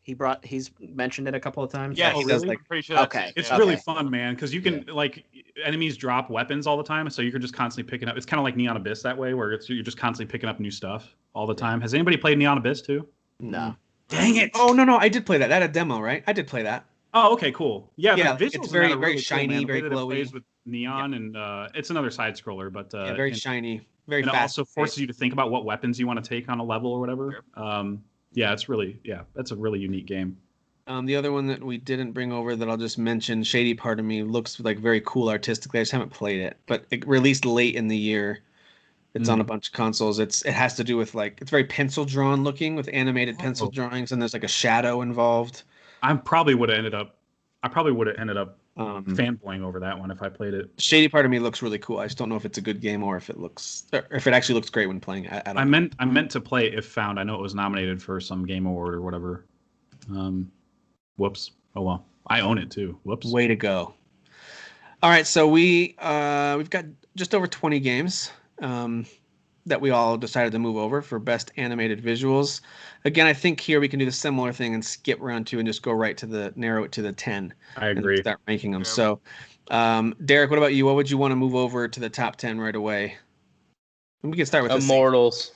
[SPEAKER 3] He's mentioned it a couple of times.
[SPEAKER 5] Yeah, he does. Like, pretty sure.
[SPEAKER 3] Okay,
[SPEAKER 4] it's really fun, man, because you can like enemies drop weapons all the time, so you're just constantly picking up. It's kind of like Neon Abyss that way, where you're just constantly picking up new stuff all the time. Has anybody played Neon Abyss too?
[SPEAKER 3] No.
[SPEAKER 4] Dang it!
[SPEAKER 1] Oh no, I did play that. That had a demo, right? I did play that.
[SPEAKER 4] Oh, okay, cool. Yeah, the visuals
[SPEAKER 1] it's very
[SPEAKER 4] really
[SPEAKER 1] shiny,
[SPEAKER 4] cool,
[SPEAKER 1] very glowy.
[SPEAKER 4] It plays with neon, and it's another side scroller, but
[SPEAKER 1] very shiny, very
[SPEAKER 4] and
[SPEAKER 1] fast.
[SPEAKER 4] It also forces you to think about what weapons you want to take on a level or whatever. Sure. That's a really unique game.
[SPEAKER 1] The other one that we didn't bring over that I'll just mention, Shady Part of Me, looks like very cool artistically. I just haven't played it, but it released late in the year. It's on a bunch of consoles. It has to do with it's very pencil drawn looking with animated pencil drawings, and there's like a shadow involved.
[SPEAKER 4] I probably would have ended up fanboying over that one if I played it.
[SPEAKER 1] Shady Part of Me looks really cool. I just don't know if it's a good game or if it actually looks great when playing. I
[SPEAKER 4] meant to play If Found. I know it was nominated for some game award or whatever. Whoops. Oh well. I own it too. Whoops.
[SPEAKER 1] Way to go. All right, so we've got just over 20 games that we all decided to move over for best animated visuals. Again, I think here we can do the similar thing and skip round 2 and just go right to narrow it to the 10.
[SPEAKER 4] I agree.
[SPEAKER 1] And start ranking them. Yeah. So, Derek, what about you? What would you want to move over to the top 10 right away? We can start with
[SPEAKER 2] Immortals.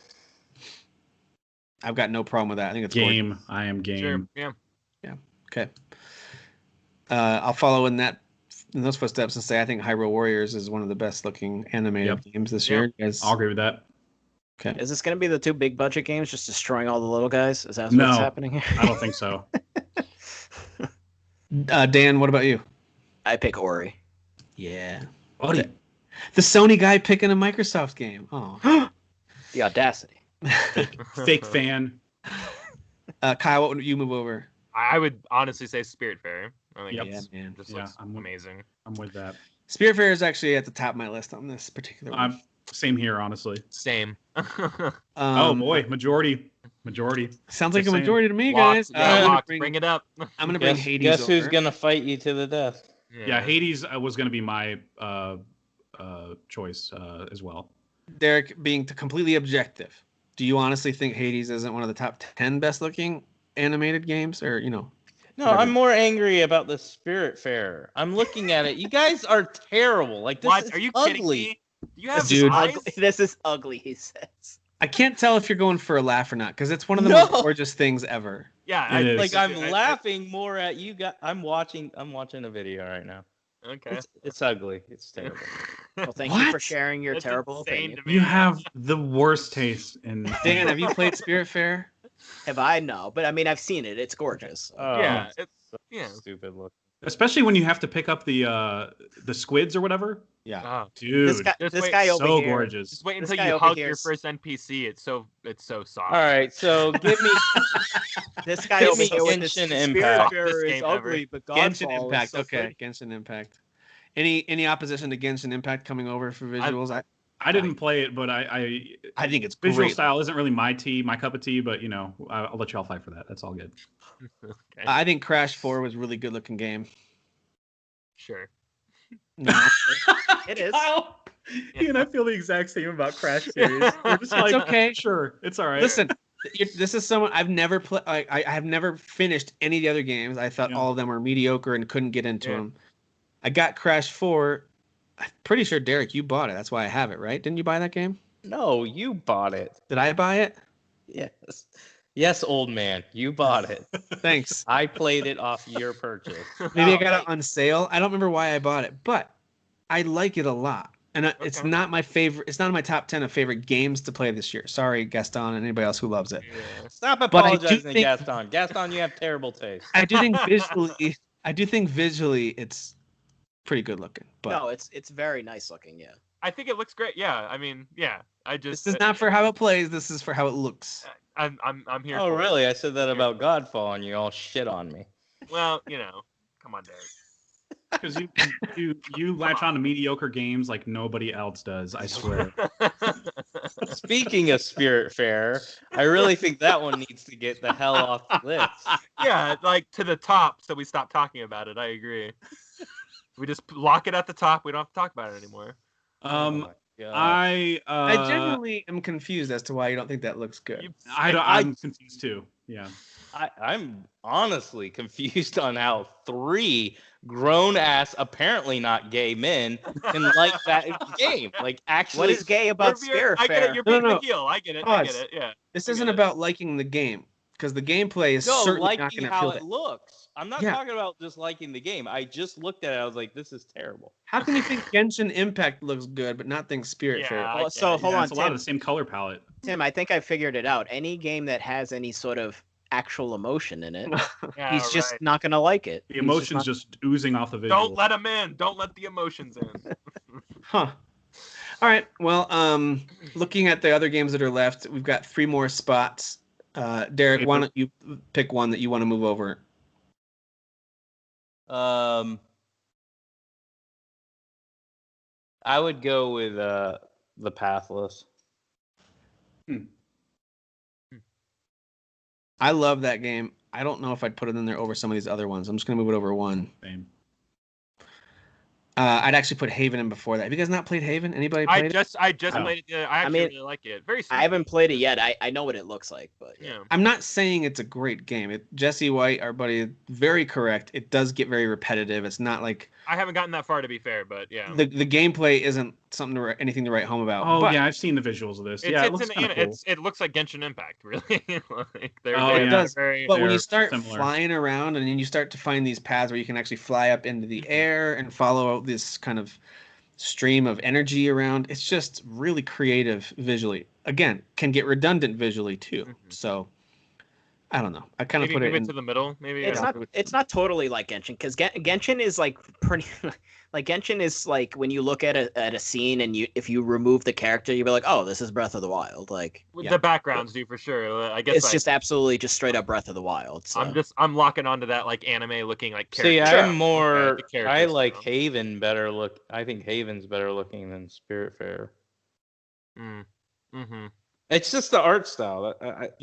[SPEAKER 1] I've got no problem with that. I think it's
[SPEAKER 4] game.
[SPEAKER 1] Gorgeous.
[SPEAKER 4] I am game.
[SPEAKER 5] Sure. Yeah.
[SPEAKER 1] Okay. I'll follow in those footsteps and say I think Hyrule Warriors is one of the best looking animated games this year.
[SPEAKER 4] I'll agree with that.
[SPEAKER 1] Okay.
[SPEAKER 3] Is this going to be the 2 big budget games just destroying all the little guys? Is that what's happening here?
[SPEAKER 4] I don't think so.
[SPEAKER 1] Dan, what about you?
[SPEAKER 3] I pick Ori.
[SPEAKER 1] Yeah. Ori. The Sony guy picking a Microsoft game. Oh.
[SPEAKER 3] The audacity.
[SPEAKER 4] Fake fan.
[SPEAKER 1] Kyle, what would you move over?
[SPEAKER 5] I would honestly say Spiritfarer. I think
[SPEAKER 1] it
[SPEAKER 5] looks amazing.
[SPEAKER 4] I'm with that.
[SPEAKER 1] Spiritfarer is actually at the top of my list on this particular one.
[SPEAKER 4] Same here, honestly.
[SPEAKER 5] Same.
[SPEAKER 4] Oh boy, majority.
[SPEAKER 1] Sounds like a majority to me, guys.
[SPEAKER 5] Bring it up.
[SPEAKER 1] I'm gonna bring Hades.
[SPEAKER 2] Guess who's gonna fight you to the death?
[SPEAKER 4] Yeah, Hades was gonna be my choice as well.
[SPEAKER 1] Derek, being completely objective, do you honestly think Hades isn't one of the top 10 best looking animated games, or
[SPEAKER 2] No,
[SPEAKER 1] whatever?
[SPEAKER 2] I'm more angry about the Spiritfarer. I'm looking at it. You guys are terrible. Like this is
[SPEAKER 5] Are you
[SPEAKER 2] ugly.
[SPEAKER 5] kidding me? You have
[SPEAKER 3] This is ugly, he says.
[SPEAKER 1] I can't tell if you're going for a laugh or not because it's one of the most gorgeous things ever.
[SPEAKER 5] Yeah,
[SPEAKER 2] I'm laughing more at you guys. I'm watching a video right now.
[SPEAKER 5] Okay.
[SPEAKER 2] It's ugly. It's terrible.
[SPEAKER 3] Well, thank you for sharing your terrible opinion.
[SPEAKER 4] You have the worst taste in.
[SPEAKER 1] Dan, have you played Spiritfarer?
[SPEAKER 3] Have I? No, but I mean, I've seen it. It's gorgeous.
[SPEAKER 5] Yeah,
[SPEAKER 2] it's stupid look.
[SPEAKER 4] Especially when you have to pick up the squids or whatever.
[SPEAKER 1] Yeah,
[SPEAKER 4] dude,
[SPEAKER 3] this guy over
[SPEAKER 4] so
[SPEAKER 3] here,
[SPEAKER 4] gorgeous.
[SPEAKER 5] Just wait until you hug your first NPC. It's so soft.
[SPEAKER 2] All right, so give me
[SPEAKER 3] this guy over here with this
[SPEAKER 2] Genshin Impact.
[SPEAKER 3] Spiritfarer is ugly, but
[SPEAKER 1] Genshin Impact.
[SPEAKER 3] So
[SPEAKER 1] okay, Genshin Impact. Any opposition to Genshin Impact coming over for visuals?
[SPEAKER 4] I didn't play it, but I
[SPEAKER 1] think it's
[SPEAKER 4] visual
[SPEAKER 1] great.
[SPEAKER 4] style isn't really my cup of tea. But I'll let y'all fight for that. That's all good.
[SPEAKER 5] Okay.
[SPEAKER 1] I think Crash 4 was a really good looking game.
[SPEAKER 5] Sure.
[SPEAKER 3] No, it is.
[SPEAKER 4] Kyle, he and I feel the exact same about Crash series. We're just
[SPEAKER 1] It's okay.
[SPEAKER 4] Sure, it's all right.
[SPEAKER 1] Listen, this is someone I've never played. I have never finished any of the other games. I thought all of them were mediocre and couldn't get into them. I got Crash 4. I'm pretty sure, Derek, you bought it. That's why I have it, right? Didn't you buy that game?
[SPEAKER 2] No, you bought it.
[SPEAKER 1] Did I buy it?
[SPEAKER 2] Yes. Yes, old man, you bought it.
[SPEAKER 1] Thanks.
[SPEAKER 2] I played it off your purchase.
[SPEAKER 1] Maybe I got it on sale. I don't remember why I bought it, but I like it a lot. And it's not my favorite. It's not in my top 10 of favorite games to play this year. Sorry, Gaston, and anybody else who loves it.
[SPEAKER 2] Yeah. Stop apologizing to Gaston. Gaston, you have terrible taste.
[SPEAKER 1] I do think visually, it's pretty good looking. But
[SPEAKER 3] no, it's very nice looking. Yeah.
[SPEAKER 5] I think it looks great. Yeah. I mean, yeah.
[SPEAKER 1] This is not for how it plays. This is for how it looks.
[SPEAKER 5] I'm here.
[SPEAKER 2] Oh, really? I said that about Godfall, and you all shit on me.
[SPEAKER 5] Well, come on, Derek.
[SPEAKER 4] Because you latch on to mediocre games like nobody else does. I swear.
[SPEAKER 2] Speaking of Spiritfarer, I really think that one needs to get the hell off the list.
[SPEAKER 5] Yeah, like to the top, so we stop talking about it. I agree. We just lock it at the top. We don't have to talk about it anymore.
[SPEAKER 1] I genuinely am confused as to why you don't think that looks good.
[SPEAKER 4] I'm confused too. Yeah.
[SPEAKER 2] I'm honestly confused on how 3 grown-ass, apparently not gay men can like that game. Like, actually,
[SPEAKER 3] what is gay about Spiritfarer?
[SPEAKER 5] I get it. You're being the heel. I get it. I get it. Yeah.
[SPEAKER 1] This isn't about liking the game, because the gameplay is certainly not going to
[SPEAKER 2] how it looks. I'm not talking about just liking the game. I just looked at it. I was like, this is terrible.
[SPEAKER 1] How can you think Genshin Impact looks good, but not think Spiritfarer?
[SPEAKER 3] Well, so hold on,
[SPEAKER 4] it's a lot of the same color palette.
[SPEAKER 3] Tim, I think I figured it out. Any game that has any sort of actual emotion in it, he's just not gonna like it.
[SPEAKER 4] The emotion's just oozing off the visual.
[SPEAKER 5] Don't let him in. Don't let the emotions in.
[SPEAKER 1] Huh. All right. Well, looking at the other games that are left, we've got 3 more spots. Derek, why don't you pick one that you want to move over?
[SPEAKER 2] I would go with the Pathless.
[SPEAKER 1] I love that game. I don't know if I'd put it in there over some of these other ones. I'm just going to move it over 1.
[SPEAKER 4] Same.
[SPEAKER 1] I'd actually put Haven in before that. Have you guys not played Haven? Anybody played it?
[SPEAKER 5] I just played it. I actually really like it. Very smooth.
[SPEAKER 3] I haven't played it yet. I know what it looks like, but
[SPEAKER 5] yeah.
[SPEAKER 1] I'm not saying it's a great game. Jesse White, our buddy, very correct. It does get very repetitive. It's not like
[SPEAKER 5] I haven't gotten that far, to be fair, but yeah.
[SPEAKER 1] The gameplay isn't anything to write home about.
[SPEAKER 4] Oh, yeah, I've seen the visuals of this. Yeah, it looks kind of cool.
[SPEAKER 5] It looks like Genshin Impact, really.
[SPEAKER 1] It does. But when you start flying around and then you start to find these paths where you can actually fly up into the air and follow this kind of stream of energy around, it's just really creative visually. Again, can get redundant visually too. So I don't know. I kind of put it
[SPEAKER 5] into the middle. Maybe
[SPEAKER 3] it's not totally like Genshin, because Genshin is like pretty like Genshin is like when you look at a scene and if you remove the character, you'll be like, oh, this is Breath of the Wild. Like
[SPEAKER 5] the backgrounds do for sure. I guess
[SPEAKER 3] it's just absolutely just straight up Breath of the Wild. So.
[SPEAKER 5] I'm locking onto that like anime looking like character.
[SPEAKER 2] See, I'm more. I like Haven better look. I think Haven's better looking than Spiritfarer. It's just the art style.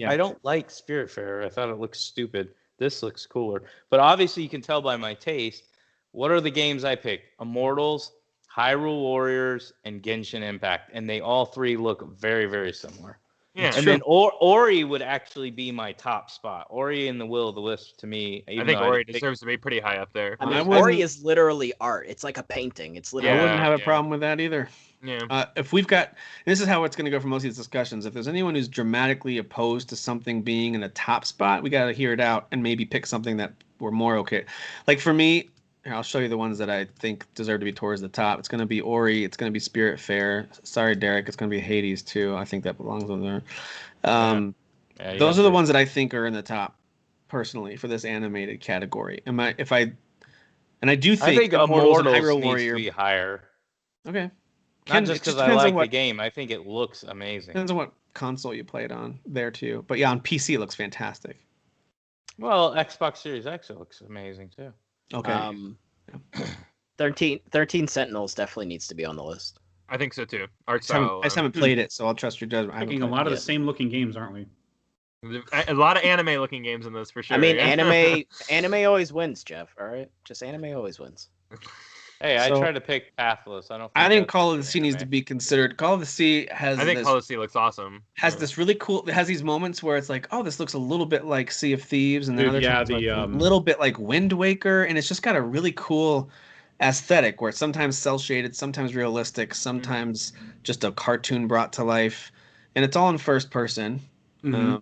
[SPEAKER 2] I don't like Spiritfarer. I thought it looked stupid. This looks cooler. But obviously, you can tell by my taste. What are the games I picked? Immortals, Hyrule Warriors, and Genshin Impact. And they all 3 look very, very similar.
[SPEAKER 5] Yeah.
[SPEAKER 2] And then Ori would actually be my top spot. Ori and the Will of the Wisp, to me.
[SPEAKER 5] I think Ori deserves to be pretty high up there.
[SPEAKER 3] I mean, Ori is literally art. It's like a painting. It's literally.
[SPEAKER 1] I wouldn't have a problem with that either.
[SPEAKER 5] Yeah.
[SPEAKER 1] If we've got, this is how it's going to go for most of these discussions. If there's anyone who's dramatically opposed to something being in a top spot, we got to hear it out and maybe pick something that we're more okay. Like for me, here, I'll show you the ones that I think deserve to be towards the top. It's going to be Ori. It's going to be Spiritfarer. Sorry, Derek. It's going to be Hades too. I think that belongs on there. Those are the ones that I think are in the top, personally, for this animated category. And I do think
[SPEAKER 2] Immortals and Hyrule Warrior needs to be higher.
[SPEAKER 1] Okay.
[SPEAKER 2] Not just because I like the game. I think it looks amazing.
[SPEAKER 1] Depends on what console you play it on there too. But yeah, on PC it looks fantastic.
[SPEAKER 2] Well, Xbox Series X looks amazing too.
[SPEAKER 1] Okay.
[SPEAKER 3] 13 Sentinels definitely needs to be on the list.
[SPEAKER 5] I think so too. Art style.
[SPEAKER 1] I just haven't played it, so I'll trust your judgment.
[SPEAKER 4] Picking a lot of the same looking games, aren't we?
[SPEAKER 5] A lot of anime looking games in this for sure.
[SPEAKER 3] I mean, anime always wins, Jeff. All right, just anime always wins.
[SPEAKER 2] Hey, I tried to pick Pathless.
[SPEAKER 1] I think Call of the Sea needs to be considered. Call of the Sea has.
[SPEAKER 5] I think Call of the Sea looks awesome.
[SPEAKER 1] Has this really cool. It has these moments where it's like, oh, this looks a little bit like Sea of Thieves, and then other times a little bit like Wind Waker, and it's just got a really cool aesthetic where it's sometimes cel shaded, sometimes realistic, sometimes just a cartoon brought to life, and it's all in first person.
[SPEAKER 4] Mm-hmm.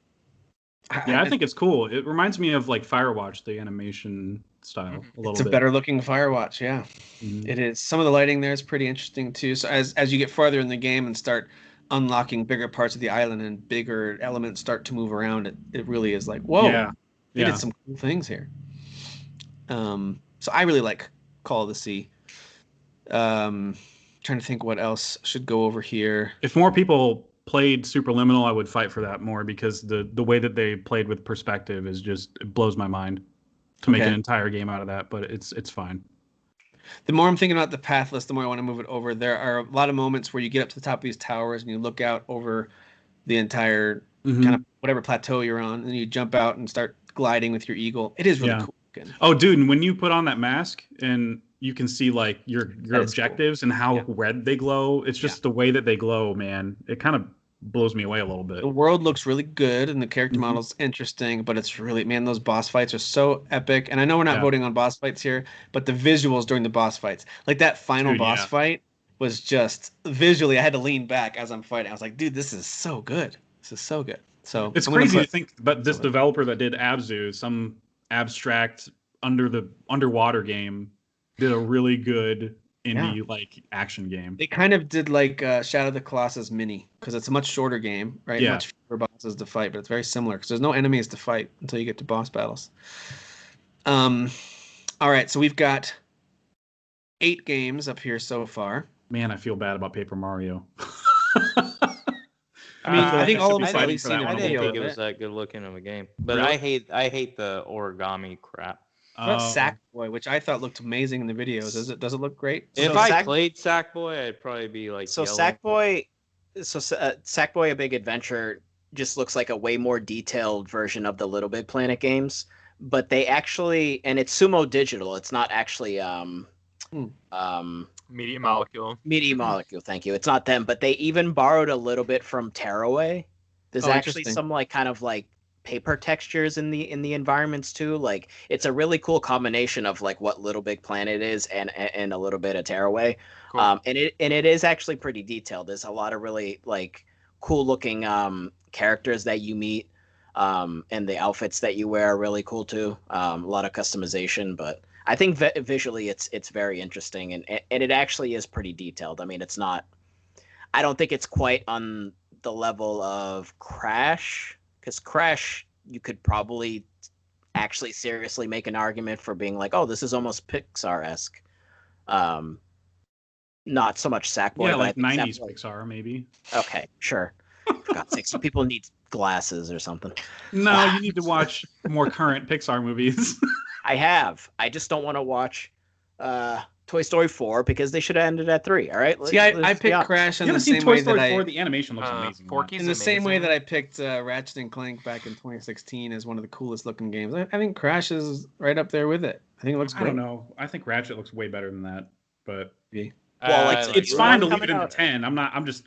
[SPEAKER 4] I think it's cool. It reminds me of like Firewatch, the animation style a little bit.
[SPEAKER 1] It's a better looking Firewatch, yeah. Mm-hmm. It is. Some of the lighting there is pretty interesting too. So as you get farther in the game and start unlocking bigger parts of the island and bigger elements start to move around, it really is like, whoa, they did some cool things here. So I really like Call of the Sea. Trying to think what else should go over here.
[SPEAKER 4] If more people played Superliminal, I would fight for that more, because the way that they played with perspective is just, it blows my mind to make an entire game out of that, but it's fine.
[SPEAKER 1] The more I'm thinking about the Pathless, the more I want to move it over. There are a lot of moments where you get up to the top of these towers and you look out over the entire kind of whatever plateau you're on, and you jump out and start gliding with your eagle. It is really cool looking.
[SPEAKER 4] Oh, dude, and when you put on that mask and you can see like your objectives and how red they glow, it's just the way that they glow, man. It kind of blows me away a little bit.
[SPEAKER 1] The world looks really good and the character model's interesting, but it's really, man, those boss fights are so epic. And I know we're not voting on boss fights here, but the visuals during the boss fights, like that final boss fight was just visually, I had to lean back as I'm fighting. I was like, dude, this is so good. This is so good. So
[SPEAKER 4] it's crazy to think, but this developer that did Abzu, some abstract underwater game, did a really good indie like action game.
[SPEAKER 1] They kind of did like Shadow of the Colossus mini, because it's a much shorter game, right?
[SPEAKER 4] Yeah.
[SPEAKER 1] Much fewer bosses to fight, but it's very similar because there's no enemies to fight until you get to boss battles. All right, so we've got 8 games up here so far.
[SPEAKER 4] Man, I feel bad about Paper Mario.
[SPEAKER 1] I mean, I think all of us
[SPEAKER 2] at least seen it. I didn't think it was that good looking of a game, but really? I hate the origami crap.
[SPEAKER 1] Sackboy, which I thought looked amazing in the videos. Does it look great?
[SPEAKER 2] If I played Sackboy, I'd probably be like.
[SPEAKER 3] So Sackboy, Sackboy: A Big Adventure just looks like a way more detailed version of the Little Big Planet games, but they actually, and it's Sumo Digital. It's not actually
[SPEAKER 5] Media Molecule.
[SPEAKER 3] Media Molecule, thank you. It's not them, but they even borrowed a little bit from Tearaway. There's actually some like kind of like paper textures in the environments too. Like it's a really cool combination of like what Little Big Planet is and a little bit of Tearaway. Cool. And it is actually pretty detailed. There's a lot of really like cool looking characters that you meet, and the outfits that you wear are really cool too. A lot of customization, but I think visually it's very interesting, and it actually is pretty detailed. I mean, it's not. I don't think it's quite on the level of Crash, because Crash, you could probably actually seriously make an argument for being like, oh, this is almost Pixar-esque. Not so much Sackboy.
[SPEAKER 4] Yeah, like 90s Pixar, maybe.
[SPEAKER 3] Okay, sure. For God's sake, some people need glasses or something.
[SPEAKER 4] No, you need to watch more current Pixar movies.
[SPEAKER 3] I have. I just don't want to watch Toy Story 4 because they should have ended at 3. All right.
[SPEAKER 1] See, I picked Crash in the same way that I.
[SPEAKER 4] The animation looks amazing.
[SPEAKER 1] In the same way that I picked Ratchet and Clank back in 2016 as one of the coolest looking games. I think Crash is right up there with it. I think it looks great.
[SPEAKER 4] I don't know. I think Ratchet looks way better than that, but.
[SPEAKER 3] Well,
[SPEAKER 4] it's fine to leave it in the 10. I'm just,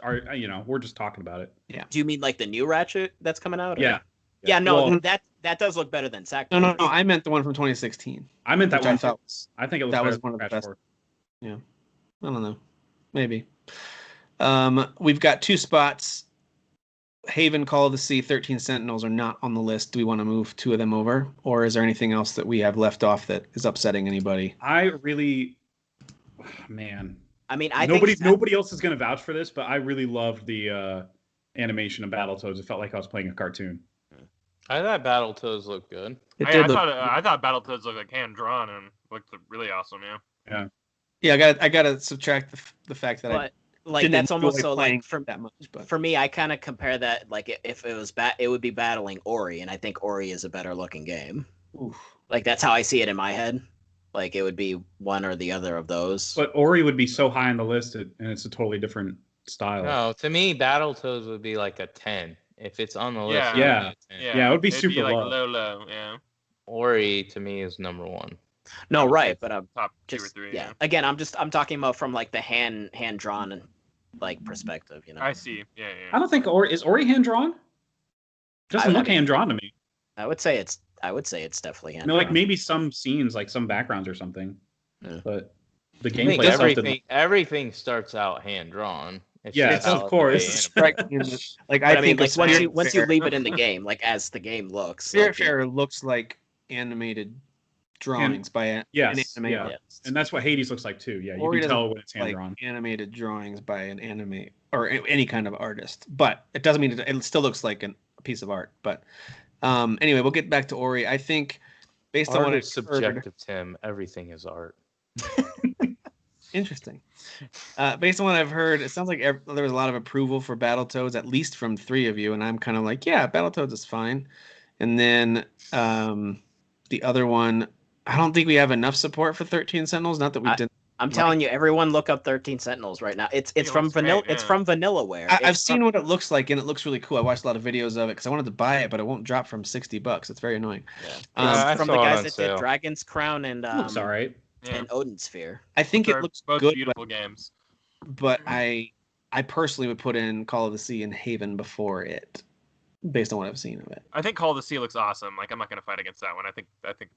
[SPEAKER 4] we're just talking about it.
[SPEAKER 3] Yeah. Do you mean like the new Ratchet that's coming out?
[SPEAKER 4] Yeah.
[SPEAKER 3] Yeah, no, well, that does look better than Sackboy.
[SPEAKER 1] No, I meant the one from 2016.
[SPEAKER 4] I meant that one.
[SPEAKER 1] I
[SPEAKER 4] think it was
[SPEAKER 1] that was one of the best. 4. Yeah, I don't know, maybe. We've got 2 spots. Haven, Call of the Sea, 13 Sentinels are not on the list. Do we want to move 2 of them over, or is there anything else that we have left off that is upsetting anybody?
[SPEAKER 4] Man.
[SPEAKER 3] I mean,
[SPEAKER 4] nobody else is going to vouch for this, but I really loved the animation of Battletoads. It felt like I was playing a cartoon.
[SPEAKER 2] I thought Battletoads looked good.
[SPEAKER 5] I thought Battletoads looked like hand drawn and looked really awesome.
[SPEAKER 1] Yeah. I gotta subtract the fact that
[SPEAKER 3] that's almost so like
[SPEAKER 1] that much. But
[SPEAKER 3] for me, I kind of compare that like if it was it would be battling Ori, and I think Ori is a better looking game.
[SPEAKER 1] Oof.
[SPEAKER 3] Like that's how I see it in my head. Like it would be one or the other of those.
[SPEAKER 4] But Ori would be so high on the list, and it's a totally different style.
[SPEAKER 2] No, to me, Battletoads would be like a 10. If it's on the list,
[SPEAKER 4] yeah, it would be super
[SPEAKER 5] like
[SPEAKER 4] low.
[SPEAKER 5] Low, yeah.
[SPEAKER 2] Ori to me is number one.
[SPEAKER 3] No, right, but I'm
[SPEAKER 5] top
[SPEAKER 3] just
[SPEAKER 5] 2 or 3.
[SPEAKER 3] yeah. Again, I'm talking about from like the hand drawn and like perspective. You know.
[SPEAKER 5] I see. Yeah.
[SPEAKER 4] I don't think is Ori hand drawn. Doesn't look hand drawn to me.
[SPEAKER 3] I would say it's definitely hand.
[SPEAKER 4] No, like maybe some scenes, like some backgrounds or something. Yeah. But the
[SPEAKER 2] gameplay everything starts out hand drawn.
[SPEAKER 4] Yes, of course.
[SPEAKER 1] Like I think
[SPEAKER 3] like once you leave it in the game, like as the game looks.
[SPEAKER 1] Spiritfarer looks like animated drawings by an animator.
[SPEAKER 4] Yes. And that's what Hades looks like too. Yeah, you can tell when it's hand drawn.
[SPEAKER 1] Animated drawings by an animator or any kind of artist, but it doesn't mean it still looks like a piece of art. But anyway, we'll get back to Ori. I think based on what I've
[SPEAKER 2] subjective, Tim, everything is art.
[SPEAKER 1] Interesting. Based on what I've heard, it sounds like there was a lot of approval for Battletoads, at least from 3 of you, and I'm kind of like, yeah, Battletoads is fine. And then the other one, I don't think we have enough support for 13 Sentinels. Not that we didn't.
[SPEAKER 3] I'm telling you, everyone look up 13 Sentinels right now. It's from vanilla. It's from Vanillaware.
[SPEAKER 1] I've seen what it looks like, and it looks really cool. I watched a lot of videos of it because I wanted to buy it, but it won't drop from $60. It's very annoying.
[SPEAKER 3] Yeah. From the guys that did Dragon's Crown and
[SPEAKER 4] looks all right.
[SPEAKER 3] And Odin's Sphere.
[SPEAKER 1] I think it looks
[SPEAKER 5] both
[SPEAKER 1] good,
[SPEAKER 5] beautiful games.
[SPEAKER 1] But I personally would put in Call of the Sea and Haven before it, based on what I've seen of it.
[SPEAKER 5] I think Call of the Sea looks awesome. Like I'm not gonna fight against that one. I think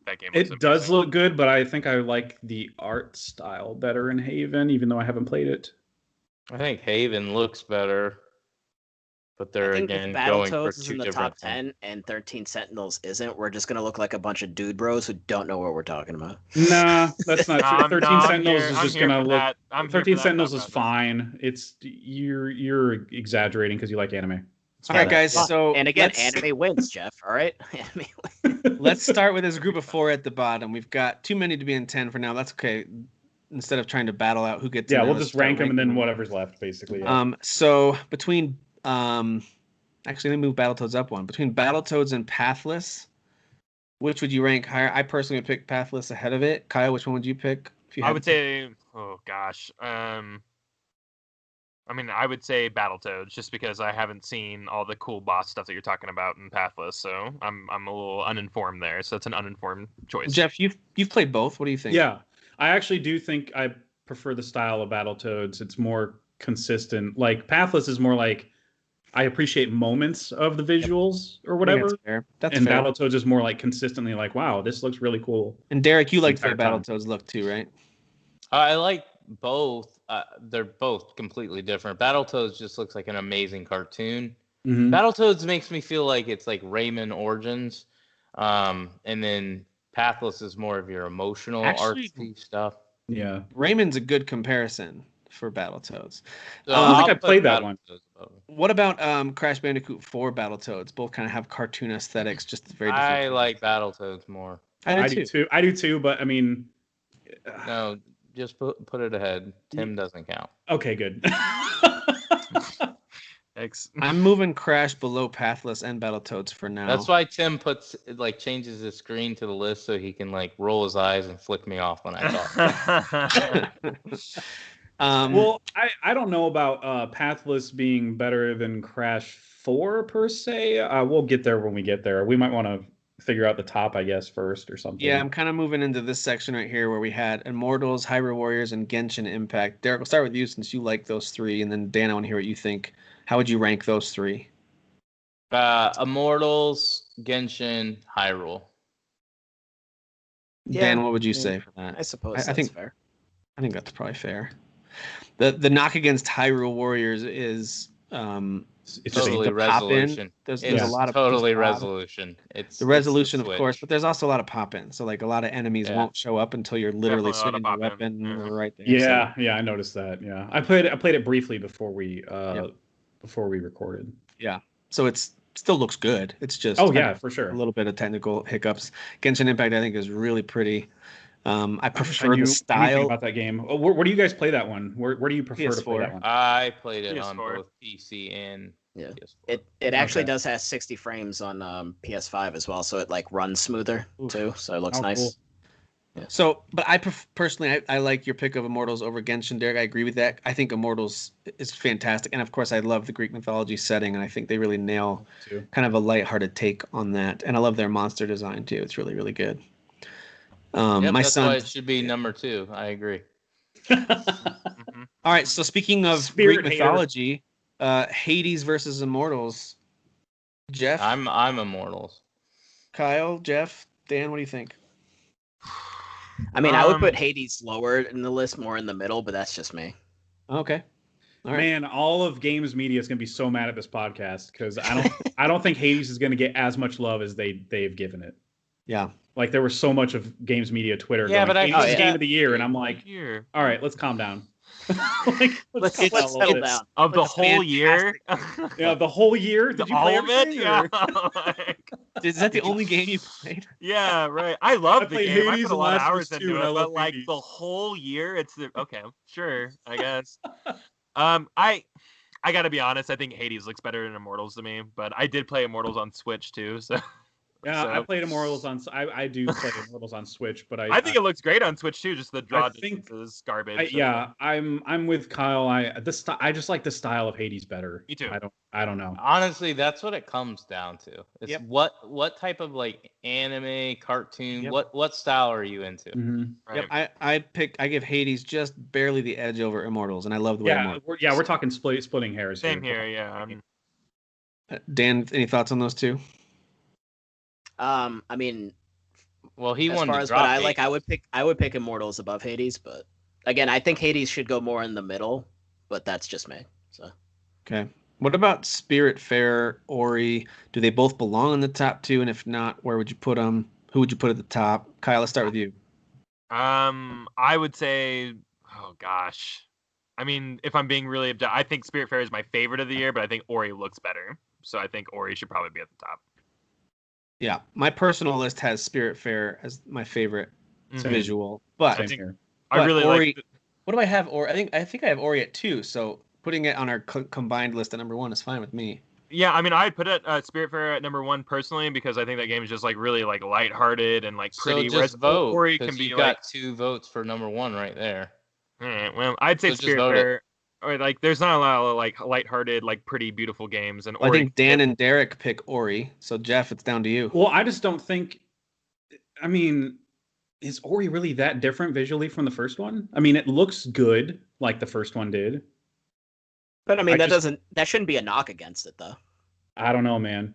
[SPEAKER 5] that game.
[SPEAKER 4] It does look good, but I think I like the art style better in Haven, even though I haven't played it.
[SPEAKER 2] I think Haven looks better, but they're again going for
[SPEAKER 3] is in the top 10 and 13 Sentinels isn't. We're just gonna look like a bunch of dude bros who don't know what we're talking about.
[SPEAKER 4] Nah, that's not true. 13 Sentinels is just gonna look. 13 Sentinels is fine. It's you're exaggerating because you like anime.
[SPEAKER 1] All right, guys. So
[SPEAKER 3] and again, anime wins, Jeff. All right, anime wins.
[SPEAKER 1] Let's start with this group of 4 at the bottom. We've got too many to be in 10 for now. That's okay. Instead of trying to battle out who gets.
[SPEAKER 4] Yeah, we'll just rank them and then whatever's left, basically. Yeah.
[SPEAKER 1] So between actually, let me move Battletoads up one. Between Battletoads and Pathless, which would you rank higher? I personally would pick Pathless ahead of it. Kyle, which one would you pick?
[SPEAKER 5] I would say, oh gosh, I mean, I would say Battletoads just because I haven't seen all the cool boss stuff that you're talking about in Pathless, so I'm a little uninformed there. So it's an uninformed choice.
[SPEAKER 1] Jeff, you've played both. What do you think?
[SPEAKER 4] Yeah, I actually do think I prefer the style of Battletoads. It's more consistent. Like Pathless is more like I appreciate moments of the visuals or whatever.
[SPEAKER 1] That's fair.
[SPEAKER 4] And fair. Battletoads is more like consistently like, wow, this looks really cool.
[SPEAKER 1] And Derek, you like the Battletoads look too, right?
[SPEAKER 2] I like both. They're both completely different. Battletoads just looks like an amazing cartoon. Mm-hmm. Battletoads makes me feel like it's like Rayman Origins. And then Pathless is more of your emotional artsy stuff.
[SPEAKER 4] Yeah.
[SPEAKER 1] Rayman's a good comparison for Battletoads.
[SPEAKER 4] So I don't think I played that one.
[SPEAKER 1] What about Crash Bandicoot 4 Battletoads? Both kind of have cartoon aesthetics, just very different.
[SPEAKER 2] I like Battletoads more.
[SPEAKER 1] I do too,
[SPEAKER 4] but I mean...
[SPEAKER 2] No, just put it ahead. Tim doesn't count.
[SPEAKER 4] Okay, good.
[SPEAKER 5] Thanks.
[SPEAKER 1] I'm moving Crash below Pathless and Battletoads for now.
[SPEAKER 2] That's why Tim changes his screen to the list so he can roll his eyes and flick me off when I talk.
[SPEAKER 4] Well, I don't know about Pathless being better than Crash 4 per se. We'll get there when we get there. We might want to figure out the top, I guess, first or something.
[SPEAKER 1] Yeah, I'm kind of moving into this section right here where we had Immortals, Hyrule Warriors, and Genshin Impact. Derek, we'll start with you since you like those 3, and then Dan, I want to hear what you think. How would you rank those 3?
[SPEAKER 2] Immortals, Genshin, Hyrule.
[SPEAKER 1] Dan, what would you say for that?
[SPEAKER 3] I suppose that's fair.
[SPEAKER 1] I think that's probably fair. The knock against Hyrule Warriors is
[SPEAKER 2] it's totally resolution.
[SPEAKER 1] There's a lot of
[SPEAKER 2] totally resolution. It's
[SPEAKER 1] the resolution, of course, but there's also a lot of pop-in. So a lot of enemies won't show up until you're literally swinging the weapon right there.
[SPEAKER 4] Yeah, I noticed that. Yeah, I played it briefly before we recorded.
[SPEAKER 1] Yeah, so it's still looks good. It's just
[SPEAKER 4] for sure
[SPEAKER 1] a little bit of technical hiccups. Genshin Impact, I think, is really pretty. I prefer the style
[SPEAKER 4] about that game. Where do you guys play that one? Where do you prefer
[SPEAKER 1] PS4.
[SPEAKER 4] to play that one?
[SPEAKER 2] I played it on both PC and PS4.
[SPEAKER 3] It actually does have 60 frames on PS5 as well, so it runs smoother too. So it looks nice. Cool. Yeah.
[SPEAKER 1] So, but personally, I like your pick of Immortals over Genshin, Derek. I agree with that. I think Immortals is fantastic, and of course, I love the Greek mythology setting, and I think they really nail kind of a lighthearted take on that. And I love their monster design too. It's really, really good.
[SPEAKER 2] That's why it should be number 2. I agree.
[SPEAKER 1] All right. So speaking of Greek mythology, Hades versus Immortals. Jeff,
[SPEAKER 2] I'm Immortals.
[SPEAKER 1] Kyle, Jeff, Dan, what do you think?
[SPEAKER 3] I mean, I would put Hades lower in the list, more in the middle, but that's just me.
[SPEAKER 1] Okay.
[SPEAKER 4] All right. Man, all of games media is going to be so mad at this podcast because I don't think Hades is going to get as much love as they've given it.
[SPEAKER 1] Yeah.
[SPEAKER 4] Like there was so much of games media Twitter going, Hades is game of the year, and I'm like, all right, let's calm down.
[SPEAKER 3] let's settle down.
[SPEAKER 5] Of the whole year?
[SPEAKER 4] Yeah, the whole year? Did you play everything?
[SPEAKER 5] Yeah.
[SPEAKER 1] Is that the only game you played?
[SPEAKER 5] Yeah, right. I love the game.
[SPEAKER 4] Hades
[SPEAKER 5] I put a lot of hours into it, but like
[SPEAKER 4] Hades.
[SPEAKER 5] the whole year, okay, sure, I guess. I gotta be honest, I think Hades looks better than Immortals to me, but I did play Immortals on Switch too, so...
[SPEAKER 4] Yeah, I played Immortals on. I do play Immortals on Switch, but
[SPEAKER 5] I think it looks great on Switch too. Just the draw distance is garbage.
[SPEAKER 4] I'm with Kyle. I just like the style of Hades better.
[SPEAKER 5] Me too.
[SPEAKER 4] I don't know.
[SPEAKER 2] Honestly, that's what it comes down to. It's what type of like anime, cartoon, what style are you into?
[SPEAKER 4] Mm-hmm.
[SPEAKER 1] Right. Yep, I give Hades just barely the edge over Immortals, and I love the way
[SPEAKER 4] we're talking splitting hairs.
[SPEAKER 5] Same here, yeah.
[SPEAKER 1] Dan, any thoughts on those two?
[SPEAKER 3] I mean,
[SPEAKER 2] well, he
[SPEAKER 3] as
[SPEAKER 2] wanted
[SPEAKER 3] far
[SPEAKER 2] to
[SPEAKER 3] as
[SPEAKER 2] drop
[SPEAKER 3] what
[SPEAKER 2] Hades.
[SPEAKER 3] I would pick Immortals above Hades, but again, I think Hades should go more in the middle, but that's just me. So
[SPEAKER 1] okay, what about Spiritfarer, Ori? Do they both belong in the top 2? And if not, where would you put them? Who would you put at the top? Kyle, let's start with you.
[SPEAKER 5] I would say, oh gosh, I mean, if I'm being really objective, I think Spiritfarer is my favorite of the year, but I think Ori looks better, so I think Ori should probably be at the top.
[SPEAKER 1] Yeah, my personal list has Spiritfarer as my favorite visual, but
[SPEAKER 5] I really
[SPEAKER 1] Ori. What do I have? Ori, I think I have Ori at 2. So putting it on our combined list at number 1 is fine with me.
[SPEAKER 5] Yeah, I mean, I'd put it Spiritfarer at number 1 personally because I think that game is just like really like lighthearted and like pretty.
[SPEAKER 2] So just vote.
[SPEAKER 5] Ori can be
[SPEAKER 2] you got 2 votes for number 1 right there.
[SPEAKER 5] Well, I'd say Spiritfarer. Or like, there's not a lot of like lighthearted, like pretty beautiful games, and
[SPEAKER 1] I think Dan and Derek pick Ori. So Jeff, it's down to you.
[SPEAKER 4] Well, I just don't think. I mean, is Ori really that different visually from the first one? I mean, it looks good like the first one did.
[SPEAKER 3] But I mean, that shouldn't be a knock against it, though.
[SPEAKER 4] I don't know, man.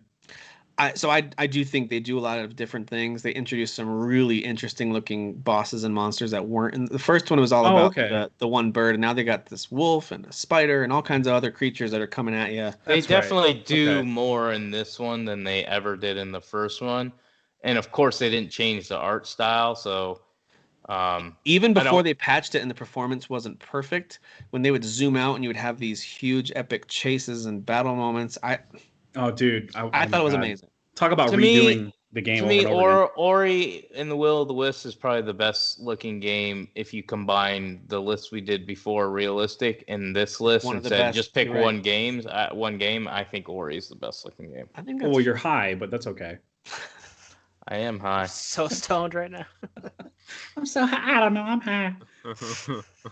[SPEAKER 1] I do think they do a lot of different things. They introduced some really interesting looking bosses and monsters that weren't in the first one. Was all about the one bird, and now they got this wolf and a spider and all kinds of other creatures that are coming at you.
[SPEAKER 2] They definitely do more in this one than they ever did in the first one, and of course they didn't change the art style. So
[SPEAKER 1] even before they patched it and the performance wasn't perfect, when they would zoom out and you would have these huge epic chases and battle moments, I thought it was amazing.
[SPEAKER 4] Talk about redoing the game.
[SPEAKER 2] To me, Ori and the Will of the Wisps is probably the best looking game if you combine the list we did before, realistic, and this list and said just pick one game. I think Ori is the best looking game.
[SPEAKER 1] I think.
[SPEAKER 4] Well, you're high, but that's okay.
[SPEAKER 2] I am high.
[SPEAKER 3] So stoned right now.
[SPEAKER 4] I'm so high. I don't know. I'm high.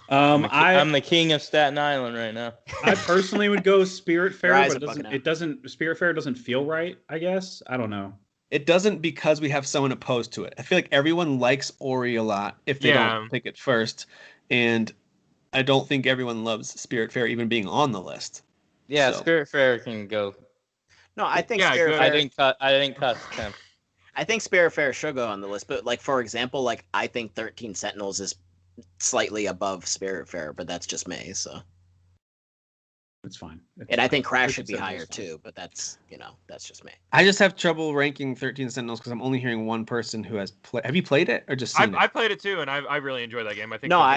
[SPEAKER 2] I'm the king of Staten Island right now.
[SPEAKER 4] I personally would go Spiritfarer, but Spiritfarer doesn't feel right, I guess. I don't know.
[SPEAKER 1] It doesn't because we have someone opposed to it. I feel like everyone likes Ori a lot if they don't pick it first. And I don't think everyone loves Spiritfarer even being on the list.
[SPEAKER 2] Yeah, so. Spiritfarer can go.
[SPEAKER 3] No, I think Spiritfarer...
[SPEAKER 2] I didn't cut Tim.
[SPEAKER 3] I think Spiritfarer should go on the list, but like for example, like I think 13 Sentinels is slightly above Spiritfarer, but that's just me, so
[SPEAKER 4] it's fine.
[SPEAKER 3] And I think Crash should be higher too, but that's just me.
[SPEAKER 1] I just have trouble ranking 13 Sentinels because I'm only hearing one person who has played. Have you played it or just seen it?
[SPEAKER 5] I played it too, and I really enjoyed that game. I think.
[SPEAKER 3] No, I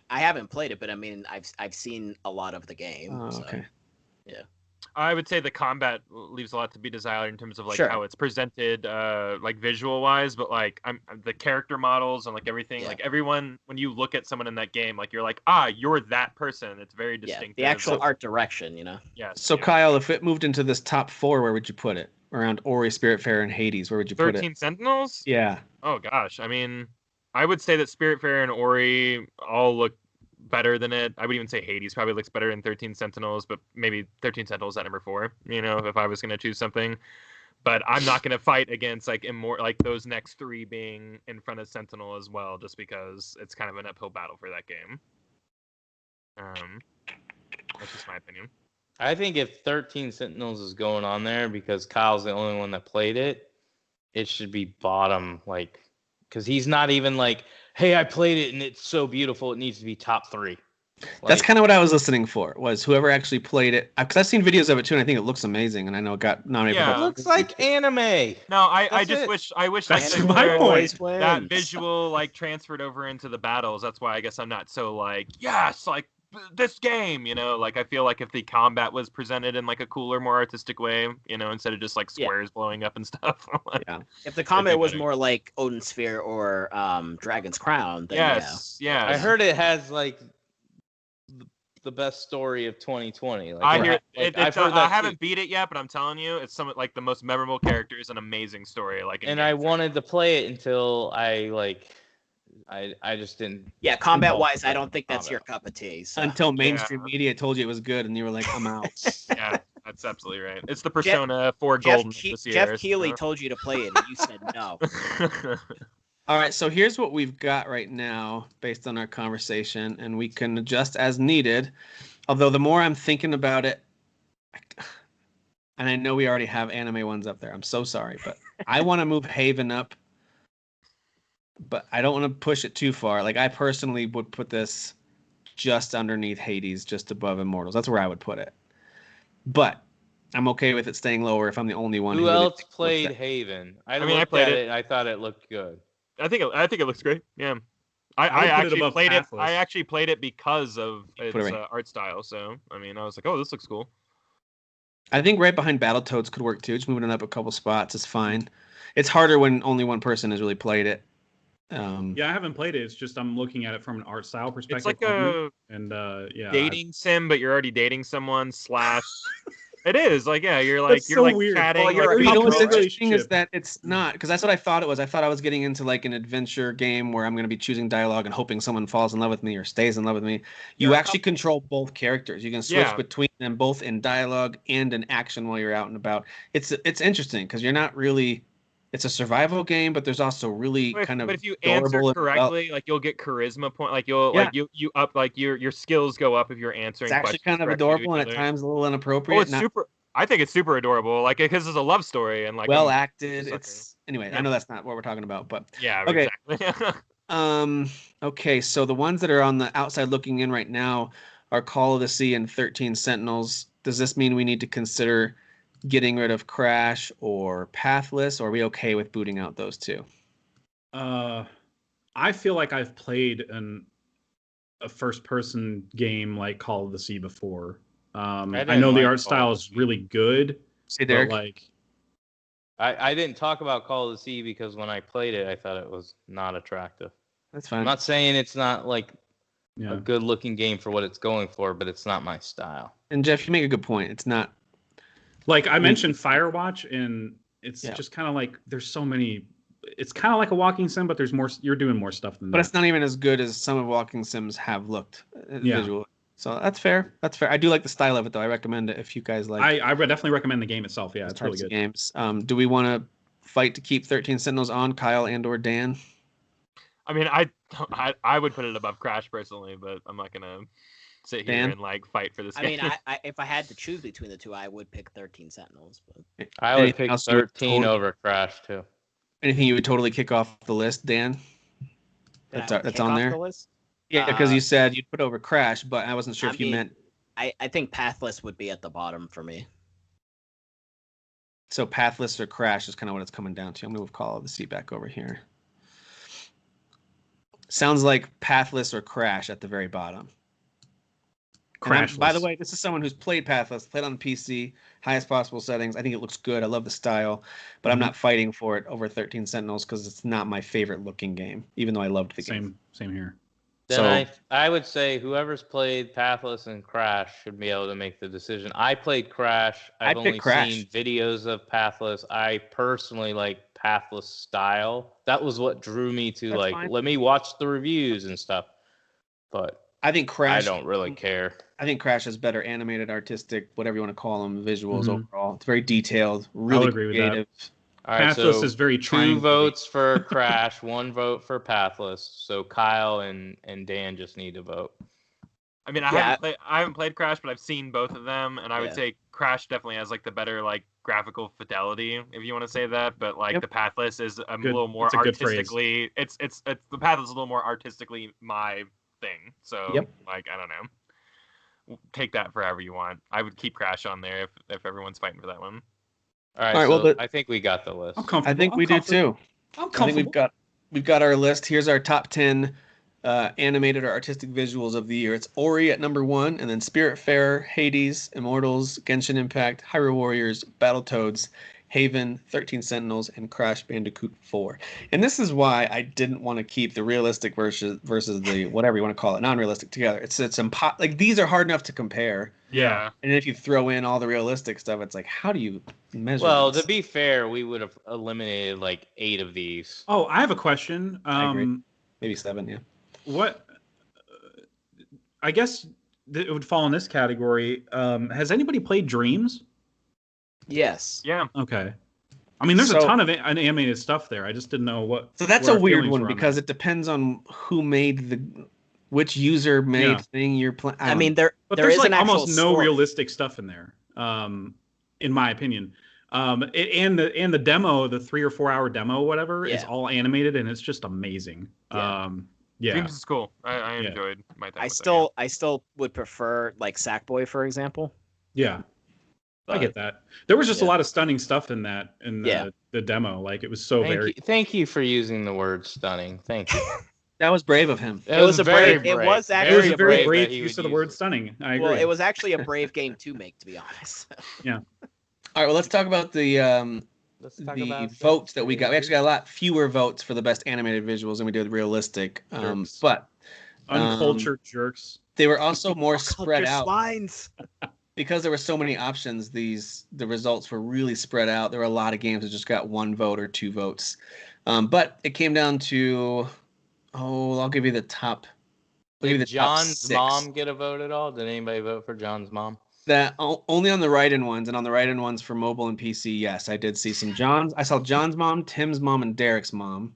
[SPEAKER 3] haven't played it, but I mean, I've seen a lot of the game.
[SPEAKER 1] Oh, okay.
[SPEAKER 3] Yeah.
[SPEAKER 5] I would say the combat leaves a lot to be desired in terms of like how it's presented, like visual wise, but like the character models and like everything, like everyone, when you look at someone in that game, like you're like, you're that person. It's very distinct.
[SPEAKER 3] The actual art direction,
[SPEAKER 5] Yeah.
[SPEAKER 1] So Kyle, if it moved into this top 4, where would you put it? Around Ori, Spiritfarer, and Hades, where would you put it?
[SPEAKER 5] 13 Sentinels?
[SPEAKER 1] Yeah.
[SPEAKER 5] Oh gosh, I mean, I would say that Spiritfarer and Ori all look better than it. I would even say Hades probably looks better than 13 Sentinels, but maybe 13 Sentinels at number 4, if I was going to choose something. But I'm not going to fight against like those next 3 being in front of Sentinel as well, just because it's kind of an uphill battle for that game. That's just my opinion.
[SPEAKER 2] I think if 13 Sentinels is going on there because Kyle's the only one that played it, it should be bottom, like, because he's not even like, hey, I played it and it's so beautiful, it needs to be top 3.
[SPEAKER 1] That's kind of what I was listening for, was whoever actually played it. Because I've seen videos of it too, and I think it looks amazing, and I know it got nominated.
[SPEAKER 2] Yeah, it looks like anime.
[SPEAKER 5] No, I wish
[SPEAKER 4] that's my point.
[SPEAKER 5] That visual like transferred over into the battles. That's why I guess I'm not so like, yes, like this game, like I feel like if the combat was presented in like a cooler, more artistic way, instead of just like squares blowing up and stuff.
[SPEAKER 3] Yeah. If the combat was more like Odin Sphere or Dragon's Crown, then
[SPEAKER 5] yeah.
[SPEAKER 2] I heard it has like the best story of 2020. Like,
[SPEAKER 5] I hear I haven't beat it yet, but I'm telling you, it's some like the most memorable characters, an amazing story. Like,
[SPEAKER 2] and I wanted to play it until I just didn't.
[SPEAKER 3] Yeah, combat wise, I don't think that's your cup of tea. So.
[SPEAKER 1] Until mainstream media told you it was good, and you were like, I'm out.
[SPEAKER 5] Yeah, that's absolutely right. It's the Persona 4 Golden this year.
[SPEAKER 3] Jeff Keighley told you to play it, and you said no.
[SPEAKER 1] All right, so here's what we've got right now based on our conversation, and we can adjust as needed. Although the more I'm thinking about it, and I know we already have anime ones up there. I'm so sorry, but I want to move Haven up, but I don't want to push it too far. Like, I personally would put this just underneath Hades, just above Immortals. That's where I would put it. But I'm okay with it staying lower if I'm the only one.
[SPEAKER 2] Who else played Haven? I played it. I thought it looked good.
[SPEAKER 5] I think it looks great. Yeah, I actually played it. I actually played it because of its art style. So I was like, oh, this looks cool.
[SPEAKER 1] I think right behind Battletoads could work too. Just moving it up a couple spots is fine. It's harder when only one person has really played it.
[SPEAKER 4] Yeah, I haven't played it. It's just I'm looking at it from an art style perspective.
[SPEAKER 5] It's like a dating sim, but you're already dating someone / It is like, yeah, you're like
[SPEAKER 4] weird.
[SPEAKER 5] chatting.
[SPEAKER 1] Well, what's interesting is that it's not, because that's what I thought it was. I thought I was getting into like an adventure game where I'm going to be choosing dialogue and hoping someone falls in love with me or stays in love with me. You actually control both characters. You can switch between them both in dialogue and in action while you're out and about. It's interesting because you're not really. It's a survival game, but there's also really kind of.
[SPEAKER 5] But if you answer correctly, like you'll get charisma point. Like you up like your skills go up if you're answering.
[SPEAKER 1] It's actually kind of adorable and at times a little inappropriate.
[SPEAKER 5] Oh, it's super. I think it's super adorable. Like because it's a love story and like
[SPEAKER 1] well acted. It's anyway. I know that's not what we're talking about, but
[SPEAKER 5] yeah.
[SPEAKER 1] Okay.
[SPEAKER 5] Exactly.
[SPEAKER 1] Okay. So the ones that are on the outside looking in right now are Call of the Sea and 13 Sentinels. Does this mean we need to consider getting rid of Crash or Pathless, or are we okay with booting out those two?
[SPEAKER 4] I feel like I've played a first-person game like Call of the Sea before. I know the art style is really good.
[SPEAKER 1] See, Derek?
[SPEAKER 4] But like,
[SPEAKER 2] I didn't talk about Call of the Sea because when I played it, I thought it was not attractive.
[SPEAKER 1] That's fine.
[SPEAKER 2] I'm not saying it's not like a good-looking game for what it's going for, but it's not my style.
[SPEAKER 1] And Jeff, you make a good point. It's not.
[SPEAKER 4] Like I mentioned Firewatch, and it's just kind of like there's so many. It's kind of like a walking sim, but there's more. You're doing more stuff than that.
[SPEAKER 1] But it's not even as good as some of walking sims have looked visually. So that's fair. That's fair. I do like the style of it, though. I recommend it if you guys like.
[SPEAKER 4] I would definitely recommend the game itself. Yeah, it's really good.
[SPEAKER 1] Games. Do we want to fight to keep 13 Sentinels on, Kyle and/or Dan?
[SPEAKER 5] I mean, I would put it above Crash personally, but I'm not gonna sit here and like fight for this game.
[SPEAKER 3] I mean, if I had to choose between the two, I would pick 13 Sentinels. But
[SPEAKER 2] I would pick 13 over Crash too.
[SPEAKER 1] Anything you would totally kick off the list, Dan? That's on there.
[SPEAKER 3] The list?
[SPEAKER 1] Yeah, because you said you'd put over Crash, but I wasn't sure if you meant.
[SPEAKER 3] I think Pathless would be at the bottom for me.
[SPEAKER 1] So Pathless or Crash is kind of what it's coming down to. I'm gonna move Call of the Sea back over here. Sounds like Pathless or Crash at the very bottom.
[SPEAKER 4] Crashless.
[SPEAKER 1] By the way, this is someone who's played Pathless, played on the PC, highest possible settings. I think it looks good. I love the style, but I'm not fighting for it over 13 Sentinels because it's not my favorite looking game, even though I loved the game.
[SPEAKER 4] Same here.
[SPEAKER 2] Then I would say whoever's played Pathless and Crash should be able to make the decision. I played Crash. I've only seen videos of Pathless. I personally like pathless style. That was what drew me to let me watch the reviews and stuff. But
[SPEAKER 1] I think Crash.
[SPEAKER 2] I don't really care.
[SPEAKER 1] I think Crash is better animated, artistic, whatever you want to call them, visuals overall. It's very detailed, really creative.
[SPEAKER 2] All right,
[SPEAKER 4] Pathless is very
[SPEAKER 2] 2 votes for Crash, 1 vote for Pathless. So Kyle and Dan just need to vote.
[SPEAKER 5] I mean, I haven't played Crash, but I've seen both of them, and I would say Crash definitely has like the better like graphical fidelity, if you want to say that. But like the Pathless is a little more artistically. It's the Pathless is a little more artistically my thing. So like I don't know, take that for however you want. I would keep Crash on there if everyone's fighting for that one.
[SPEAKER 2] All right, so I think we got the list.
[SPEAKER 1] I think we do too. I think we've got our list. Here's our top 10 animated or artistic visuals of the year. It's Ori at number 1, and then Spiritfarer, Hades, Immortals, Genshin Impact, Hyrule Warriors, Battletoads, Haven, 13 Sentinels, and Crash Bandicoot 4. And this is why I didn't want to keep the realistic versus the whatever you want to call it, non-realistic together. It's like these are hard enough to compare.
[SPEAKER 5] Yeah.
[SPEAKER 1] And if you throw in all the realistic stuff, it's like, how do you measure
[SPEAKER 2] to be fair, we would have eliminated like 8 of these.
[SPEAKER 4] Oh, I have a question.
[SPEAKER 1] I agree. Maybe 7, yeah.
[SPEAKER 4] What? I guess it would fall in this category. Has anybody played Dreams?
[SPEAKER 3] Yes.
[SPEAKER 5] Yeah.
[SPEAKER 4] Okay. I mean, there's a ton of animated stuff there. I just didn't know what.
[SPEAKER 1] So that's a weird one because it depends on who made which user made thing you're playing.
[SPEAKER 3] I mean, there's
[SPEAKER 4] like almost no realistic stuff in there, in my opinion. And the demo, the 3 or 4 hour demo, whatever, is all animated and it's just amazing.
[SPEAKER 5] Dreams is cool. I enjoyed my time.
[SPEAKER 3] I still would prefer like Sackboy, for example.
[SPEAKER 4] Yeah. But, I get that. There was just a lot of stunning stuff in the demo. Like it was so
[SPEAKER 2] Thank you for using the word stunning. Thank you.
[SPEAKER 1] That was brave of him.
[SPEAKER 3] It was a brave. It was actually
[SPEAKER 4] a very brave use of the word stunning. I agree.
[SPEAKER 3] Well, it was actually a brave game to make, to be honest.
[SPEAKER 1] Yeah. All right. Well, let's talk about the votes that we got. We actually got a lot fewer votes for the best animated visuals than we did realistic. But
[SPEAKER 4] uncultured jerks.
[SPEAKER 1] They were also more spread out.
[SPEAKER 3] Swines.
[SPEAKER 1] Because there were so many options, the results were really spread out. There were a lot of games that just got 1 vote or 2 votes. But it came down to, I'll give you the top.
[SPEAKER 2] Did John's mom get a vote at all? Did anybody vote for John's mom?
[SPEAKER 1] That only on the write-in ones, and on the write-in ones for mobile and PC, yes, I did see some John's. I saw John's mom, Tim's mom, and Derek's mom.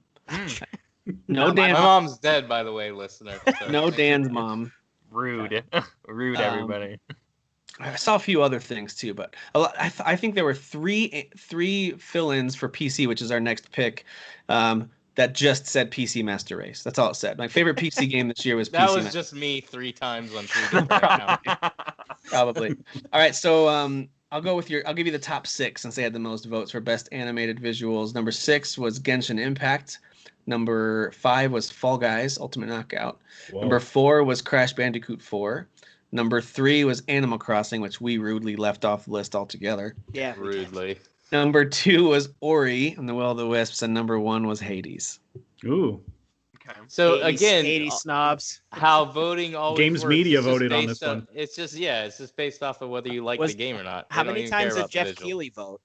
[SPEAKER 1] No,
[SPEAKER 2] my mom's dead, by the way, listener.
[SPEAKER 1] So. No, Dan's mom.
[SPEAKER 5] Rude, everybody.
[SPEAKER 1] I saw a few other things too, but I think there were three fill-ins for PC, which is our next pick, that just said PC Master Race. That's all it said. My favorite PC game this year was PC
[SPEAKER 2] That was just me 3 times on 3 different accounts.
[SPEAKER 1] Probably. All right, so I'll give you the top 6 since they had the most votes for best animated visuals. Number 6 was Genshin Impact. Number 5 was Fall Guys Ultimate Knockout. Whoa. Number 4 was Crash Bandicoot 4. Number 3 was Animal Crossing, which we rudely left off the list altogether.
[SPEAKER 3] Yeah,
[SPEAKER 2] rudely.
[SPEAKER 1] Number 2 was Ori and the Will of the Wisps, and number 1 was Hades.
[SPEAKER 4] Ooh.
[SPEAKER 2] Okay. So again,
[SPEAKER 3] 80 snobs.
[SPEAKER 2] How voting always
[SPEAKER 4] Games
[SPEAKER 2] works.
[SPEAKER 4] Media voted on this one.
[SPEAKER 2] It's just based off of whether you like the game or not.
[SPEAKER 3] How many times did Jeff Keighley vote?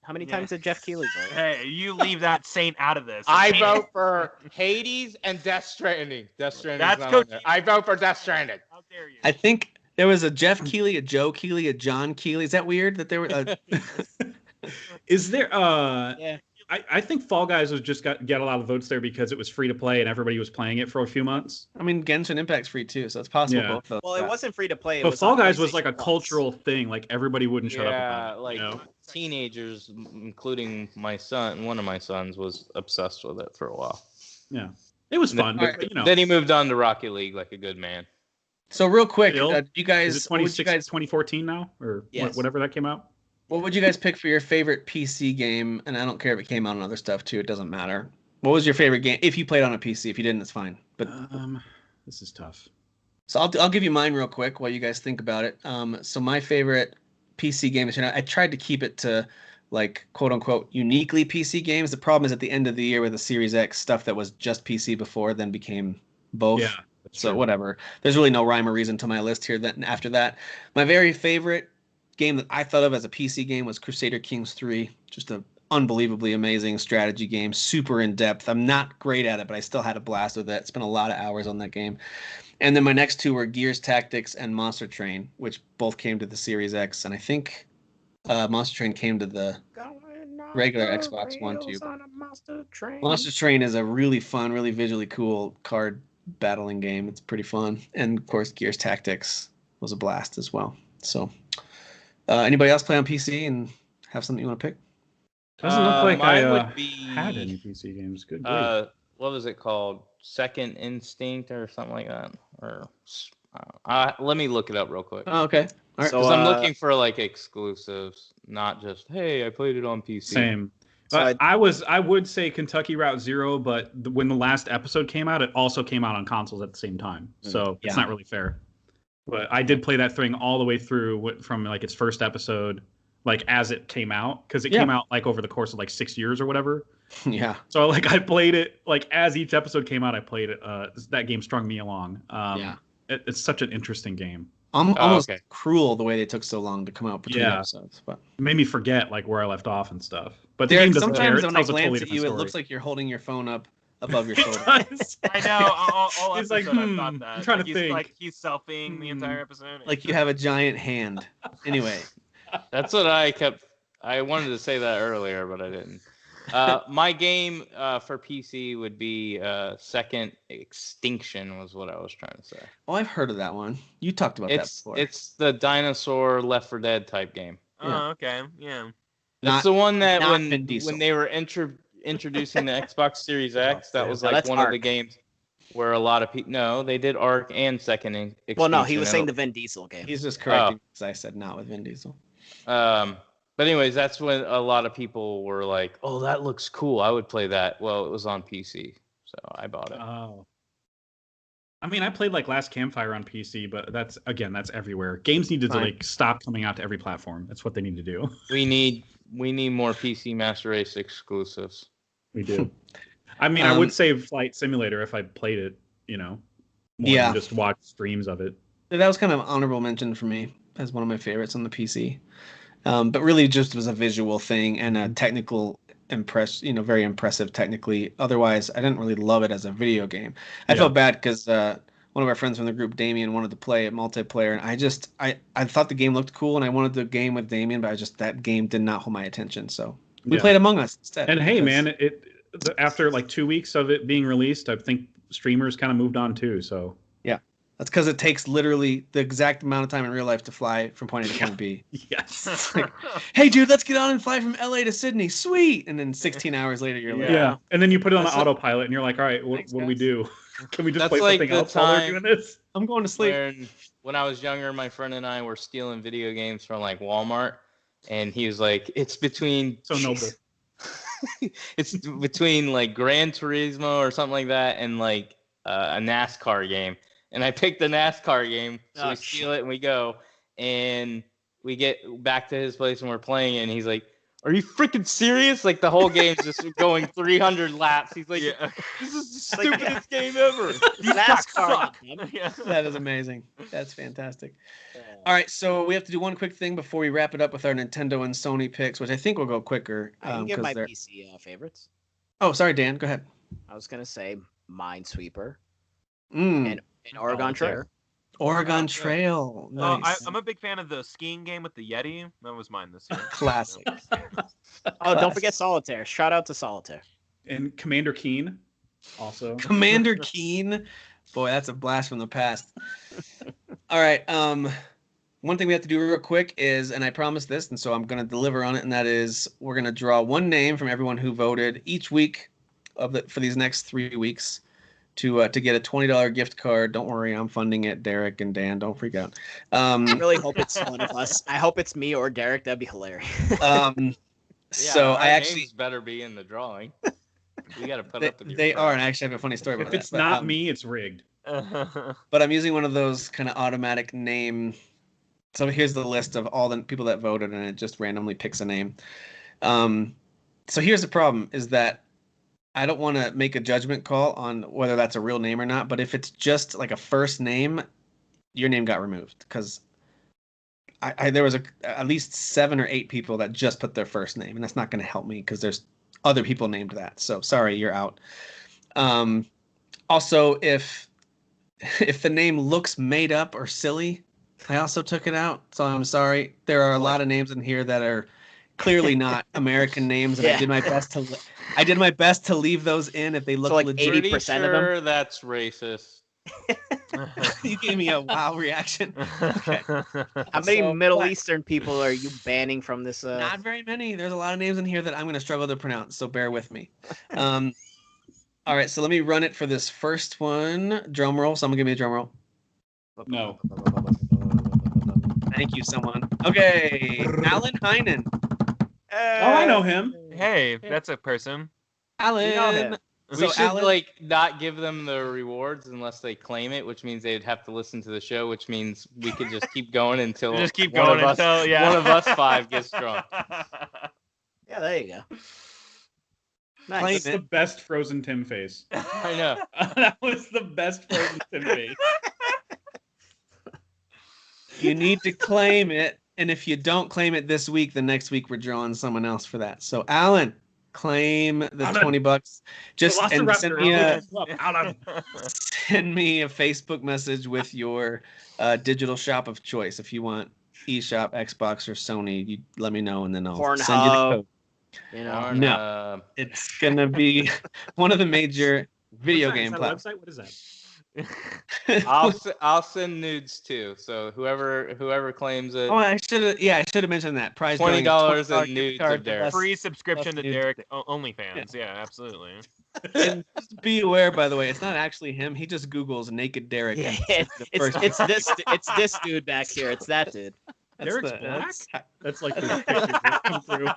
[SPEAKER 5] Hey, you leave that saint out of this.
[SPEAKER 2] I vote for Hades and Death Stranding. That's I vote for Death Stranding.
[SPEAKER 5] How dare you?
[SPEAKER 1] I think there was a Jeff Keighley, a Joe Keighley, a John Keighley. Is that weird that there were?
[SPEAKER 4] Is there? Yeah. I think Fall Guys was just get a lot of votes there because it was free to play and everybody was playing it for a few months.
[SPEAKER 1] I mean, Genshin Impact's free too, so it's possible.
[SPEAKER 4] Yeah.
[SPEAKER 3] Well, it wasn't free to play.
[SPEAKER 4] But Fall Guys was like a cultural thing. Like everybody wouldn't shut up
[SPEAKER 2] about it. Like teenagers, including my son, one of my sons, was obsessed with it for a while.
[SPEAKER 4] Yeah, it was fun. But,
[SPEAKER 2] Then he moved on to Rocket League like a good man.
[SPEAKER 1] So real quick, you guys,
[SPEAKER 4] is it 2014 now or whatever that came out?
[SPEAKER 1] What would you guys pick for your favorite PC game? And I don't care if it came out on other stuff too. It doesn't matter. What was your favorite game? If you played on a PC, if you didn't, it's fine. But
[SPEAKER 4] this is tough.
[SPEAKER 1] So I'll give you mine real quick while you guys think about it. So my favorite PC game is, I tried to keep it to like quote unquote uniquely PC games. The problem is at the end of the year with the Series X stuff that was just PC before then became both. Yeah. So whatever. There's really no rhyme or reason to my list here. Then after that, my very favorite game that I thought of as a PC game was Crusader Kings 3. Just a unbelievably amazing strategy game, super in depth. I'm not great at it, but I still had a blast with it. Spent a lot of hours on that game. And then my next two were Gears Tactics and Monster Train, which both came to the Series X, and I think Monster Train came to the regular Xbox One too. Monster Train is a really fun, really visually cool card battling game. It's pretty fun, and of course, Gears Tactics was a blast as well. So, anybody else play on PC and have something you want to pick?
[SPEAKER 4] Doesn't look like I had any PC games. Good.
[SPEAKER 2] What was it called? Second Instinct or something like that? Or let me look it up real quick.
[SPEAKER 1] Oh, okay. All right.
[SPEAKER 2] So I'm looking for like exclusives, not just hey, I played it on PC.
[SPEAKER 4] Same. So I would say Kentucky Route Zero, but when the last episode came out, it also came out on consoles at the same time. So it's not really fair. But I did play that thing all the way through from like its first episode, like as it came out, because it came out like over the course of like 6 years or whatever.
[SPEAKER 1] Yeah.
[SPEAKER 4] So like I played it like as each episode came out, I played it. That game strung me along. It's such an interesting game.
[SPEAKER 1] Almost cruel the way they took so long to come out between episodes, but
[SPEAKER 4] it made me forget like where I left off and stuff. But
[SPEAKER 1] Derek, the game sometimes when I glance at you, it looks like you're holding your phone up above your shoulder.
[SPEAKER 5] I know. All
[SPEAKER 4] it's like,
[SPEAKER 5] I thought that.
[SPEAKER 4] I'm trying to think.
[SPEAKER 5] Like he's selfieing the entire episode.
[SPEAKER 1] Like you have a giant hand. Anyway,
[SPEAKER 2] that's what I wanted to say that earlier, but I didn't. My game for PC would be Second Extinction was what I was trying to say.
[SPEAKER 1] Oh, I've heard of that one. You talked about that before.
[SPEAKER 2] It's the dinosaur Left 4 Dead type game.
[SPEAKER 5] Oh, okay. Yeah.
[SPEAKER 2] It's the one that when they were introducing the Xbox Series X, that was like one of the games where a lot of people... No, they did Ark and Second Extinction.
[SPEAKER 3] Well, no, he was saying the Vin Diesel game.
[SPEAKER 1] He's just correcting because I said not with Vin Diesel.
[SPEAKER 2] But anyways, that's when a lot of people were like, "Oh, that looks cool. I would play that." Well, it was on PC, so I bought it.
[SPEAKER 4] Oh. I mean, I played like Last Campfire on PC, but that's everywhere. Games need to like stop coming out to every platform. That's what they need to do.
[SPEAKER 2] We need more PC Master Race exclusives.
[SPEAKER 4] We do. I mean, I would say Flight Simulator if I played it, more than just watch streams of it.
[SPEAKER 1] That was kind of an honorable mention for me as one of my favorites on the PC. But really just was a visual thing and a technical very impressive technically. Otherwise, I didn't really love it as a video game. I felt bad because one of our friends from the group, Damien, wanted to play it multiplayer, and I thought the game looked cool, and I wanted the game with Damien, but that game did not hold my attention. So we played Among Us instead.
[SPEAKER 4] And hey, man, after like 2 weeks of it being released, I think streamers kind of moved on too. So
[SPEAKER 1] yeah. That's because it takes literally the exact amount of time in real life to fly from point A to point B.
[SPEAKER 4] Yes.
[SPEAKER 1] Like, hey, dude, let's get on and fly from LA to Sydney. Sweet. And then 16 hours later, you're like,
[SPEAKER 4] yeah. And then you put it on the autopilot, and you're like, all right, what do we do? Can we just play something else while we're doing this?
[SPEAKER 1] I'm going to sleep.
[SPEAKER 2] When I was younger, my friend and I were stealing video games from like Walmart, and he was like, "It's between
[SPEAKER 4] so noble."
[SPEAKER 2] It's between like Gran Turismo or something like that, and like a NASCAR game. And I picked the NASCAR game, so we steal it and we go, and we get back to his place and we're playing it, and he's like, "Are you freaking serious?" Like the whole game's just going 300 laps. He's like, "This is the stupidest game ever."
[SPEAKER 1] NASCAR. That is amazing. That's fantastic. All right, so we have to do one quick thing before we wrap it up with our Nintendo and Sony picks, which I think will go quicker.
[SPEAKER 3] I can give my PC favorites.
[SPEAKER 1] Oh, sorry, Dan. Go ahead.
[SPEAKER 3] I was gonna say Minesweeper.
[SPEAKER 1] And
[SPEAKER 3] Oregon Trail.
[SPEAKER 1] Oregon Trail. Nice.
[SPEAKER 5] I'm a big fan of the skiing game with the Yeti. That was mine this year.
[SPEAKER 1] Classic.
[SPEAKER 3] Don't forget Solitaire. Shout out to Solitaire.
[SPEAKER 4] And Commander Keen, also.
[SPEAKER 1] Commander Keen. Boy, that's a blast from the past. All right. One thing we have to do real quick is, and I promised this, and so I'm going to deliver on it, and that is we're going to draw one name from everyone who voted each week for these next 3 weeks. To get a $20 gift card. Don't worry, I'm funding it. Derek and Dan, don't freak out.
[SPEAKER 3] I really hope it's one of us. I hope it's me or Derek. That'd be hilarious.
[SPEAKER 1] So I actually
[SPEAKER 2] better be in the drawing. We got to put up.
[SPEAKER 1] They are, and I actually have a funny story about that.
[SPEAKER 4] If it's not me, it's rigged.
[SPEAKER 1] But I'm using one of those kind of automatic name. So here's the list of all the people that voted, and it just randomly picks a name. So here's the problem: is that I don't want to make a judgment call on whether that's a real name or not, but if it's just like a first name, your name got removed because there was at least 7 or 8 people that just put their first name, and that's not going to help me because there's other people named that. So sorry, you're out. Also, if the name looks made up or silly, I also took it out. So I'm sorry. There are a lot of names in here that are clearly not American names, and I did my best to leave those in if they look
[SPEAKER 3] like
[SPEAKER 1] legit.
[SPEAKER 3] 80% of them.
[SPEAKER 2] That's racist.
[SPEAKER 1] You gave me a wow reaction. Okay.
[SPEAKER 3] How many Middle Eastern people are you banning from this?
[SPEAKER 1] Not very many. There's a lot of names in here that I'm going to struggle to pronounce, so bear with me. All right, so let me run it for this first one. Drum roll. Someone give me a drum roll.
[SPEAKER 4] No.
[SPEAKER 1] Thank you, someone. Okay, Alan Heinen.
[SPEAKER 4] Oh, I know him.
[SPEAKER 5] Hey, that's a person.
[SPEAKER 1] Alan.
[SPEAKER 3] You know him.
[SPEAKER 2] We should not give them the rewards unless they claim it, which means they'd have to listen to the show, which means we could just keep going until
[SPEAKER 5] one of
[SPEAKER 2] us 5 gets drunk.
[SPEAKER 3] Yeah, there you go.
[SPEAKER 4] Nice. That's the best Frozen Tim face.
[SPEAKER 2] I know.
[SPEAKER 4] That was the best Frozen Tim face.
[SPEAKER 1] You need to claim it, and if you don't claim it this week, the next week we're drawing someone else for that. So, Alan, claim the $20. Just send me a Facebook message with your digital shop of choice. If you want eShop, Xbox, or Sony, you let me know, and then I'll send you the code. No, it's gonna be one of the major video game platforms.
[SPEAKER 4] What is that?
[SPEAKER 2] I'll send nudes too. So whoever claims it.
[SPEAKER 1] Oh, I should have mentioned that. Prize
[SPEAKER 2] $20 and nudes of Derek.
[SPEAKER 5] Free subscription to Derek OnlyFans. Yeah, absolutely.
[SPEAKER 1] And just be aware, by the way, it's not actually him. He just Googles naked Derek.
[SPEAKER 3] Yeah, it's this dude back here. It's that dude.
[SPEAKER 4] Derek's black? That's like the picture that come through.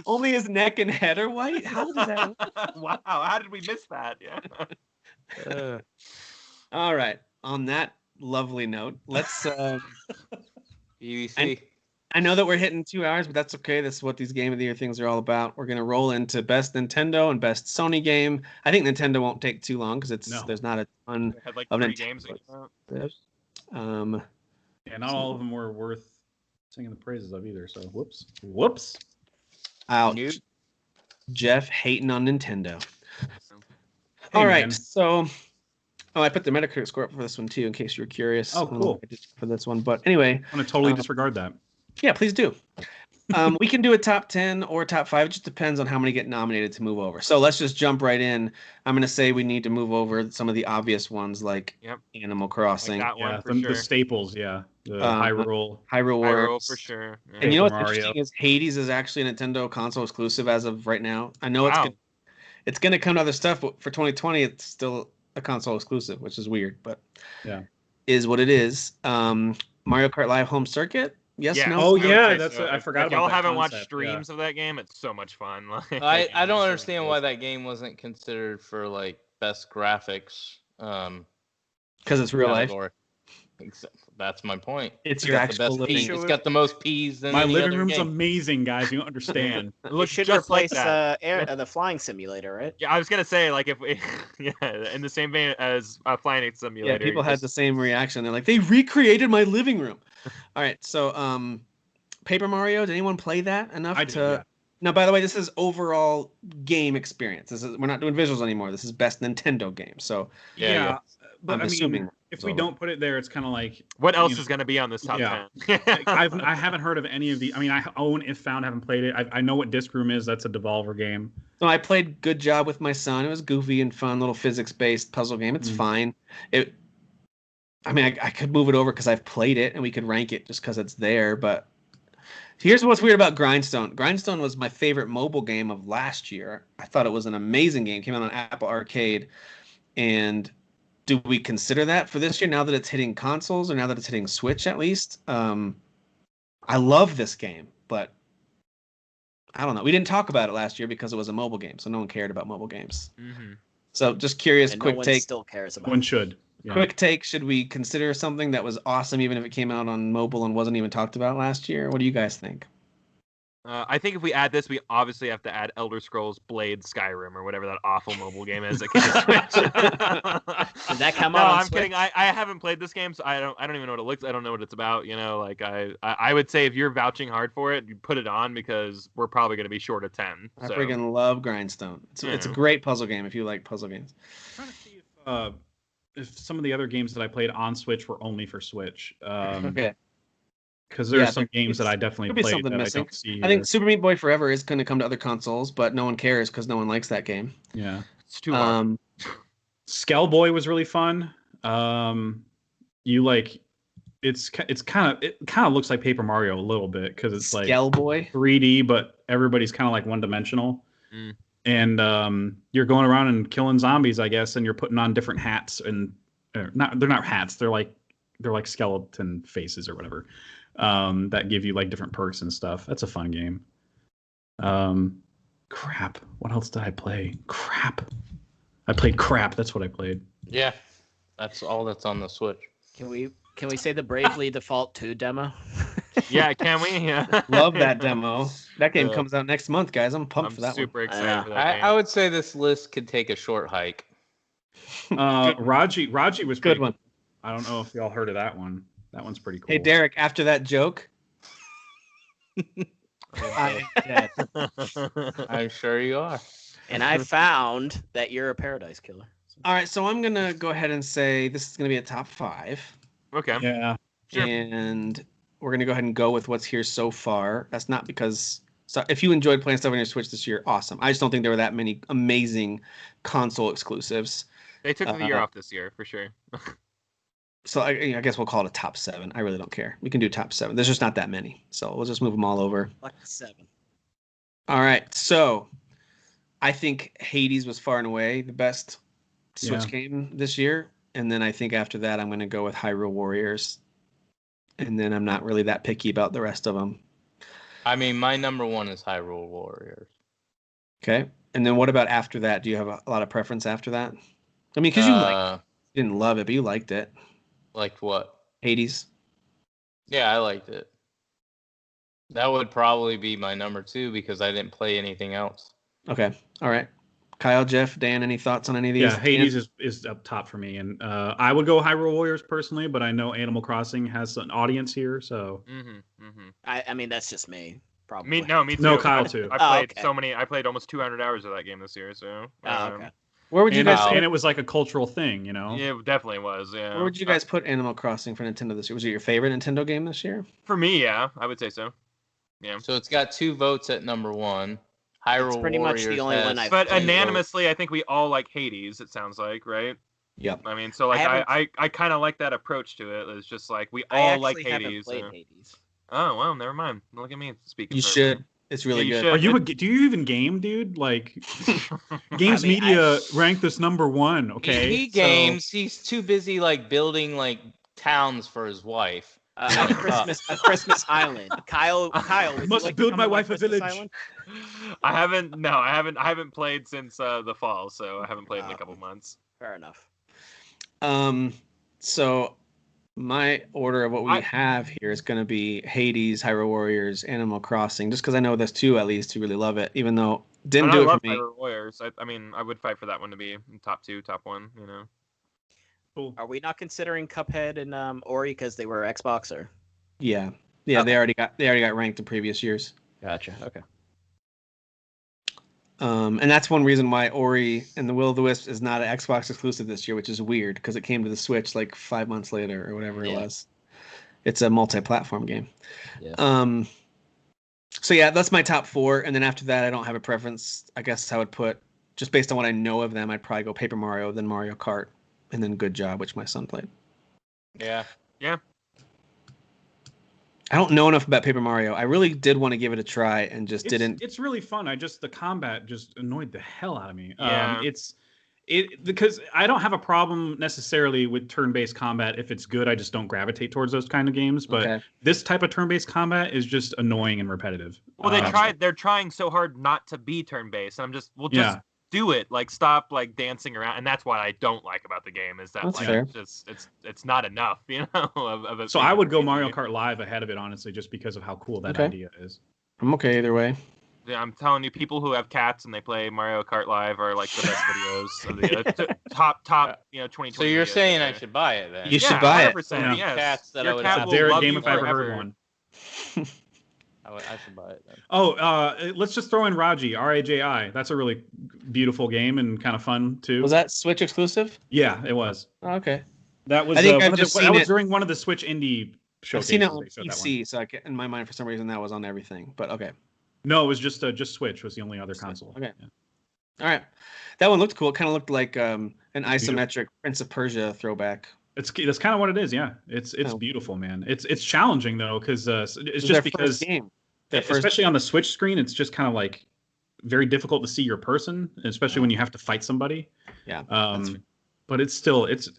[SPEAKER 1] only his neck and head are white? How did that
[SPEAKER 5] Wow, how did we miss that? Yeah.
[SPEAKER 1] All right. On that lovely note, let's
[SPEAKER 2] BBC.
[SPEAKER 1] I know that we're hitting 2 hours, but that's okay. This is what these Game of the Year things are all about. We're gonna roll into best Nintendo and best Sony game. I think Nintendo won't take too long because there's not a ton of
[SPEAKER 5] 3 games.
[SPEAKER 4] Yeah, not all of them were worth singing the praises of either. So whoops.
[SPEAKER 1] Ouch.
[SPEAKER 2] Nope.
[SPEAKER 1] Jeff hating on Nintendo.
[SPEAKER 4] Hey,
[SPEAKER 1] all right,
[SPEAKER 4] man.
[SPEAKER 1] so I put the Metacritic score up for this one too, in case you were curious.
[SPEAKER 4] Oh, cool.
[SPEAKER 1] I did for this one, but anyway,
[SPEAKER 4] I'm gonna totally disregard that.
[SPEAKER 1] Yeah, please do. We can do a top 10 or top 5. It just depends on how many get nominated to move over. So let's just jump right in. I'm going to say we need to move over some of the obvious ones like Animal Crossing.
[SPEAKER 5] Like that one for
[SPEAKER 4] the staples, yeah. The Hyrule
[SPEAKER 1] Works.
[SPEAKER 5] For sure. Yeah.
[SPEAKER 1] And you know what's interesting is Hades is actually a Nintendo console exclusive as of right now. I know it's going to come to other stuff, but for 2020, it's still a console exclusive, which is weird, but is what it is. Mario Kart Live Home Circuit. Yes,
[SPEAKER 5] yeah.
[SPEAKER 1] no.
[SPEAKER 4] Oh yeah, I forgot about that.
[SPEAKER 5] Y'all haven't watched
[SPEAKER 4] concept,
[SPEAKER 5] streams of that game? It's so much fun.
[SPEAKER 2] I don't understand why that game wasn't considered for like best graphics.
[SPEAKER 1] Because it's real life.
[SPEAKER 2] That's my point.
[SPEAKER 1] It's your actual living.
[SPEAKER 2] It's got the most P's than
[SPEAKER 4] my
[SPEAKER 2] any
[SPEAKER 4] living
[SPEAKER 2] other
[SPEAKER 4] room's
[SPEAKER 2] game.
[SPEAKER 4] amazing, guys. You don't understand.
[SPEAKER 3] We should replace the flying simulator, right?
[SPEAKER 5] Yeah, I was gonna say like if in the same vein as Flying Simulator.
[SPEAKER 1] Yeah, people had the same reaction. They're like, they recreated my living room. All right, so Paper Mario. Did anyone play that enough
[SPEAKER 4] I
[SPEAKER 1] to?
[SPEAKER 4] did, yeah.
[SPEAKER 1] Now, by the way, this is overall game experience. We're not doing visuals anymore. This is best Nintendo game. So
[SPEAKER 4] yeah. But
[SPEAKER 1] I'm assuming
[SPEAKER 4] if we don't put it there, it's kind of like
[SPEAKER 5] what else is going to be on this top 10?
[SPEAKER 4] I haven't heard of any of the. I mean, I own If Found, haven't played it. I know what Disc Room is. That's a Devolver game.
[SPEAKER 1] So I played Good Job with my son. It was goofy and fun, little physics-based puzzle game. It's fine. I could move it over because I've played it, and we could rank it just because it's there. But here's what's weird about Grindstone. Grindstone was my favorite mobile game of last year. I thought it was an amazing game. Came out on Apple Arcade, and do we consider that for this year now that it's hitting consoles or now that it's hitting Switch at least? I love this game, but I don't know. We didn't talk about it last year because it was a mobile game, so no one cared about mobile games.
[SPEAKER 5] Mm-hmm.
[SPEAKER 1] So just curious,
[SPEAKER 3] and
[SPEAKER 1] quick
[SPEAKER 3] no one
[SPEAKER 1] take.
[SPEAKER 3] Still cares about.
[SPEAKER 4] One should. Yeah.
[SPEAKER 1] Quick take: should we consider something that was awesome even if it came out on mobile and wasn't even talked about last year? What do you guys think?
[SPEAKER 5] I think if we add this, we obviously have to add Elder Scrolls Blade Skyrim or whatever that awful mobile game is that came to Switch.
[SPEAKER 3] Did that come out on
[SPEAKER 5] I'm
[SPEAKER 3] Switch?
[SPEAKER 5] kidding. I haven't played this game, so I don't even know what it looks. I don't know what it's about. Like I would say if you're vouching hard for it, you put it on because we're probably going to be short of 10.
[SPEAKER 1] I freaking love Grindstone. It's a great puzzle game if you like puzzle games.
[SPEAKER 4] I'm trying to see if some of the other games that I played on Switch were only for Switch.
[SPEAKER 1] Okay.
[SPEAKER 4] Because there are some games that I definitely played that
[SPEAKER 1] missing.
[SPEAKER 4] I don't see.
[SPEAKER 1] I think Super Meat Boy Forever is going to come to other consoles, but no one cares because no one likes that game.
[SPEAKER 4] Yeah,
[SPEAKER 5] it's too hard.
[SPEAKER 4] Skellboy was really fun. It kind of looks like Paper Mario a little bit because it's like
[SPEAKER 1] Skellboy
[SPEAKER 4] 3D, but everybody's kind of like one dimensional. And you're going around and killing zombies, I guess, and you're putting on different hats and they're not hats. They're like skeleton faces or whatever. That give you like different perks and stuff. That's a fun game. Crap. What else did I play? Crap. I played crap. That's what I played.
[SPEAKER 2] Yeah, that's all that's on the Switch.
[SPEAKER 3] Can we say the Bravely Default 2 demo?
[SPEAKER 5] Yeah, can we? Yeah.
[SPEAKER 1] Love that demo. That game comes out next month, guys. I'm pumped for that one.
[SPEAKER 5] I'm super excited for that game.
[SPEAKER 2] I would say this list could take a short hike.
[SPEAKER 4] Raji was
[SPEAKER 1] good one.
[SPEAKER 4] Cool. I don't know if y'all heard of that one. That one's pretty cool.
[SPEAKER 1] Hey, Derek, after that joke,
[SPEAKER 3] I am dead.
[SPEAKER 2] I'm sure you are.
[SPEAKER 3] And I found that you're a Paradise Killer.
[SPEAKER 1] All right, so I'm going to go ahead and say this is going to be a top 5.
[SPEAKER 5] Okay.
[SPEAKER 4] Yeah.
[SPEAKER 5] Sure.
[SPEAKER 1] And we're going to go ahead and go with what's here so far. That's not because... So if you enjoyed playing stuff on your Switch this year, awesome. I just don't think there were that many amazing console exclusives.
[SPEAKER 5] They took the year off this year, for sure.
[SPEAKER 1] So I guess we'll call it a top 7. I really don't care. We can do top 7. There's just not that many. So we'll just move them all over.
[SPEAKER 3] Like 7.
[SPEAKER 1] All right. So I think Hades was far and away the best Switch game this year. And then I think after that, I'm going to go with Hyrule Warriors. And then I'm not really that picky about the rest of them.
[SPEAKER 2] I mean, my number 1 is Hyrule Warriors.
[SPEAKER 1] Okay. And then what about after that? Do you have a lot of preference after that? I mean, because you didn't love it, but you liked it.
[SPEAKER 2] Liked what?
[SPEAKER 1] Hades.
[SPEAKER 2] Yeah, I liked it. That would probably be my number 2 because I didn't play anything else.
[SPEAKER 1] Okay. All right. Kyle, Jeff, Dan, any thoughts on any of these?
[SPEAKER 4] Yeah, Hades is up top for me. And I would go Hyrule Warriors personally, but I know Animal Crossing has an audience here, so...
[SPEAKER 3] I mean, that's just me. Probably.
[SPEAKER 5] Me too.
[SPEAKER 4] No, Kyle too.
[SPEAKER 5] I played almost 200 hours of that game this year, so...
[SPEAKER 3] okay.
[SPEAKER 1] Where would you guys?
[SPEAKER 4] And it was like a cultural thing, you know.
[SPEAKER 5] Yeah, it definitely was. Yeah.
[SPEAKER 1] Where would you guys put Animal Crossing for Nintendo this year? Was it your favorite Nintendo game this year?
[SPEAKER 5] For me, yeah, I would say so. Yeah.
[SPEAKER 2] So it's got 2 votes at number 1. Hyrule
[SPEAKER 3] It's pretty
[SPEAKER 2] Warriors
[SPEAKER 3] much the only one I've
[SPEAKER 5] But
[SPEAKER 3] played.
[SPEAKER 5] unanimously, I think we all like Hades. It sounds like, right?
[SPEAKER 1] Yep.
[SPEAKER 5] I mean, so like I kind of like that approach to it. It's just like we
[SPEAKER 3] I
[SPEAKER 5] all like
[SPEAKER 3] actually haven't
[SPEAKER 5] Hades.
[SPEAKER 3] played Hades.
[SPEAKER 5] Oh well, never mind. Look at me speaking.
[SPEAKER 1] You should. It's really good.
[SPEAKER 5] should.
[SPEAKER 4] Do you even game, dude? Like, Games Media ranked this number 1. Okay.
[SPEAKER 2] He games. He's too busy like building like towns for his wife.
[SPEAKER 3] A Christmas Island. Kyle,
[SPEAKER 4] must build my wife a village.
[SPEAKER 3] Island?
[SPEAKER 5] I haven't played since the fall, so I haven't played in a couple months.
[SPEAKER 3] Fair enough.
[SPEAKER 1] So my order of what we have here is going to be Hades, Hyrule Warriors, Animal Crossing, just because I know there's 2 at least who really love it, even though didn't do it for me.
[SPEAKER 5] Hyrule Warriors. I mean, I would fight for that one to be top 2, top 1. You know.
[SPEAKER 4] Cool.
[SPEAKER 3] Are we not considering Cuphead and Ori because they were Xbox or?
[SPEAKER 1] Yeah. Okay. They already got ranked in previous years.
[SPEAKER 3] Gotcha. Okay.
[SPEAKER 1] And that's one reason why Ori and the Will of the Wisps is not an Xbox exclusive this year, which is weird because it came to the Switch like 5 months later or whatever it was. It's a multi-platform game.
[SPEAKER 3] Yeah.
[SPEAKER 1] So yeah, that's my top 4, and then after that, I don't have a preference. I guess I would put, just based on what I know of them, I'd probably go Paper Mario, then Mario Kart, and then Good Job, which my son played.
[SPEAKER 2] Yeah.
[SPEAKER 1] I don't know enough about Paper Mario. I really did want to give it a try and just didn't.
[SPEAKER 4] It's really fun. The combat just annoyed the hell out of me.
[SPEAKER 5] Yeah.
[SPEAKER 4] Because I don't have a problem necessarily with turn-based combat if it's good. I just don't gravitate towards those kind of games. But this type of turn-based combat is just annoying and repetitive.
[SPEAKER 5] Well, they're trying so hard not to be turn-based, and we'll just do it. Like, stop like dancing around, and that's what I don't like about the game is that
[SPEAKER 1] that's
[SPEAKER 5] like
[SPEAKER 1] fair.
[SPEAKER 5] It's not enough, you know.
[SPEAKER 4] So I would go Mario Kart Live ahead of it, honestly, just because of how cool that idea is.
[SPEAKER 1] I'm okay either way.
[SPEAKER 5] Yeah, I'm telling you, people who have cats and they play Mario Kart Live are like the best videos of the top 2020.
[SPEAKER 2] So you're saying I should buy it then?
[SPEAKER 1] You should buy
[SPEAKER 5] 100%,
[SPEAKER 1] it.
[SPEAKER 5] Yes.
[SPEAKER 2] Cats that
[SPEAKER 5] Your
[SPEAKER 2] I would
[SPEAKER 5] cat
[SPEAKER 2] have.
[SPEAKER 5] will love
[SPEAKER 4] game
[SPEAKER 5] you
[SPEAKER 4] if I ever
[SPEAKER 5] forever.
[SPEAKER 4] heard one.
[SPEAKER 2] I should buy it then.
[SPEAKER 4] Oh, let's just throw in Raji, Raji. That's a really beautiful game and kind of fun too.
[SPEAKER 1] Was that Switch exclusive?
[SPEAKER 4] Yeah, it was.
[SPEAKER 1] Oh, okay.
[SPEAKER 4] That was.
[SPEAKER 1] I think I've just seen
[SPEAKER 4] it
[SPEAKER 1] it
[SPEAKER 4] during one of the Switch indie showcases.
[SPEAKER 1] I've seen it on PC, so in my mind, for some reason, that was on everything. But okay.
[SPEAKER 4] No, it was just Switch was the only other console.
[SPEAKER 1] Okay. Yeah. All right. That one looked cool. It kind of looked like an isometric Prince of Persia throwback.
[SPEAKER 4] That's kind of what it is. Yeah, it's beautiful, man. It's challenging though because it's just because
[SPEAKER 1] game.
[SPEAKER 4] Especially on the Switch screen, it's just kind of like very difficult to see your person, especially when you have to fight somebody.
[SPEAKER 1] Yeah.
[SPEAKER 4] But it's still it's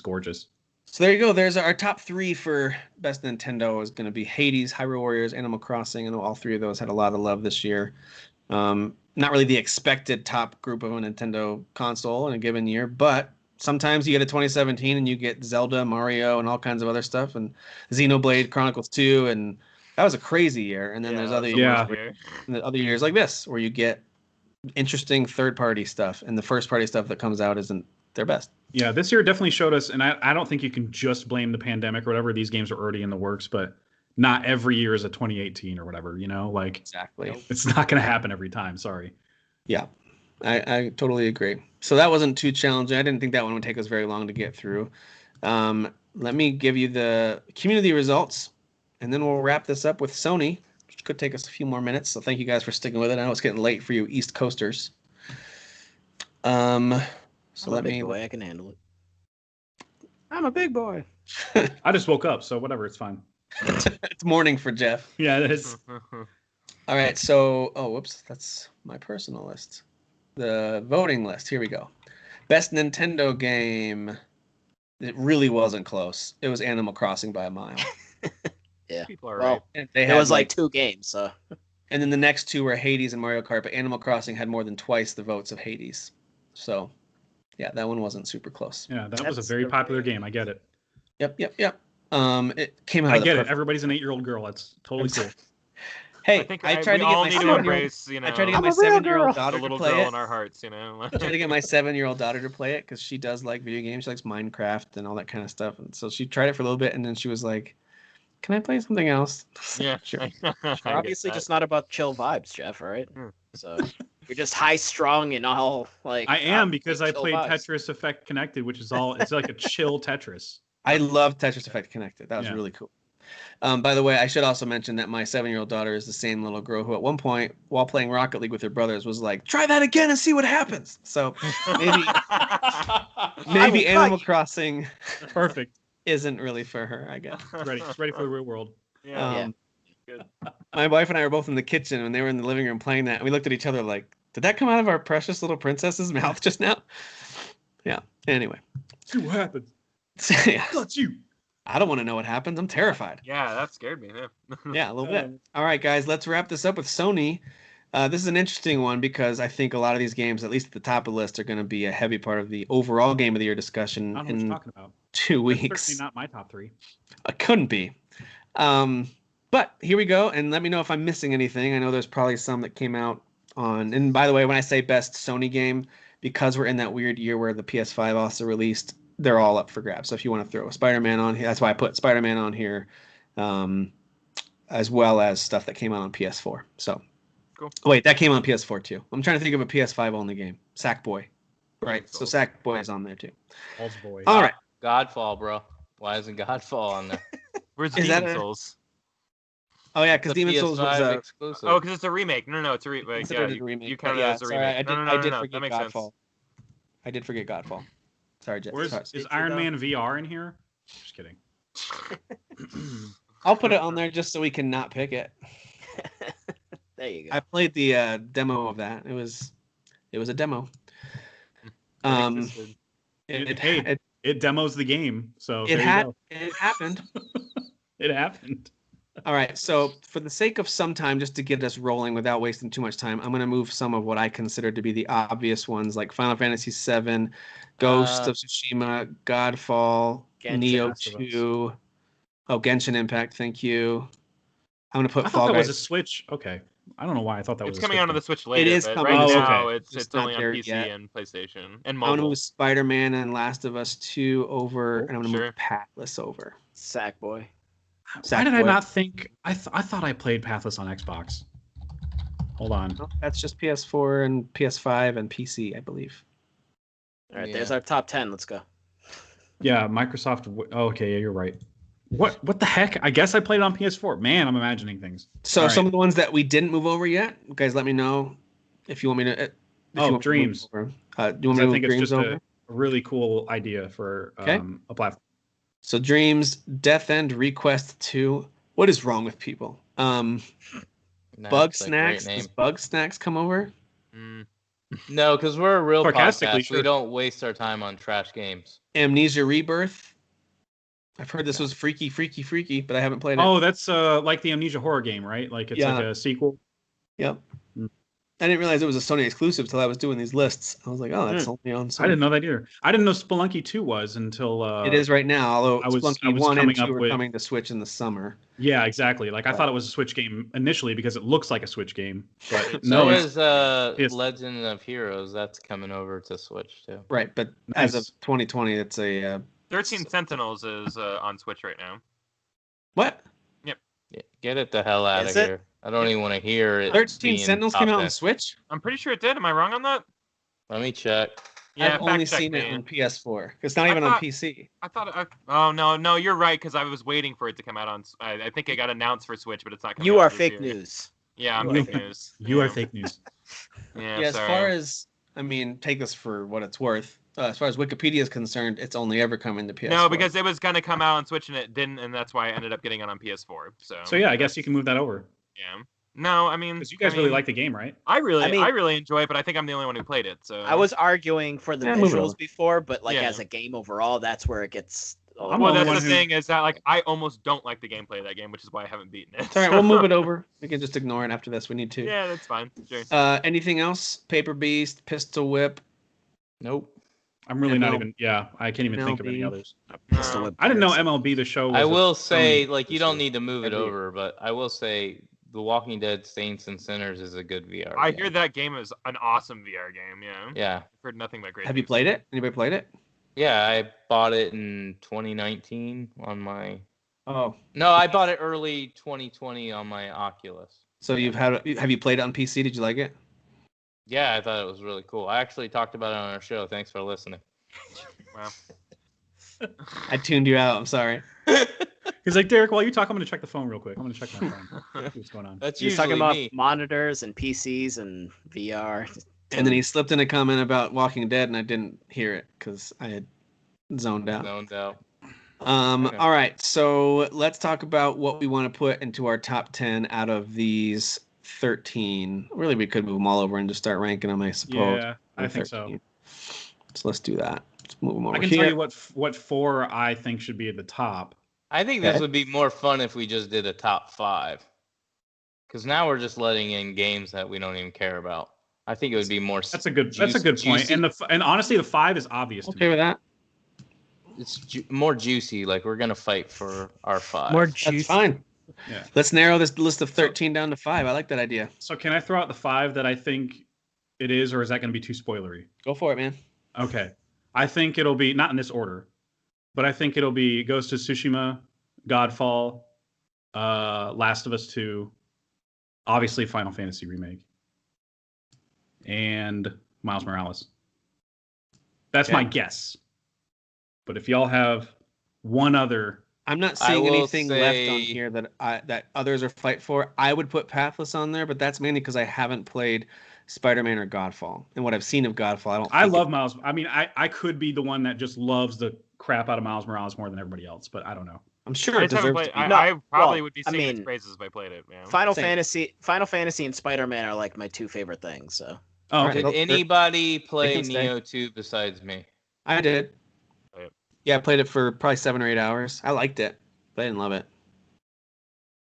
[SPEAKER 4] gorgeous.
[SPEAKER 1] So there you go. There's our top 3 for best Nintendo is going to be Hades, Hyrule Warriors, Animal Crossing, and all 3 of those had a lot of love this year. Not really the expected top group of a Nintendo console in a given year, but sometimes you get a 2017 and you get Zelda, Mario, and all kinds of other stuff, and Xenoblade Chronicles 2, and that was a crazy year. And then there's other years like this where you get interesting third-party stuff, and the first-party stuff that comes out isn't their best.
[SPEAKER 4] Yeah, this year definitely showed us, and I don't think you can just blame the pandemic or whatever. These games are already in the works, but not every year is a 2018 or whatever, like
[SPEAKER 1] exactly.
[SPEAKER 4] It's not going to happen every time. Sorry.
[SPEAKER 1] Yeah, I totally agree. So that wasn't too challenging. I didn't think that one would take us very long to get through. Let me give you the community results, and then we'll wrap this up with Sony, which could take us a few more minutes. So thank you guys for sticking with it. I know it's getting late for you East Coasters. So
[SPEAKER 3] I'm a big boy. I can handle it.
[SPEAKER 1] I'm a big boy.
[SPEAKER 4] I just woke up, so whatever. It's fine.
[SPEAKER 1] It's morning for Jeff.
[SPEAKER 4] Yeah, it is.
[SPEAKER 1] All right. So, whoops. That's my personal list. The voting list. Here we go. Best Nintendo game. It really wasn't close. It was Animal Crossing by a mile.
[SPEAKER 3] Yeah.
[SPEAKER 5] People are right.
[SPEAKER 3] It was like 2 games, so.
[SPEAKER 1] And then the next 2 were Hades and Mario Kart, but Animal Crossing had more than twice the votes of Hades. So, yeah, that one wasn't super close.
[SPEAKER 4] Yeah, that was a very popular game. I get it.
[SPEAKER 1] Yep. It came out.
[SPEAKER 4] I get it. Everybody's an 8-year-old girl. That's totally cool.
[SPEAKER 1] Hey,
[SPEAKER 5] I tried to get my
[SPEAKER 1] 7-year-old daughter
[SPEAKER 5] to
[SPEAKER 1] play
[SPEAKER 5] girl
[SPEAKER 1] it.
[SPEAKER 5] In our hearts,
[SPEAKER 1] I tried to get my 7-year-old daughter to play it because she does like video games. She likes Minecraft and all that kind of stuff. And so she tried it for a little bit, and then she was like, "Can I play something else?"
[SPEAKER 5] Yeah,
[SPEAKER 1] sure.
[SPEAKER 3] Obviously, just not about chill vibes, Jeff. Right? So you're just high strung and all like.
[SPEAKER 4] I am because I played
[SPEAKER 3] vibes.
[SPEAKER 4] Tetris Effect Connected, which is it's like a chill Tetris.
[SPEAKER 1] I love Tetris Effect Connected. That was really cool. By the way, I should also mention that my 7-year-old daughter is the same little girl who at one point, while playing Rocket League with her brothers, was like, "Try that again and see what happens." So maybe Animal Crossing
[SPEAKER 4] Perfect
[SPEAKER 1] isn't really for her, I guess.
[SPEAKER 4] It's ready for the real world.
[SPEAKER 5] Yeah.
[SPEAKER 1] Good. My wife and I were both in the kitchen when they were in the living room playing that, and we looked at each other like, "Did that come out of our precious little princess's mouth just now?" Yeah. Anyway.
[SPEAKER 4] See what happens.
[SPEAKER 1] Yeah.
[SPEAKER 4] Got you.
[SPEAKER 1] I don't want to know what happens. I'm terrified.
[SPEAKER 5] Yeah, that scared me.
[SPEAKER 1] Yeah, a little bit. All right, guys, let's wrap this up with Sony. This is an interesting one because I think a lot of these games, at least at the top of the list, are going to be a heavy part of the overall Game of the Year discussion in
[SPEAKER 4] talking about.
[SPEAKER 1] 2 weeks.
[SPEAKER 4] That's certainly not my top 3.
[SPEAKER 1] It couldn't be. But here we go, and let me know if I'm missing anything. I know there's probably some that came out on. And by the way, when I say best Sony game, because we're in that weird year where the PS5 also released, they're all up for grabs. So if you want to throw a Spider-Man on here, that's why I put Spider-Man on here, as well as stuff that came out on PS4. So,
[SPEAKER 5] cool.
[SPEAKER 1] Wait, that came on PS4 too. I'm trying to think of a PS5 only game. Sackboy, right? So Sackboy is on there too.
[SPEAKER 4] Boy.
[SPEAKER 1] All right.
[SPEAKER 2] Godfall, bro. Why isn't Godfall on there?
[SPEAKER 5] Where's Demon Souls?
[SPEAKER 1] Oh yeah, because Demon Souls was
[SPEAKER 2] exclusive.
[SPEAKER 5] Oh, because it's a remake. No, it's a remake. Yeah, you count it as a remake.
[SPEAKER 1] I did forget
[SPEAKER 5] that makes
[SPEAKER 1] Godfall.
[SPEAKER 5] sense.
[SPEAKER 1] I did forget Godfall. Sorry, Jeff.
[SPEAKER 4] Is Iron Man VR in here? Just kidding.
[SPEAKER 1] I'll put it on there just so we can not pick it.
[SPEAKER 3] There you go.
[SPEAKER 1] I played the demo of that. It was a demo.
[SPEAKER 4] It demos the game, so
[SPEAKER 1] it happened.
[SPEAKER 4] It happened.
[SPEAKER 1] All right, so for the sake of some time, just to get us rolling without wasting too much time, I'm going to move some of what I consider to be the obvious ones, like Final Fantasy VII, Ghost of Tsushima, Godfall, Neo 2, Genshin Impact, thank you. I'm gonna put
[SPEAKER 4] I thought that was a Switch. Okay. I don't know why I thought that was.
[SPEAKER 5] It's coming out on the Switch later.
[SPEAKER 1] It is
[SPEAKER 5] but
[SPEAKER 1] coming.
[SPEAKER 5] right
[SPEAKER 1] Oh,
[SPEAKER 5] now.
[SPEAKER 4] okay.
[SPEAKER 5] It's only on PC and PlayStation and mobile.
[SPEAKER 1] I'm gonna move Spider-Man and Last of Us 2 over, and I'm gonna move Pathless over.
[SPEAKER 3] Sackboy.
[SPEAKER 4] Why did I not think? I thought I played Pathless on Xbox. Hold on.
[SPEAKER 1] No, that's just PS4 and PS5 and PC, I believe.
[SPEAKER 3] All right, there's our top 10. Let's go.
[SPEAKER 4] Yeah, Microsoft. Okay, yeah, you're right. What the heck? I guess I played it on PS4. Man, I'm imagining things.
[SPEAKER 1] So some of the ones that we didn't move over yet, guys, let me know if you want me to.
[SPEAKER 4] Dreams.
[SPEAKER 1] Do you want me to move Dreams over?
[SPEAKER 4] A really cool idea for a platform.
[SPEAKER 1] So Dreams, Death End, Request 2. What is wrong with people? Bug Snacks. Does Bug Snacks come over?
[SPEAKER 2] No, because we're a real podcast. Sure. We don't waste our time on trash games.
[SPEAKER 1] Amnesia Rebirth. I've heard this was freaky, but I haven't played it.
[SPEAKER 4] Oh, that's like the Amnesia horror game, right? Like it's like a sequel.
[SPEAKER 1] Yep. I didn't realize it was a Sony exclusive till I was doing these lists. I was like, oh, that's only on Sony.
[SPEAKER 4] I didn't know that either. I didn't know Spelunky 2 was until...
[SPEAKER 1] it is right now, although Spelunky 1 and 2 were coming to Switch in the summer.
[SPEAKER 4] Yeah, exactly. Like, I thought it was a Switch game initially because it looks like a Switch game. But
[SPEAKER 2] so is Legend of Heroes. That's coming over to Switch, too.
[SPEAKER 1] Right, but as of 2020, it's a...
[SPEAKER 5] 13 Sentinels is on Switch right now.
[SPEAKER 1] What?
[SPEAKER 2] Yep. Yeah, get it the hell out of here. I don't even want to hear it.
[SPEAKER 1] 13 Sentinels came out on Switch?
[SPEAKER 5] I'm pretty sure it did. Am I wrong on that?
[SPEAKER 2] Let me check.
[SPEAKER 1] Yeah, I've only seen it on PS4. It's not even on PC.
[SPEAKER 5] Oh, no, you're right, because I was waiting for it to come out on... I think it got announced for Switch, but it's not coming out.
[SPEAKER 3] You are fake news.
[SPEAKER 5] Yeah, I'm fake news.
[SPEAKER 4] You are fake news.
[SPEAKER 5] Yeah,
[SPEAKER 1] as far as... I mean, take this for what it's worth. As far as Wikipedia is concerned, it's only ever coming to PS4.
[SPEAKER 5] No, because it was going to come out on Switch and it didn't, and that's why I ended up getting it on PS4. So
[SPEAKER 4] yeah, I guess you can move that over.
[SPEAKER 5] Yeah. No, I mean...
[SPEAKER 4] Because you guys really like the game, right?
[SPEAKER 5] I really enjoy it, but I think I'm the only one who played it. So
[SPEAKER 3] I was arguing for the visuals before, but as a game overall, that's where it gets...
[SPEAKER 5] Well, that's the thing is that I almost don't like the gameplay of that game, which is why I haven't beaten it.
[SPEAKER 1] All right, we'll move it over. We can just ignore it after this. We need to.
[SPEAKER 5] Yeah, that's fine. Sure.
[SPEAKER 1] Anything else? Paper Beast, Pistol Whip.
[SPEAKER 2] Nope.
[SPEAKER 4] I'm really not even. Yeah, I can't even think of any others. I didn't know MLB the show.
[SPEAKER 2] I will say, you don't need to move it over, but I will say, The Walking Dead: Saints and Sinners is a good VR.
[SPEAKER 5] I hear that game is an awesome VR game. Yeah.
[SPEAKER 2] Yeah.
[SPEAKER 5] I've heard nothing but great.
[SPEAKER 1] Have you played it? Anybody played it?
[SPEAKER 2] Yeah, I bought it in 2019 on my.
[SPEAKER 1] Oh.
[SPEAKER 2] No, I bought it early 2020 on my Oculus.
[SPEAKER 1] So have you played it on PC? Did you like it?
[SPEAKER 2] Yeah, I thought it was really cool. I actually talked about it on our show. Thanks for listening.
[SPEAKER 5] Wow.
[SPEAKER 1] I tuned you out. I'm sorry.
[SPEAKER 4] He's like, Derek, while you talk, I'm going to check the phone real quick. I'm going to check my phone. See what's going on.
[SPEAKER 2] That's
[SPEAKER 3] He's talking about monitors and PCs and VR.
[SPEAKER 1] And then he slipped in a comment about Walking Dead, and I didn't hear it because I had zoned out.
[SPEAKER 2] Okay.
[SPEAKER 1] All right, so let's talk about what we want to put into our top 10 out of these 13. Really, we could move them all over and just start ranking them, I suppose.
[SPEAKER 4] Yeah, I think so.
[SPEAKER 1] So let's do that. Let's move them over.
[SPEAKER 4] I can tell you what 4 I think should be at the top.
[SPEAKER 2] I think this would be more fun if we just did a top 5. Because now we're just letting in games that we don't even care about. I think it would be more. That's a good
[SPEAKER 4] point. And honestly, the 5 is obvious.
[SPEAKER 1] Okay with that.
[SPEAKER 2] It's more juicy. Like we're gonna fight for our 5.
[SPEAKER 3] More juicy.
[SPEAKER 1] That's fine. Yeah. Let's narrow this list of 13 down to 5. I like that idea.
[SPEAKER 4] So can I throw out the 5 that I think it is, or is that going to be too spoilery?
[SPEAKER 1] Go for it, man.
[SPEAKER 4] Okay. I think it'll be not in this order, but I think it'll be Ghost of Tsushima, Godfall, Last of Us 2, obviously Final Fantasy Remake, and Miles Morales. That's my guess. But if y'all have one other...
[SPEAKER 1] I'm not seeing anything left on here that others are fight for. I would put Pathless on there, but that's mainly because I haven't played Spider-Man or Godfall. And what I've seen of Godfall,
[SPEAKER 4] I love Miles. I mean, I could be the one that just loves the crap out of Miles Morales more than everybody else, but I don't know.
[SPEAKER 1] I'm sure it deserves to be.
[SPEAKER 5] I probably would be singing its praises if I played it. Yeah.
[SPEAKER 3] Final Fantasy and Spider-Man are like my 2 favorite things. So.
[SPEAKER 2] Oh, did anybody play Neo 2 besides me?
[SPEAKER 1] I did. Yeah, I played it for probably 7 or 8 hours. I liked it, but I didn't love it.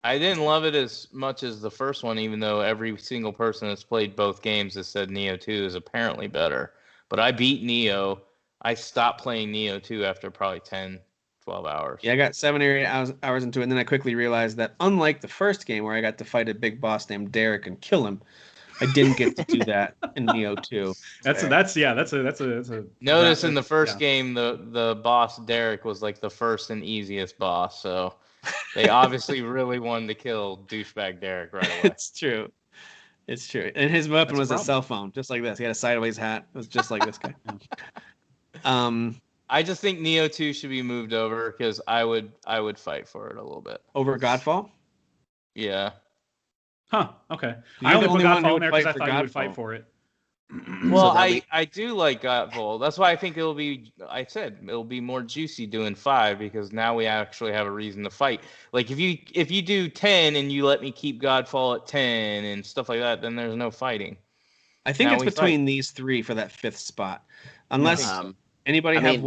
[SPEAKER 2] I didn't love it as much as the first one, even though every single person that's played both games has said Neo 2 is apparently better. But I beat Neo. I stopped playing Neo 2 after probably 10, 12 hours.
[SPEAKER 1] Yeah, I got 7 or 8 hours into it, and then I quickly realized that unlike the first game where I got to fight a big boss named Derek and kill him, I didn't get to do that in Neo 2.
[SPEAKER 4] That's a
[SPEAKER 2] Notice in the first game the boss Derek was like the first and easiest boss, so they obviously really wanted to kill douchebag Derek right away.
[SPEAKER 1] It's true. And his weapon was a cell phone, just like this. He had a sideways hat. It was just like this guy.
[SPEAKER 2] I just think Neo 2 should be moved over because I would fight for it a little bit.
[SPEAKER 1] Over Godfall?
[SPEAKER 2] Yeah.
[SPEAKER 4] Huh. Okay.
[SPEAKER 1] I only put Godfall in there
[SPEAKER 4] because I thought you would fight for it.
[SPEAKER 2] Well, I do like Godfall. That's why I think it'll be more juicy doing 5 because now we actually have a reason to fight. Like if you do 10 and you let me keep Godfall at 10 and stuff like that, then there's no fighting.
[SPEAKER 1] I think it's between these 3 for that 5th spot. Unless anybody have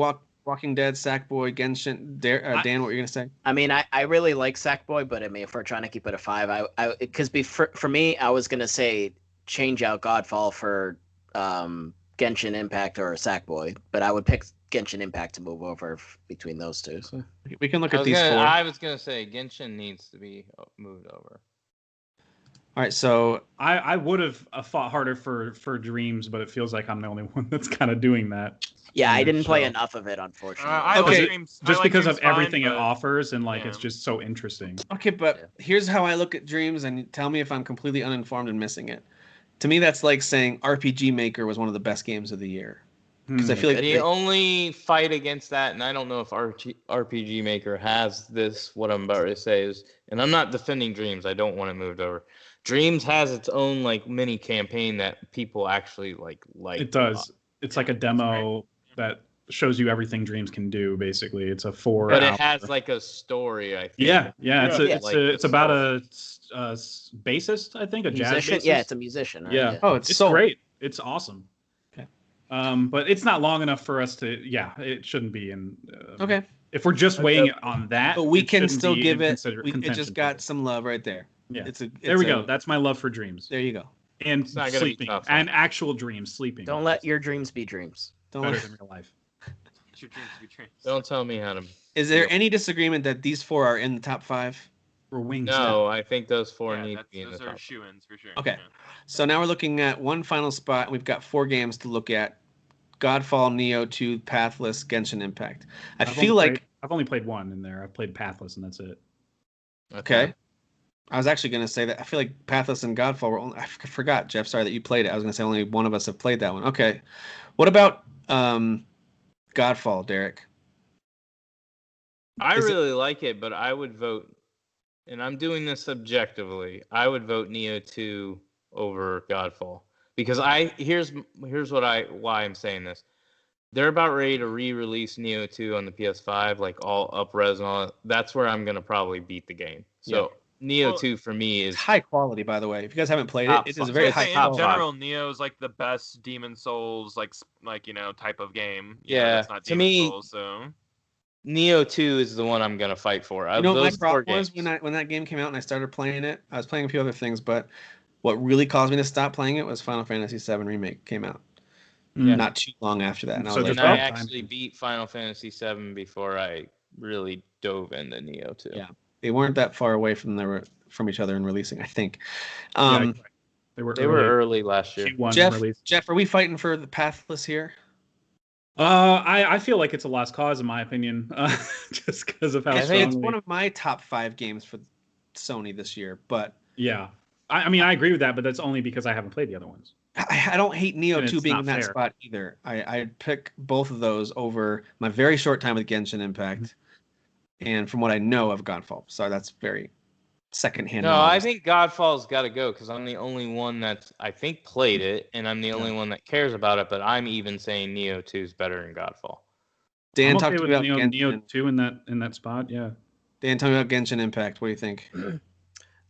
[SPEAKER 1] Walking Dead, Sackboy, Genshin, Dan, what were you gonna say?
[SPEAKER 3] I mean, I really like Sackboy, but I mean, if we're trying to keep it a 5, because for me, I was gonna say change out Godfall for Genshin Impact or Sackboy, but I would pick Genshin Impact to move over between those two. So
[SPEAKER 1] we can look at these 4.
[SPEAKER 2] I was gonna say Genshin needs to be moved over.
[SPEAKER 1] All right, so
[SPEAKER 4] I would have fought harder for Dreams, but it feels like I'm the only one that's kind of doing that.
[SPEAKER 3] Yeah, I didn't play enough of it, unfortunately.
[SPEAKER 1] Okay,
[SPEAKER 4] Dreams, just because of everything it offers, and it's just so interesting.
[SPEAKER 1] Okay, but here's how I look at Dreams, and tell me if I'm completely uninformed and missing it. To me, that's like saying RPG Maker was one of the best games of the year. Because I feel like
[SPEAKER 2] the only fight against that, and I don't know if RPG Maker has this, what I'm about to say is, and I'm not defending Dreams, I don't want it moved over. Dreams has its own mini campaign that people actually like.
[SPEAKER 4] It does. It's like a demo that shows you everything Dreams can do. Basically, it's a 4.
[SPEAKER 2] But it has a story. I think.
[SPEAKER 4] Yeah. It's about a bassist. I think a jazz bassist.
[SPEAKER 3] Yeah, it's a musician. Right?
[SPEAKER 4] Yeah. Oh, it's so great. It's awesome. Okay. But it's not long enough for us to. Yeah, it shouldn't be in.
[SPEAKER 1] Okay.
[SPEAKER 4] If we're just weighing it on that,
[SPEAKER 1] but we can still give it. It just got some love right there.
[SPEAKER 4] Yeah. There we go. That's my love for Dreams.
[SPEAKER 1] There you go.
[SPEAKER 4] And sleeping. And actual dreams, sleeping.
[SPEAKER 3] Don't let your dreams be dreams.
[SPEAKER 4] Better than real life.
[SPEAKER 5] Your dreams be dreams.
[SPEAKER 2] Don't tell me how to.
[SPEAKER 1] Is there any disagreement that these 4 are in the top 5?
[SPEAKER 4] For Wings?
[SPEAKER 2] No, I think those 4 need to be in the top.
[SPEAKER 5] Those are shoo-ins for sure.
[SPEAKER 1] Okay. So now we're looking at one final spot. We've got 4 games to look at. Godfall, Neo 2, Pathless, Genshin Impact. I've
[SPEAKER 4] only played 1 in there. I've played Pathless, and that's it.
[SPEAKER 1] Okay. I was actually going to say that I feel like Pathless and Godfall were only... I forgot, Jeff. Sorry that you played it. I was going to say only one of us have played that one. Okay. What about Godfall, Derek?
[SPEAKER 2] I really like it, but I would vote, and I'm doing this objectively, I would vote Neo 2 over Godfall. Because here's why I'm saying this. They're about ready to re-release Neo 2 on the PS5, all up-res and all that. That's where I'm going to probably beat the game. So Neo 2 for me is
[SPEAKER 1] high quality, by the way. If you guys haven't played it, it is a very high quality.
[SPEAKER 5] In general, Neo is the best Demon Souls type of game.
[SPEAKER 2] It's
[SPEAKER 5] not
[SPEAKER 2] to
[SPEAKER 5] Demon
[SPEAKER 2] me,
[SPEAKER 5] Souls, so
[SPEAKER 2] Neo 2 is the one I'm gonna fight for.
[SPEAKER 1] My problem was when that game came out and I started playing it. I was playing a few other things, but what really caused me to stop playing it was Final Fantasy VII Remake came out. Not too long after that, and
[SPEAKER 2] I actually beat Final Fantasy VII before I really dove into Neo 2.
[SPEAKER 1] Yeah. They weren't that far away from each other in releasing, I think.
[SPEAKER 4] They were
[SPEAKER 2] early last year.
[SPEAKER 1] Jeff, are we fighting for the Pathless here?
[SPEAKER 4] I feel like it's a lost cause in my opinion, just because of how strongly...
[SPEAKER 1] I think it's one of my top 5 games for Sony this year. But
[SPEAKER 4] yeah, I mean I agree with that, but that's only because I haven't played the other ones.
[SPEAKER 1] I don't hate Neo 2 being in that spot either. I'd pick both of those over my very short time with Genshin Impact. And from what I know of Godfall. So that's very secondhand.
[SPEAKER 2] No, I think Godfall's got to go because I'm the only one that I think played it, and I'm the only one that cares about it. But I'm even saying Neo 2 is better than Godfall.
[SPEAKER 1] Dan, talk to me about
[SPEAKER 4] Neo 2 in that spot. Yeah.
[SPEAKER 1] Dan, tell me about Genshin Impact. What do you think?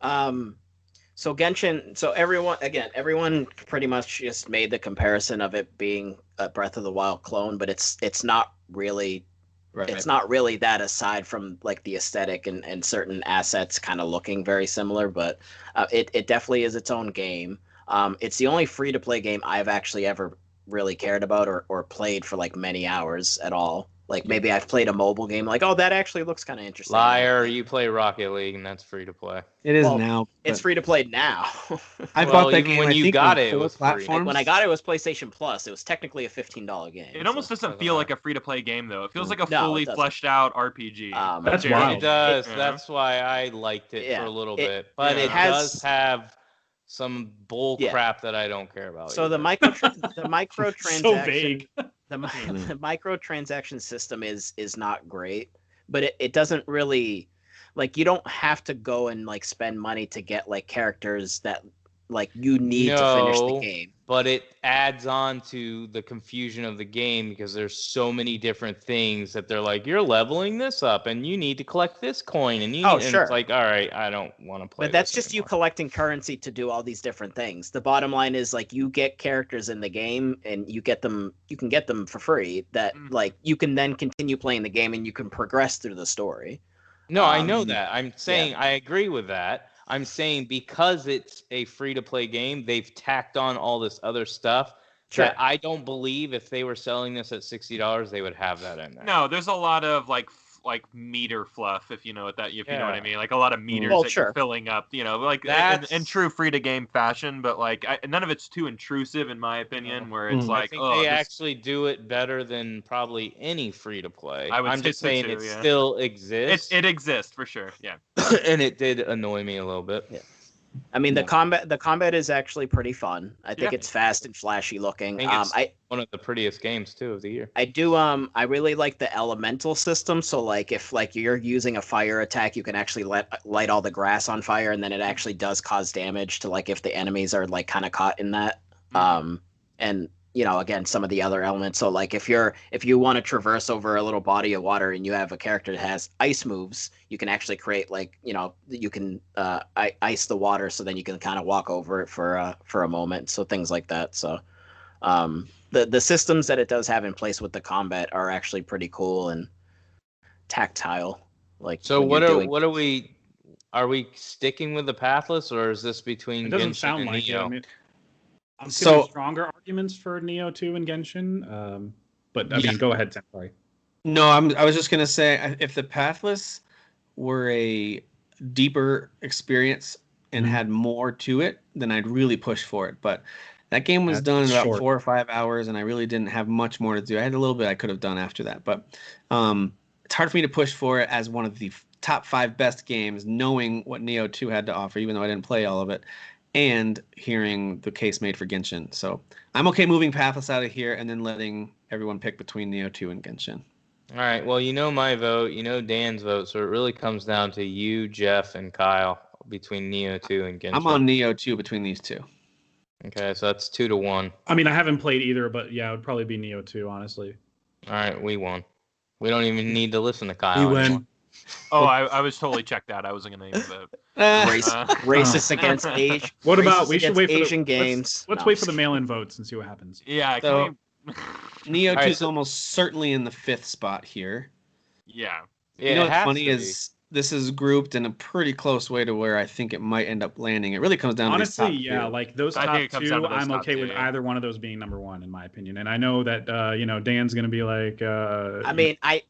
[SPEAKER 3] So Genshin. So everyone pretty much just made the comparison of it being a Breath of the Wild clone, but it's not really. Right. It's not really that, aside from the aesthetic and certain assets kind of looking very similar, but it definitely is its own game. It's the only free-to-play game I've actually ever really cared about or played for many hours at all. Like maybe I've played a mobile game, like, oh, that actually looks kind of interesting.
[SPEAKER 2] Liar, you play Rocket League, and that's free to play.
[SPEAKER 1] It is now.
[SPEAKER 3] It's free to play now.
[SPEAKER 1] I bought that game when you got it.
[SPEAKER 2] It was
[SPEAKER 3] platforms. When I got it, it was PlayStation Plus. It was technically a $15 game.
[SPEAKER 5] It almost doesn't feel like a free to play game though. It feels like a fully fleshed out RPG.
[SPEAKER 4] That's wild.
[SPEAKER 2] It does. That's why I liked it for a little bit, but it does have some bull crap that I don't care about.
[SPEAKER 3] So the microtransaction.
[SPEAKER 4] So vague.
[SPEAKER 3] The microtransaction system is not great, but it doesn't really, like, you don't have to go and like spend money to get like characters that like you need to finish the game.
[SPEAKER 2] But it adds on to the confusion of the game because there's so many different things that they're like, you're leveling this up and you need to collect this coin and and it's like, all right, I don't want to play.
[SPEAKER 3] But that's just you collecting currency to do all these different things. The bottom line is like you get characters in the game and you can get them for free that like you can then continue playing the game and you can progress through the story.
[SPEAKER 2] No, I know that. I'm saying I agree with that. I'm saying because it's a free-to-play game, they've tacked on all this other stuff that I don't believe if they were selling this at $60, they would have that in there.
[SPEAKER 5] No, there's a lot of like meter fluff, if you know what you know what I mean, like a lot of meters that you're filling up, like in true free-to-game fashion. But like none of it's too intrusive, in my opinion. Where it's like,
[SPEAKER 2] I think they actually do it better than probably any free-to-play. I'm just saying it still exists.
[SPEAKER 5] It exists for sure, yeah.
[SPEAKER 2] And it did annoy me a little bit.
[SPEAKER 3] Yeah. I mean, the combat is actually pretty fun. I think it's fast and flashy looking.
[SPEAKER 2] I one of the prettiest games too of the year.
[SPEAKER 3] I do. I really like the elemental system. So like, if like you're using a fire attack, you can actually light all the grass on fire, and then it actually does cause damage to like if the enemies are like kind of caught in that. And again, some of the other elements. So like if you want to traverse over a little body of water and you have a character that has ice moves, you can actually create like, you can ice the water so then you can kind of walk over it for a moment. So things like that. So the systems that it does have in place with the combat are actually pretty cool and tactile. Like,
[SPEAKER 2] so are we sticking with the pathless, or is this between
[SPEAKER 4] it doesn't
[SPEAKER 2] Genshin
[SPEAKER 4] sound
[SPEAKER 2] and
[SPEAKER 4] like
[SPEAKER 2] Neo?
[SPEAKER 4] it. I mean, I'm seeing stronger arguments for Neo 2 and Genshin, but I mean, go ahead, Sam. Sorry.
[SPEAKER 1] No, I was just gonna say, if the Pathless were a deeper experience and had more to it, then I'd really push for it. But that game was done in about 4 or 5 hours, and I really didn't have much more to do. I had a little bit I could have done after that, but it's hard for me to push for it as one of the top 5 best games, knowing what Neo 2 had to offer, even though I didn't play all of it, and hearing the case made for Genshin. So I'm okay moving Pathless out of here and then letting everyone pick between Neo 2 and Genshin.
[SPEAKER 2] All right. Well, my vote, Dan's vote, so it really comes down to you, Jeff, and Kyle between Neo 2 and Genshin.
[SPEAKER 1] I'm on Neo 2 between these two.
[SPEAKER 2] Okay, so that's 2-1.
[SPEAKER 4] I mean, I haven't played either, but yeah, it would probably be Neo 2, honestly.
[SPEAKER 2] All right, we won. We don't even need to listen to Kyle.
[SPEAKER 4] We win.
[SPEAKER 5] Oh, I was totally checked out. I wasn't going to even vote.
[SPEAKER 3] Racist against age.
[SPEAKER 4] What about we should wait for
[SPEAKER 3] Asian games?
[SPEAKER 4] Let's wait for the mail-in votes and see what happens.
[SPEAKER 5] Yeah.
[SPEAKER 1] So, Neo 2 is almost certainly in the 5th spot here.
[SPEAKER 5] Yeah.
[SPEAKER 1] What's funny is this is grouped in a pretty close way to where I think it might end up landing. It really comes down to
[SPEAKER 4] honestly,
[SPEAKER 1] these top two.
[SPEAKER 4] Like those top two, I'm okay with either one of those being number one, in my opinion. And I know that Dan's gonna be like.
[SPEAKER 3] I mean, I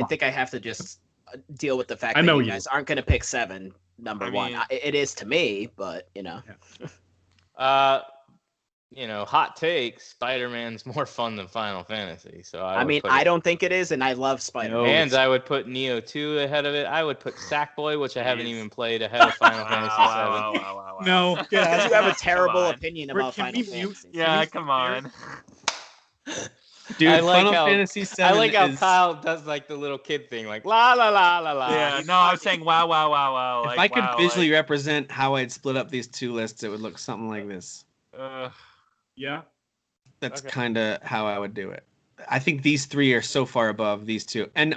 [SPEAKER 3] think I have to just deal with the fact that you guys aren't gonna pick 7 number one. It is to me, but
[SPEAKER 2] hot take, Spider-Man's more fun than Final Fantasy. So
[SPEAKER 3] I don't think it is, and I love Spider-Man.
[SPEAKER 2] And I would put Neo 2 ahead of it. I would put Sackboy, which I haven't even played, ahead of Final Fantasy 7.
[SPEAKER 5] Wow.
[SPEAKER 4] No,
[SPEAKER 3] you have a terrible opinion about Final Fantasy.
[SPEAKER 5] Yeah, come on.
[SPEAKER 1] Dude, Final Fantasy 7
[SPEAKER 2] I like how Kyle does like the little kid thing, like la la la la la.
[SPEAKER 5] Yeah, no, I was saying wow.
[SPEAKER 1] If I could visually represent how I'd split up these two lists, it would look something like this.
[SPEAKER 4] Yeah.
[SPEAKER 1] That's kind of how I would do it. I think these 3 are so far above these 2. And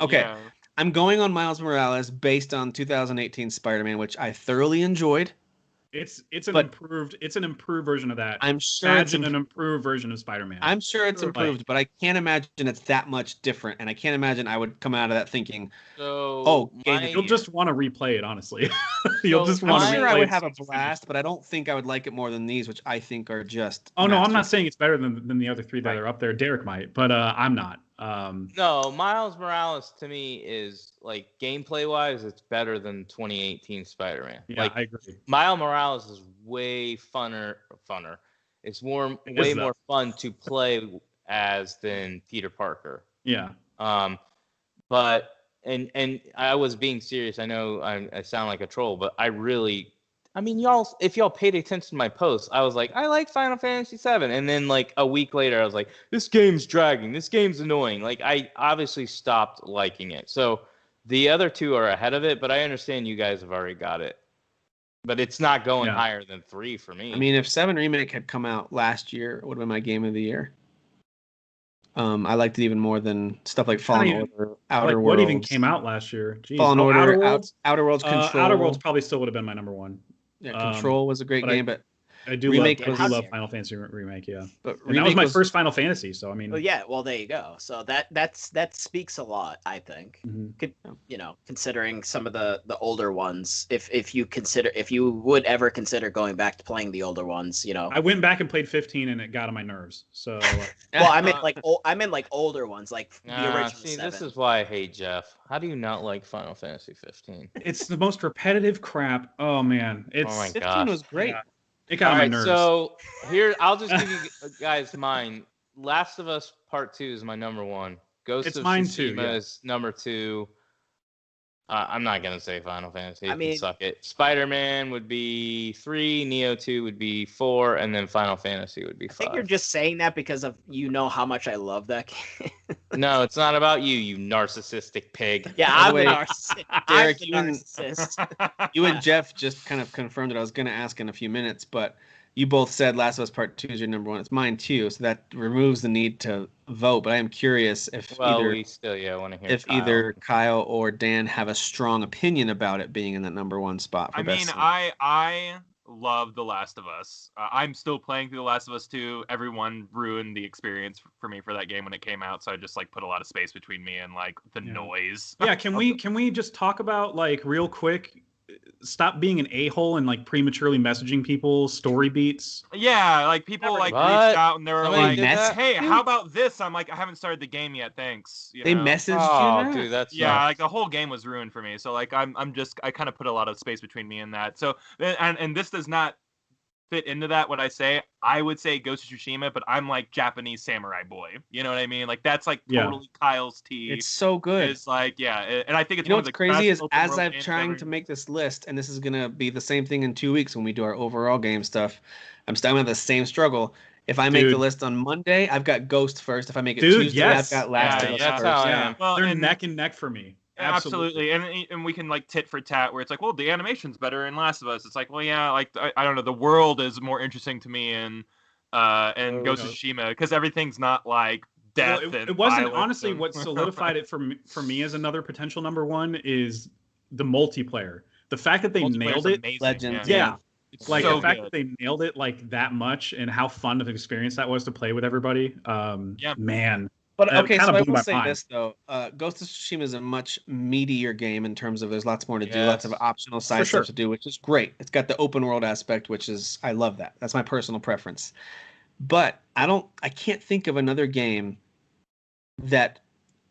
[SPEAKER 1] I'm going on Miles Morales based on 2018 Spider-Man, which I thoroughly enjoyed.
[SPEAKER 4] It's an improved version of that.
[SPEAKER 1] I'm sure
[SPEAKER 4] it's an improved version of Spider-Man.
[SPEAKER 1] I'm sure it's improved, but I can't imagine it's that much different, and I can't imagine I would come out of that thinking, you'll
[SPEAKER 4] just want to replay it, honestly. You'll just want to replay it.
[SPEAKER 1] I'm sure I would have a blast, but I don't think I would like it more than these, which I think are just.
[SPEAKER 4] Oh no, I'm not saying it's better than the other 3 that are up there. Derek might, but I'm not.
[SPEAKER 2] No, Miles Morales to me is like gameplay wise, it's better than 2018 Spider-Man.
[SPEAKER 4] Yeah,
[SPEAKER 2] like,
[SPEAKER 4] I agree.
[SPEAKER 2] Miles Morales is way funner. It's way more fun to play as than Peter Parker.
[SPEAKER 4] Yeah.
[SPEAKER 2] But and I was being serious. I know I sound like a troll, but if y'all paid attention to my post, I was like, I like Final Fantasy VII, and then like a week later, I was like, this game's dragging, this game's annoying. Like I obviously stopped liking it. So the other two are ahead of it, but I understand you guys have already got it. But it's not going higher than 3 for me.
[SPEAKER 1] I mean, if 7 Remake had come out last year, it would have been my game of the year. I liked it even more than stuff like Fallen Order, Outer Worlds.
[SPEAKER 4] What even came out last year? Jeez.
[SPEAKER 1] Fallen Order, Outer Worlds, Control.
[SPEAKER 4] Outer Worlds probably still would have been my number one.
[SPEAKER 1] Yeah, Control was a great game, but
[SPEAKER 4] I do love Final Fantasy Remake, yeah.
[SPEAKER 1] But
[SPEAKER 4] that was my first Final Fantasy, so I mean.
[SPEAKER 3] Well, yeah, well there you go. So that speaks a lot, I think. Mm-hmm. Considering some of the older ones, if you would ever consider going back to playing the older ones,
[SPEAKER 4] I went back and played 15 and it got on my nerves. So.
[SPEAKER 3] Well, I meant like older ones, like the original 7.
[SPEAKER 2] This is why I hate Jeff. How do you not like Final Fantasy 15?
[SPEAKER 4] It's the most repetitive crap. Oh man,
[SPEAKER 2] oh my
[SPEAKER 1] 15 was great.
[SPEAKER 4] Yeah. It got on my nerves.
[SPEAKER 2] So here, I'll just give you guys mine. Last of Us Part 2 is my number 1. Ghost of Tsushima is number 2. I'm not gonna say Final Fantasy. I mean, suck it. Spider-Man would be 3, Neo 2 would be 4, and then Final Fantasy would be 5.
[SPEAKER 3] I think you're just saying that because of how much I love that game.
[SPEAKER 2] No, it's not about you narcissistic pig.
[SPEAKER 3] Yeah, I'm the narcissist.
[SPEAKER 1] Derek, you and Jeff just kind of confirmed that I was going to ask in a few minutes, but you both said Last of Us Part 2 is your number 1. It's mine too, so that removes the need to vote. But I am curious if either Kyle or Dan have a strong opinion about it being in that number 1 spot.
[SPEAKER 5] I love The Last of Us. I'm still playing through The Last of Us 2. Everyone ruined the experience for me for that game when it came out, so I just like put a lot of space between me and like the noise.
[SPEAKER 4] Yeah, can we just talk about like real quick? Stop being an a-hole and like prematurely messaging people story beats.
[SPEAKER 5] Yeah, like people reached out and they were like, "Hey, how about this?" I'm like, "I haven't started the game yet, thanks."
[SPEAKER 1] They messaged you,
[SPEAKER 5] dude. That's like the whole game was ruined for me. So like I kind of put a lot of space between me and that. So and this does not fit into that. What I would say Ghost of Tsushima, but I'm like Japanese samurai boy. You know what I mean? Like that's like totally Kyle's tea.
[SPEAKER 1] It's so good.
[SPEAKER 5] It's like and I think it's
[SPEAKER 1] what's crazy is as I'm trying to make this list, and this is gonna be the same thing in 2 weeks when we do our overall game stuff. I'm still having the same struggle. If I make the list on Monday, I've got Ghost first. If I make it Tuesday, I've got Last of Us first.
[SPEAKER 4] Yeah. Well, they're neck and neck for me.
[SPEAKER 5] Absolutely. And we can like tit for tat where it's like, well, the animation's better in Last of Us. It's like, well, yeah, like I don't know, the world is more interesting to me in Ghost of Tsushima because everything's not like death. Well,
[SPEAKER 4] it wasn't honestly what solidified it for me as another potential number 1 is the multiplayer. The fact that they nailed it,
[SPEAKER 1] Legend.
[SPEAKER 4] Yeah. It's like so the fact that they nailed it like that much and how fun of an experience that was to play with everybody. Man.
[SPEAKER 1] But okay, so I will say this though: Ghost of Tsushima is a much meatier game in terms of there's lots more to do, lots of optional side stuff to do, which is great. It's got the open world aspect, which is I love that. That's my personal preference. But I can't think of another game that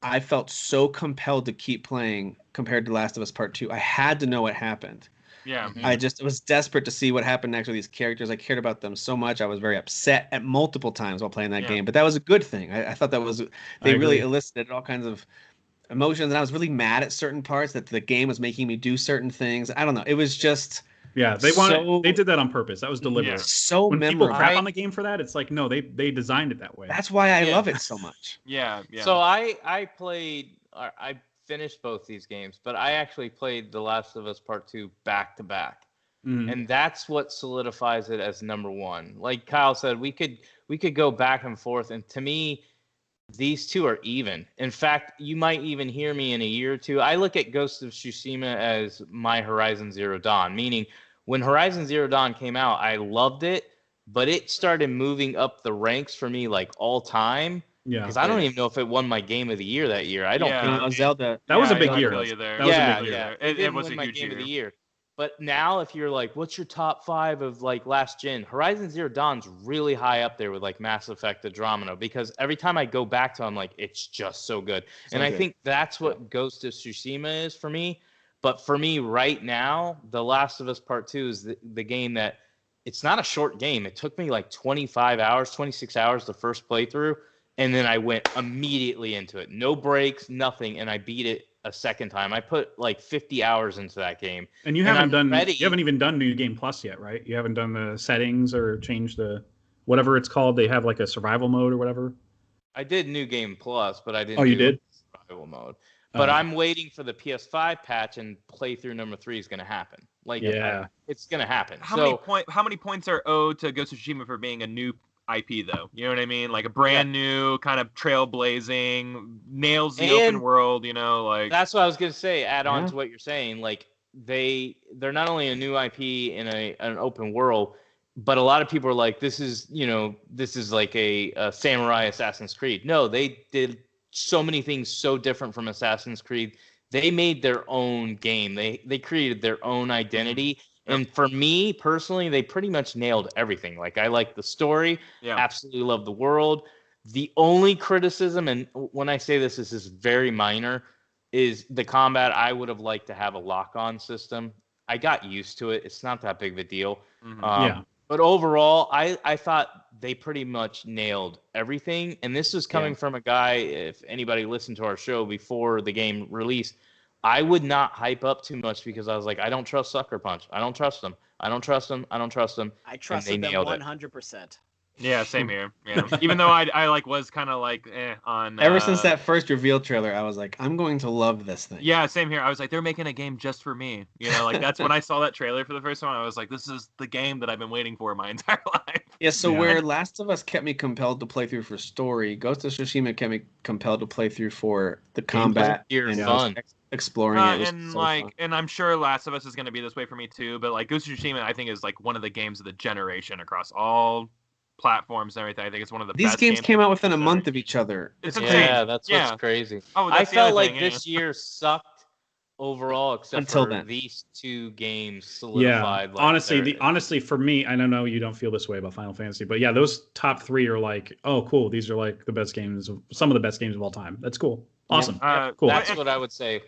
[SPEAKER 1] I felt so compelled to keep playing compared to Last of Us Part 2. I had to know what happened.
[SPEAKER 5] Yeah.
[SPEAKER 1] I was desperate to see what happened next with these characters. I cared about them so much. I was very upset at multiple times while playing that game, but that was a good thing. I thought that was, they really elicited all kinds of emotions, and I was really mad at certain parts that the game was making me do certain things. I don't know. It was just...
[SPEAKER 4] Yeah, they did that on purpose. That was deliberate.
[SPEAKER 1] Yeah. So
[SPEAKER 4] when
[SPEAKER 1] memorable.
[SPEAKER 4] People crap on the game for that, it's like, no, they designed it that way.
[SPEAKER 1] That's why I love it so much.
[SPEAKER 5] Yeah.
[SPEAKER 2] So I finished both these games, but I actually played The Last of Us Part 2 back to back. And that's what solidifies it as number 1. Like Kyle said, we could go back and forth, and to me, these two are even. In fact, you might even hear me in a year or two. I look at Ghost of Tsushima as my Horizon Zero Dawn, meaning when Horizon Zero Dawn came out, I loved it, but it started moving up the ranks for me like all time.
[SPEAKER 4] Yeah,
[SPEAKER 2] because I don't even know if it won my Game of the Year that year. I don't think
[SPEAKER 1] Zelda.
[SPEAKER 4] That was a big year.
[SPEAKER 2] It was a big year. It was a huge game of the year. But now, if you're like, what's your top 5 of like last gen? Horizon Zero Dawn's really high up there with like Mass Effect Andromeda, because every time I go back to it, I'm like, it's just so good. And I think that's what Ghost of Tsushima is for me. But for me right now, The Last of Us Part 2 is the game that, it's not a short game. It took me like 25 hours, 26 hours the first playthrough. And then I went immediately into it. No breaks, nothing. And I beat it a second time. I put like 50 hours into that game.
[SPEAKER 4] And you haven't even done New Game Plus yet, right? You haven't done the settings or changed the whatever it's called. They have like a survival mode or whatever.
[SPEAKER 2] I did New Game Plus, but I didn't.
[SPEAKER 4] Oh, you did?
[SPEAKER 2] Survival mode. But I'm waiting for the PS5 patch, and playthrough number 3 is going to happen. Like, it's going to happen.
[SPEAKER 5] How many points are owed to Ghost of Tsushima for being a new IP, though? You know what I mean? Like a brand new kind of trailblazing, nails the open world, you know, like.
[SPEAKER 2] That's what I was going to say, add on to what you're saying. Like, they're not only a new IP in an open world, but a lot of people are like, this is like a samurai Assassin's Creed. No, they did so many things so different from Assassin's Creed. They made their own game. They created their own identity. And for me personally, they pretty much nailed everything. Like, I like the story, absolutely love the world. The only criticism, and when I say this is very minor, is the combat. I would have liked to have a lock-on system. I got used to it. It's not that big of a deal. But overall, I thought they pretty much nailed everything. And this is coming from a guy, if anybody listened to our show before the game released, I would not hype up too much because I was like, I don't trust Sucker Punch. I don't trust them. I don't trust them. I don't trust them.
[SPEAKER 3] I trusted them 100%.
[SPEAKER 5] Yeah, same here. Yeah, even though I like was kind of like on.
[SPEAKER 1] Ever since that first reveal trailer, I was like, I'm going to love this thing.
[SPEAKER 5] Yeah, same here. I was like, they're making a game just for me. You know, like that's when I saw that trailer for the first time. I was like, this is the game that I've been waiting for my entire life.
[SPEAKER 1] Yeah. So where Last of Us kept me compelled to play through for story, Ghost of Tsushima kept me compelled to play through for the combat and
[SPEAKER 2] fun.
[SPEAKER 1] Exploring it.
[SPEAKER 5] And and I'm sure Last of Us is going to be this way for me too. But like Ghost of Tsushima, I think is like one of the games of the generation across all platforms and everything. I think it's one of the
[SPEAKER 1] best
[SPEAKER 5] best
[SPEAKER 1] games came out within a month of each other.
[SPEAKER 5] It's insane.
[SPEAKER 2] Yeah, that's what's crazy.
[SPEAKER 5] Oh,
[SPEAKER 2] I felt like this year sucked overall, except
[SPEAKER 1] until
[SPEAKER 2] for these 2 games solidified.
[SPEAKER 4] Yeah, honestly, for me, I don't know you don't feel this way about Final Fantasy, but yeah, those top 3 are like, oh, cool. These are like the best games, some of the best games of all time. That's cool. Awesome. Cool.
[SPEAKER 2] That's what I would say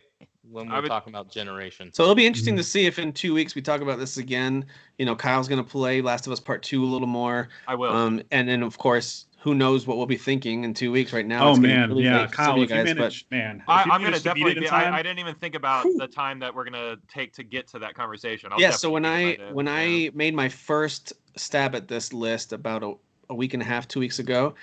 [SPEAKER 2] when we're talking about generation.
[SPEAKER 1] So it'll be interesting to see if in 2 weeks we talk about this again. You know, Kyle's going to play Last of Us Part 2 a little more.
[SPEAKER 5] I will.
[SPEAKER 1] And then, of course, who knows what we'll be thinking in 2 weeks right now.
[SPEAKER 4] Oh, man. Really Kyle, if you manage,
[SPEAKER 5] I'm going to definitely be. I didn't even think about the time that we're going to take to get to that conversation.
[SPEAKER 1] So when I made my first stab at this list about a week and a half, 2 weeks ago,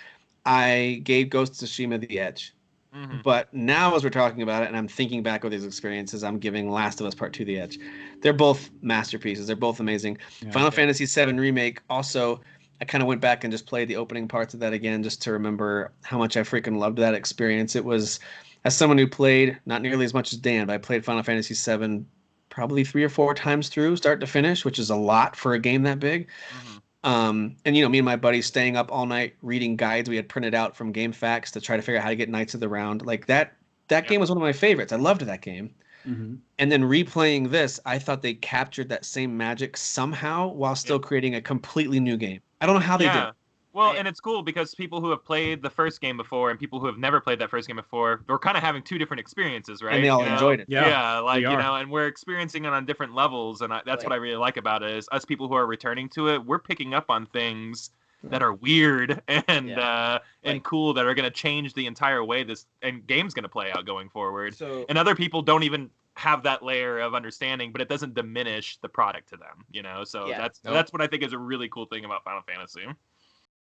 [SPEAKER 1] I gave Ghost of Tsushima the edge. Mm-hmm. But now as we're talking about it and I'm thinking back over these experiences, I'm giving Last of Us Part 2 the edge. They're both masterpieces. They're both amazing. Final Fantasy VII Remake also, I kind of went back and just played the opening parts of that again just to remember how much I freaking loved that experience. It was, as someone who played, not nearly as much as Dan, but I played Final Fantasy VII probably 3 or 4 times through, start to finish, which is a lot for a game that big. Mm-hmm. And you know, me and my buddies staying up all night reading guides we had printed out from GameFAQs to try to figure out how to get Knights of the Round. Like that game was one of my favorites. I loved that game. Mm-hmm. And then replaying this, I thought they captured that same magic somehow while still creating a completely new game. I don't know how they did.
[SPEAKER 5] Well, and it's cool because people who have played the first game before and people who have never played that first game before, we're kind of having 2 different experiences, right?
[SPEAKER 1] And they all enjoyed it.
[SPEAKER 5] Yeah, like, you know, and we're experiencing it on different levels. And that's what I really like about it is us people who are returning to it, we're picking up on things that are weird and cool that are going to change the entire way this game's going to play out going forward. And other people don't even have that layer of understanding, but it doesn't diminish the product to them, you know? So that's what I think is a really cool thing about Final Fantasy.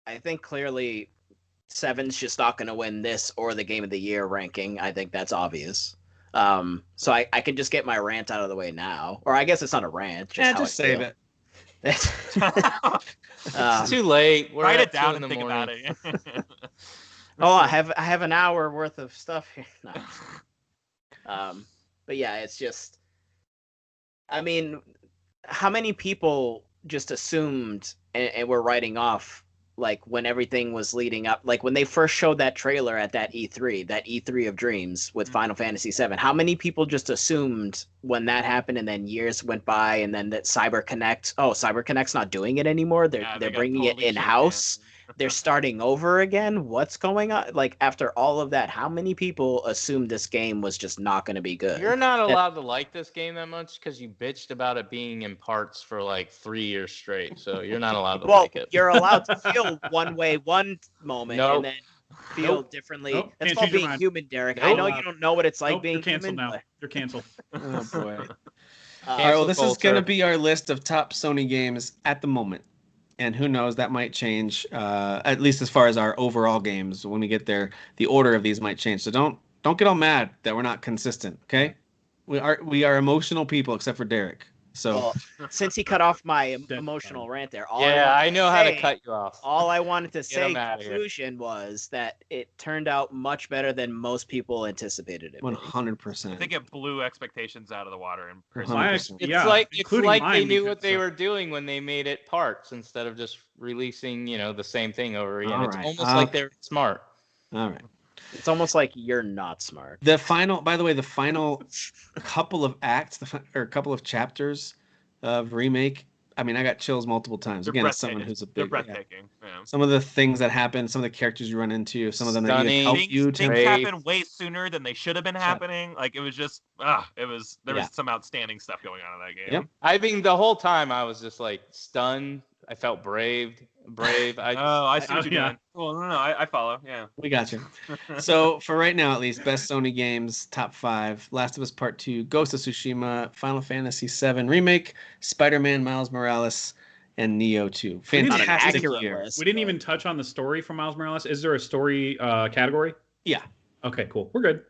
[SPEAKER 3] I think clearly 7's just not going to win this or the Game of the Year ranking. I think that's obvious. So I can just get my rant out of the way now. Or I guess it's not a rant.
[SPEAKER 1] Just save it.
[SPEAKER 2] It's too late.
[SPEAKER 5] Write it down and think about it.
[SPEAKER 3] I have an hour worth of stuff here. No. But yeah, it's just, I mean, how many people just assumed and were writing off like when everything was leading up, like when they first showed that trailer at that E3 of Dreams with Final Fantasy VII, how many people just assumed when that happened, and then years went by, and then that CyberConnect's not doing it anymore. They're bringing it in house. They're starting over again. What's going on? Like after all of that, how many people assumed this game was just not going to be good?
[SPEAKER 2] You're not allowed to like this game that much because you bitched about it being in parts for like 3 years straight. So you're not allowed to like it.
[SPEAKER 3] You're allowed to feel one way one moment and then feel differently. That's called being human, Derek. I know you don't know what it's like being
[SPEAKER 4] canceled
[SPEAKER 3] human.
[SPEAKER 4] now. You're canceled.
[SPEAKER 1] Oh boy. All right, well, this is going to be our list of top Sony games at the moment. And who knows, that might change, at least as far as our overall games. When we get there, the order of these might change. So don't get all mad that we're not consistent, okay? We are emotional people, except for Derek. So
[SPEAKER 3] since he cut off my emotional rant there,
[SPEAKER 2] I know how to cut you off.
[SPEAKER 3] All I wanted to say in conclusion was that it turned out much better than most people anticipated it.
[SPEAKER 1] 100%.
[SPEAKER 5] I think it blew expectations out of the water.
[SPEAKER 2] It's like they knew what they were doing when they made it parts instead of just releasing, the same thing over again. It's almost like they're smart.
[SPEAKER 1] All right.
[SPEAKER 3] It's almost like you're not smart.
[SPEAKER 1] By the way, the final couple of acts, or couple of chapters of Remake, I mean, I got chills multiple times. Again, as someone who's a big...
[SPEAKER 5] They're breathtaking. Yeah.
[SPEAKER 1] Some of the things that happen, some of the characters you run into, some of them that help you.
[SPEAKER 5] Things happen way sooner than they should have been happening. Like, it was just... there was some outstanding stuff going on in that game.
[SPEAKER 1] Yep.
[SPEAKER 2] I mean, the whole time I was just, like, stunned. I felt brave.
[SPEAKER 5] I see what you're doing. Well, no, I follow. Yeah,
[SPEAKER 1] we got you. So for right now, at least, best Sony games, top 5: Last of Us Part 2, Ghost of Tsushima, Final Fantasy VII Remake, Spider-Man Miles Morales, and Nioh 2. Fantastic year.
[SPEAKER 4] We didn't even touch on the story from Miles Morales. Is there a story category?
[SPEAKER 1] Yeah.
[SPEAKER 4] Okay, cool. We're good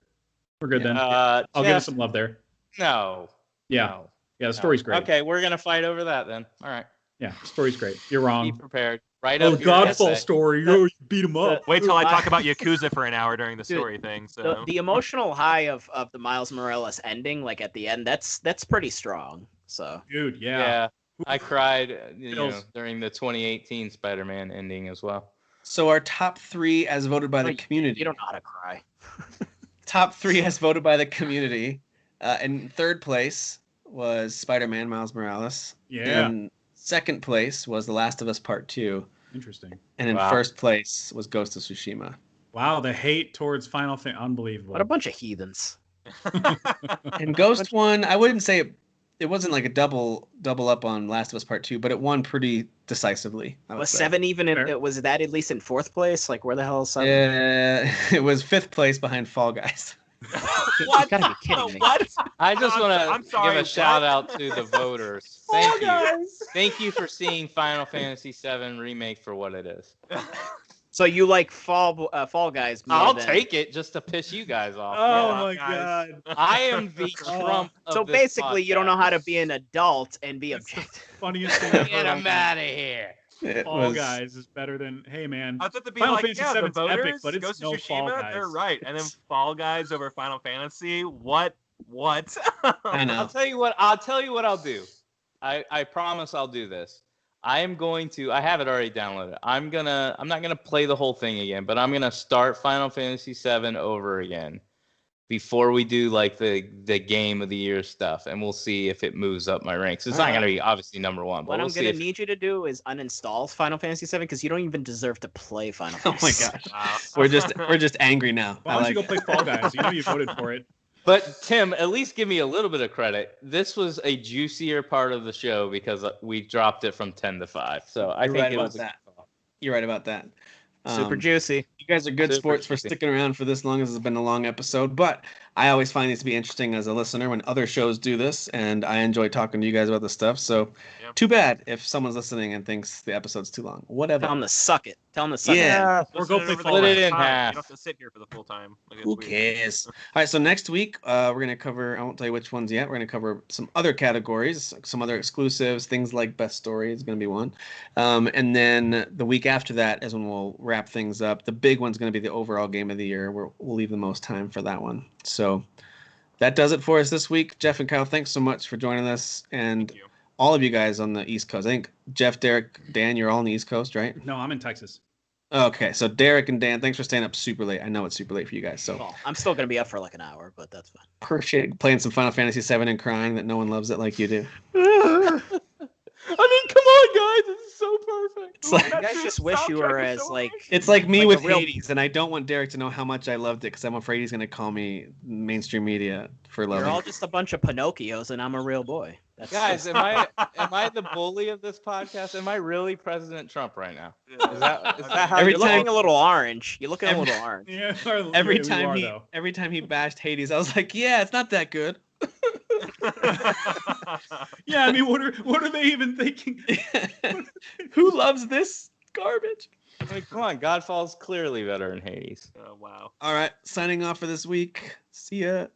[SPEAKER 4] then. I'll give it some love there.
[SPEAKER 2] No.
[SPEAKER 4] Yeah.
[SPEAKER 2] No.
[SPEAKER 4] Yeah, the story's great.
[SPEAKER 2] Okay, we're gonna fight over that then. All right.
[SPEAKER 4] Yeah, the story's great. You're wrong.
[SPEAKER 2] Be prepared. Right
[SPEAKER 4] up. Godfall story. You beat him up.
[SPEAKER 5] Wait till I talk about Yakuza for an hour during the story thing. So
[SPEAKER 3] the emotional high of the Miles Morales ending, like at the end, that's pretty strong. So
[SPEAKER 4] dude,
[SPEAKER 2] yeah. I cried, during the 2018 Spider-Man ending as well.
[SPEAKER 1] So our top 3 as voted by the community.
[SPEAKER 3] You don't know how to cry.
[SPEAKER 1] Top 3 as voted by the community. In third place was Spider-Man Miles Morales.
[SPEAKER 4] Yeah.
[SPEAKER 1] And second place was The Last of Us Part 2.
[SPEAKER 4] Interesting.
[SPEAKER 1] And in first place was Ghost of Tsushima.
[SPEAKER 4] Wow, the hate towards Final Fantasy, unbelievable.
[SPEAKER 3] What a bunch of heathens.
[SPEAKER 1] And Ghost won, I wouldn't say it wasn't like a double up on Last of Us Part 2, but it won pretty decisively.
[SPEAKER 3] Was 7 even was that at least in 4th place? Like where the hell is 7?
[SPEAKER 1] It was 5th place behind Fall Guys.
[SPEAKER 3] What? You gotta be kidding me.
[SPEAKER 5] What?
[SPEAKER 2] I just want to give a shout out to the voters. Thank you for seeing Final Fantasy VII Remake for what it is.
[SPEAKER 3] So you like Fall Guys more
[SPEAKER 2] I'll
[SPEAKER 3] than...
[SPEAKER 2] take it just to piss you guys off.
[SPEAKER 4] Oh my god.
[SPEAKER 2] I am the Trump of
[SPEAKER 3] So
[SPEAKER 2] this
[SPEAKER 3] basically
[SPEAKER 2] podcast.
[SPEAKER 3] You don't know how to be an adult and be objective.
[SPEAKER 4] Funniest thing
[SPEAKER 2] Get him out of here.
[SPEAKER 4] Fall Guys is better than, hey man.
[SPEAKER 5] I thought to be
[SPEAKER 4] Final
[SPEAKER 5] like,
[SPEAKER 4] Fantasy
[SPEAKER 5] the
[SPEAKER 4] VII's
[SPEAKER 5] voters,
[SPEAKER 4] epic, but it's
[SPEAKER 5] Ghost
[SPEAKER 4] no
[SPEAKER 5] of
[SPEAKER 4] Fall
[SPEAKER 5] Tsushima,
[SPEAKER 4] Guys.
[SPEAKER 5] they're right. And then Fall Guys over Final Fantasy. What?
[SPEAKER 1] I know.
[SPEAKER 2] I'll tell you what I'll do. I promise I'll do this. I am going to. I have it already downloaded. I'm not gonna play the whole thing again, but I'm gonna start Final Fantasy VII over again before we do like the game of the year stuff, and we'll see if it moves up my ranks. It's not gonna be obviously number 1. But
[SPEAKER 3] What
[SPEAKER 2] we'll
[SPEAKER 3] I'm gonna need you to do is uninstall Final Fantasy VII because you don't even deserve to play Final Fantasy.
[SPEAKER 1] Oh my gosh. Wow. We're just angry now.
[SPEAKER 4] Why don't you go play Fall Guys? You know you voted for it.
[SPEAKER 2] But Tim, at least give me a little bit of credit. This was a juicier part of the show because we dropped it from 10 to 5. So I think it was
[SPEAKER 1] that. You're right about that.
[SPEAKER 3] Super juicy.
[SPEAKER 1] You guys are good sports for sticking around for this long. This has been a long episode, but I always find these to be interesting as a listener when other shows do this, and I enjoy talking to you guys about this stuff. So, Too bad if someone's listening and thinks the episode's too long. Whatever.
[SPEAKER 3] Tell them to suck it.
[SPEAKER 1] Yeah.
[SPEAKER 4] Or go play
[SPEAKER 2] Split it in half.
[SPEAKER 5] You don't have to sit here for the full time.
[SPEAKER 1] Who cares? All right, so next week we're going to cover, I won't tell you which ones yet, we're going to cover some other categories, some other exclusives, things like Best Story is going to be one. And then the week after that is when we'll wrap things up. The big one's going to be the overall game of the year. We'll leave the most time for that one. So that does it for us this week. Jeff and Kyle, thanks so much for joining us. And all of you guys on the East Coast. I think Jeff, Derek, Dan, you're all on the East Coast, right?
[SPEAKER 4] No, I'm in Texas.
[SPEAKER 1] Okay, so Derek and Dan, thanks for staying up super late. I know it's super late for you guys. So
[SPEAKER 3] I'm still gonna be up for like an hour, but that's fine.
[SPEAKER 1] Appreciate playing some Final Fantasy VII and crying that no one loves it like you do.
[SPEAKER 5] I mean, come on, guys! It's so perfect.
[SPEAKER 3] It's like, you guys just wish you were as like.
[SPEAKER 1] It's like me with Hades, and I don't want Derek to know how much I loved it because I'm afraid he's gonna call me mainstream media for loving.
[SPEAKER 3] You're all just a bunch of Pinocchios, and I'm a real boy.
[SPEAKER 2] Guys, am I the bully of this podcast? Am I really President Trump right now? Is that how
[SPEAKER 3] you're looking a little orange? You're looking a little orange.
[SPEAKER 1] Yeah, every time he bashed Hades, I was like, yeah, it's not that good.
[SPEAKER 4] Yeah, I mean, what are they even thinking?
[SPEAKER 1] Who loves this garbage?
[SPEAKER 2] I mean, come on, Godfall's clearly better than Hades.
[SPEAKER 5] Oh wow!
[SPEAKER 1] All right, signing off for this week. See ya.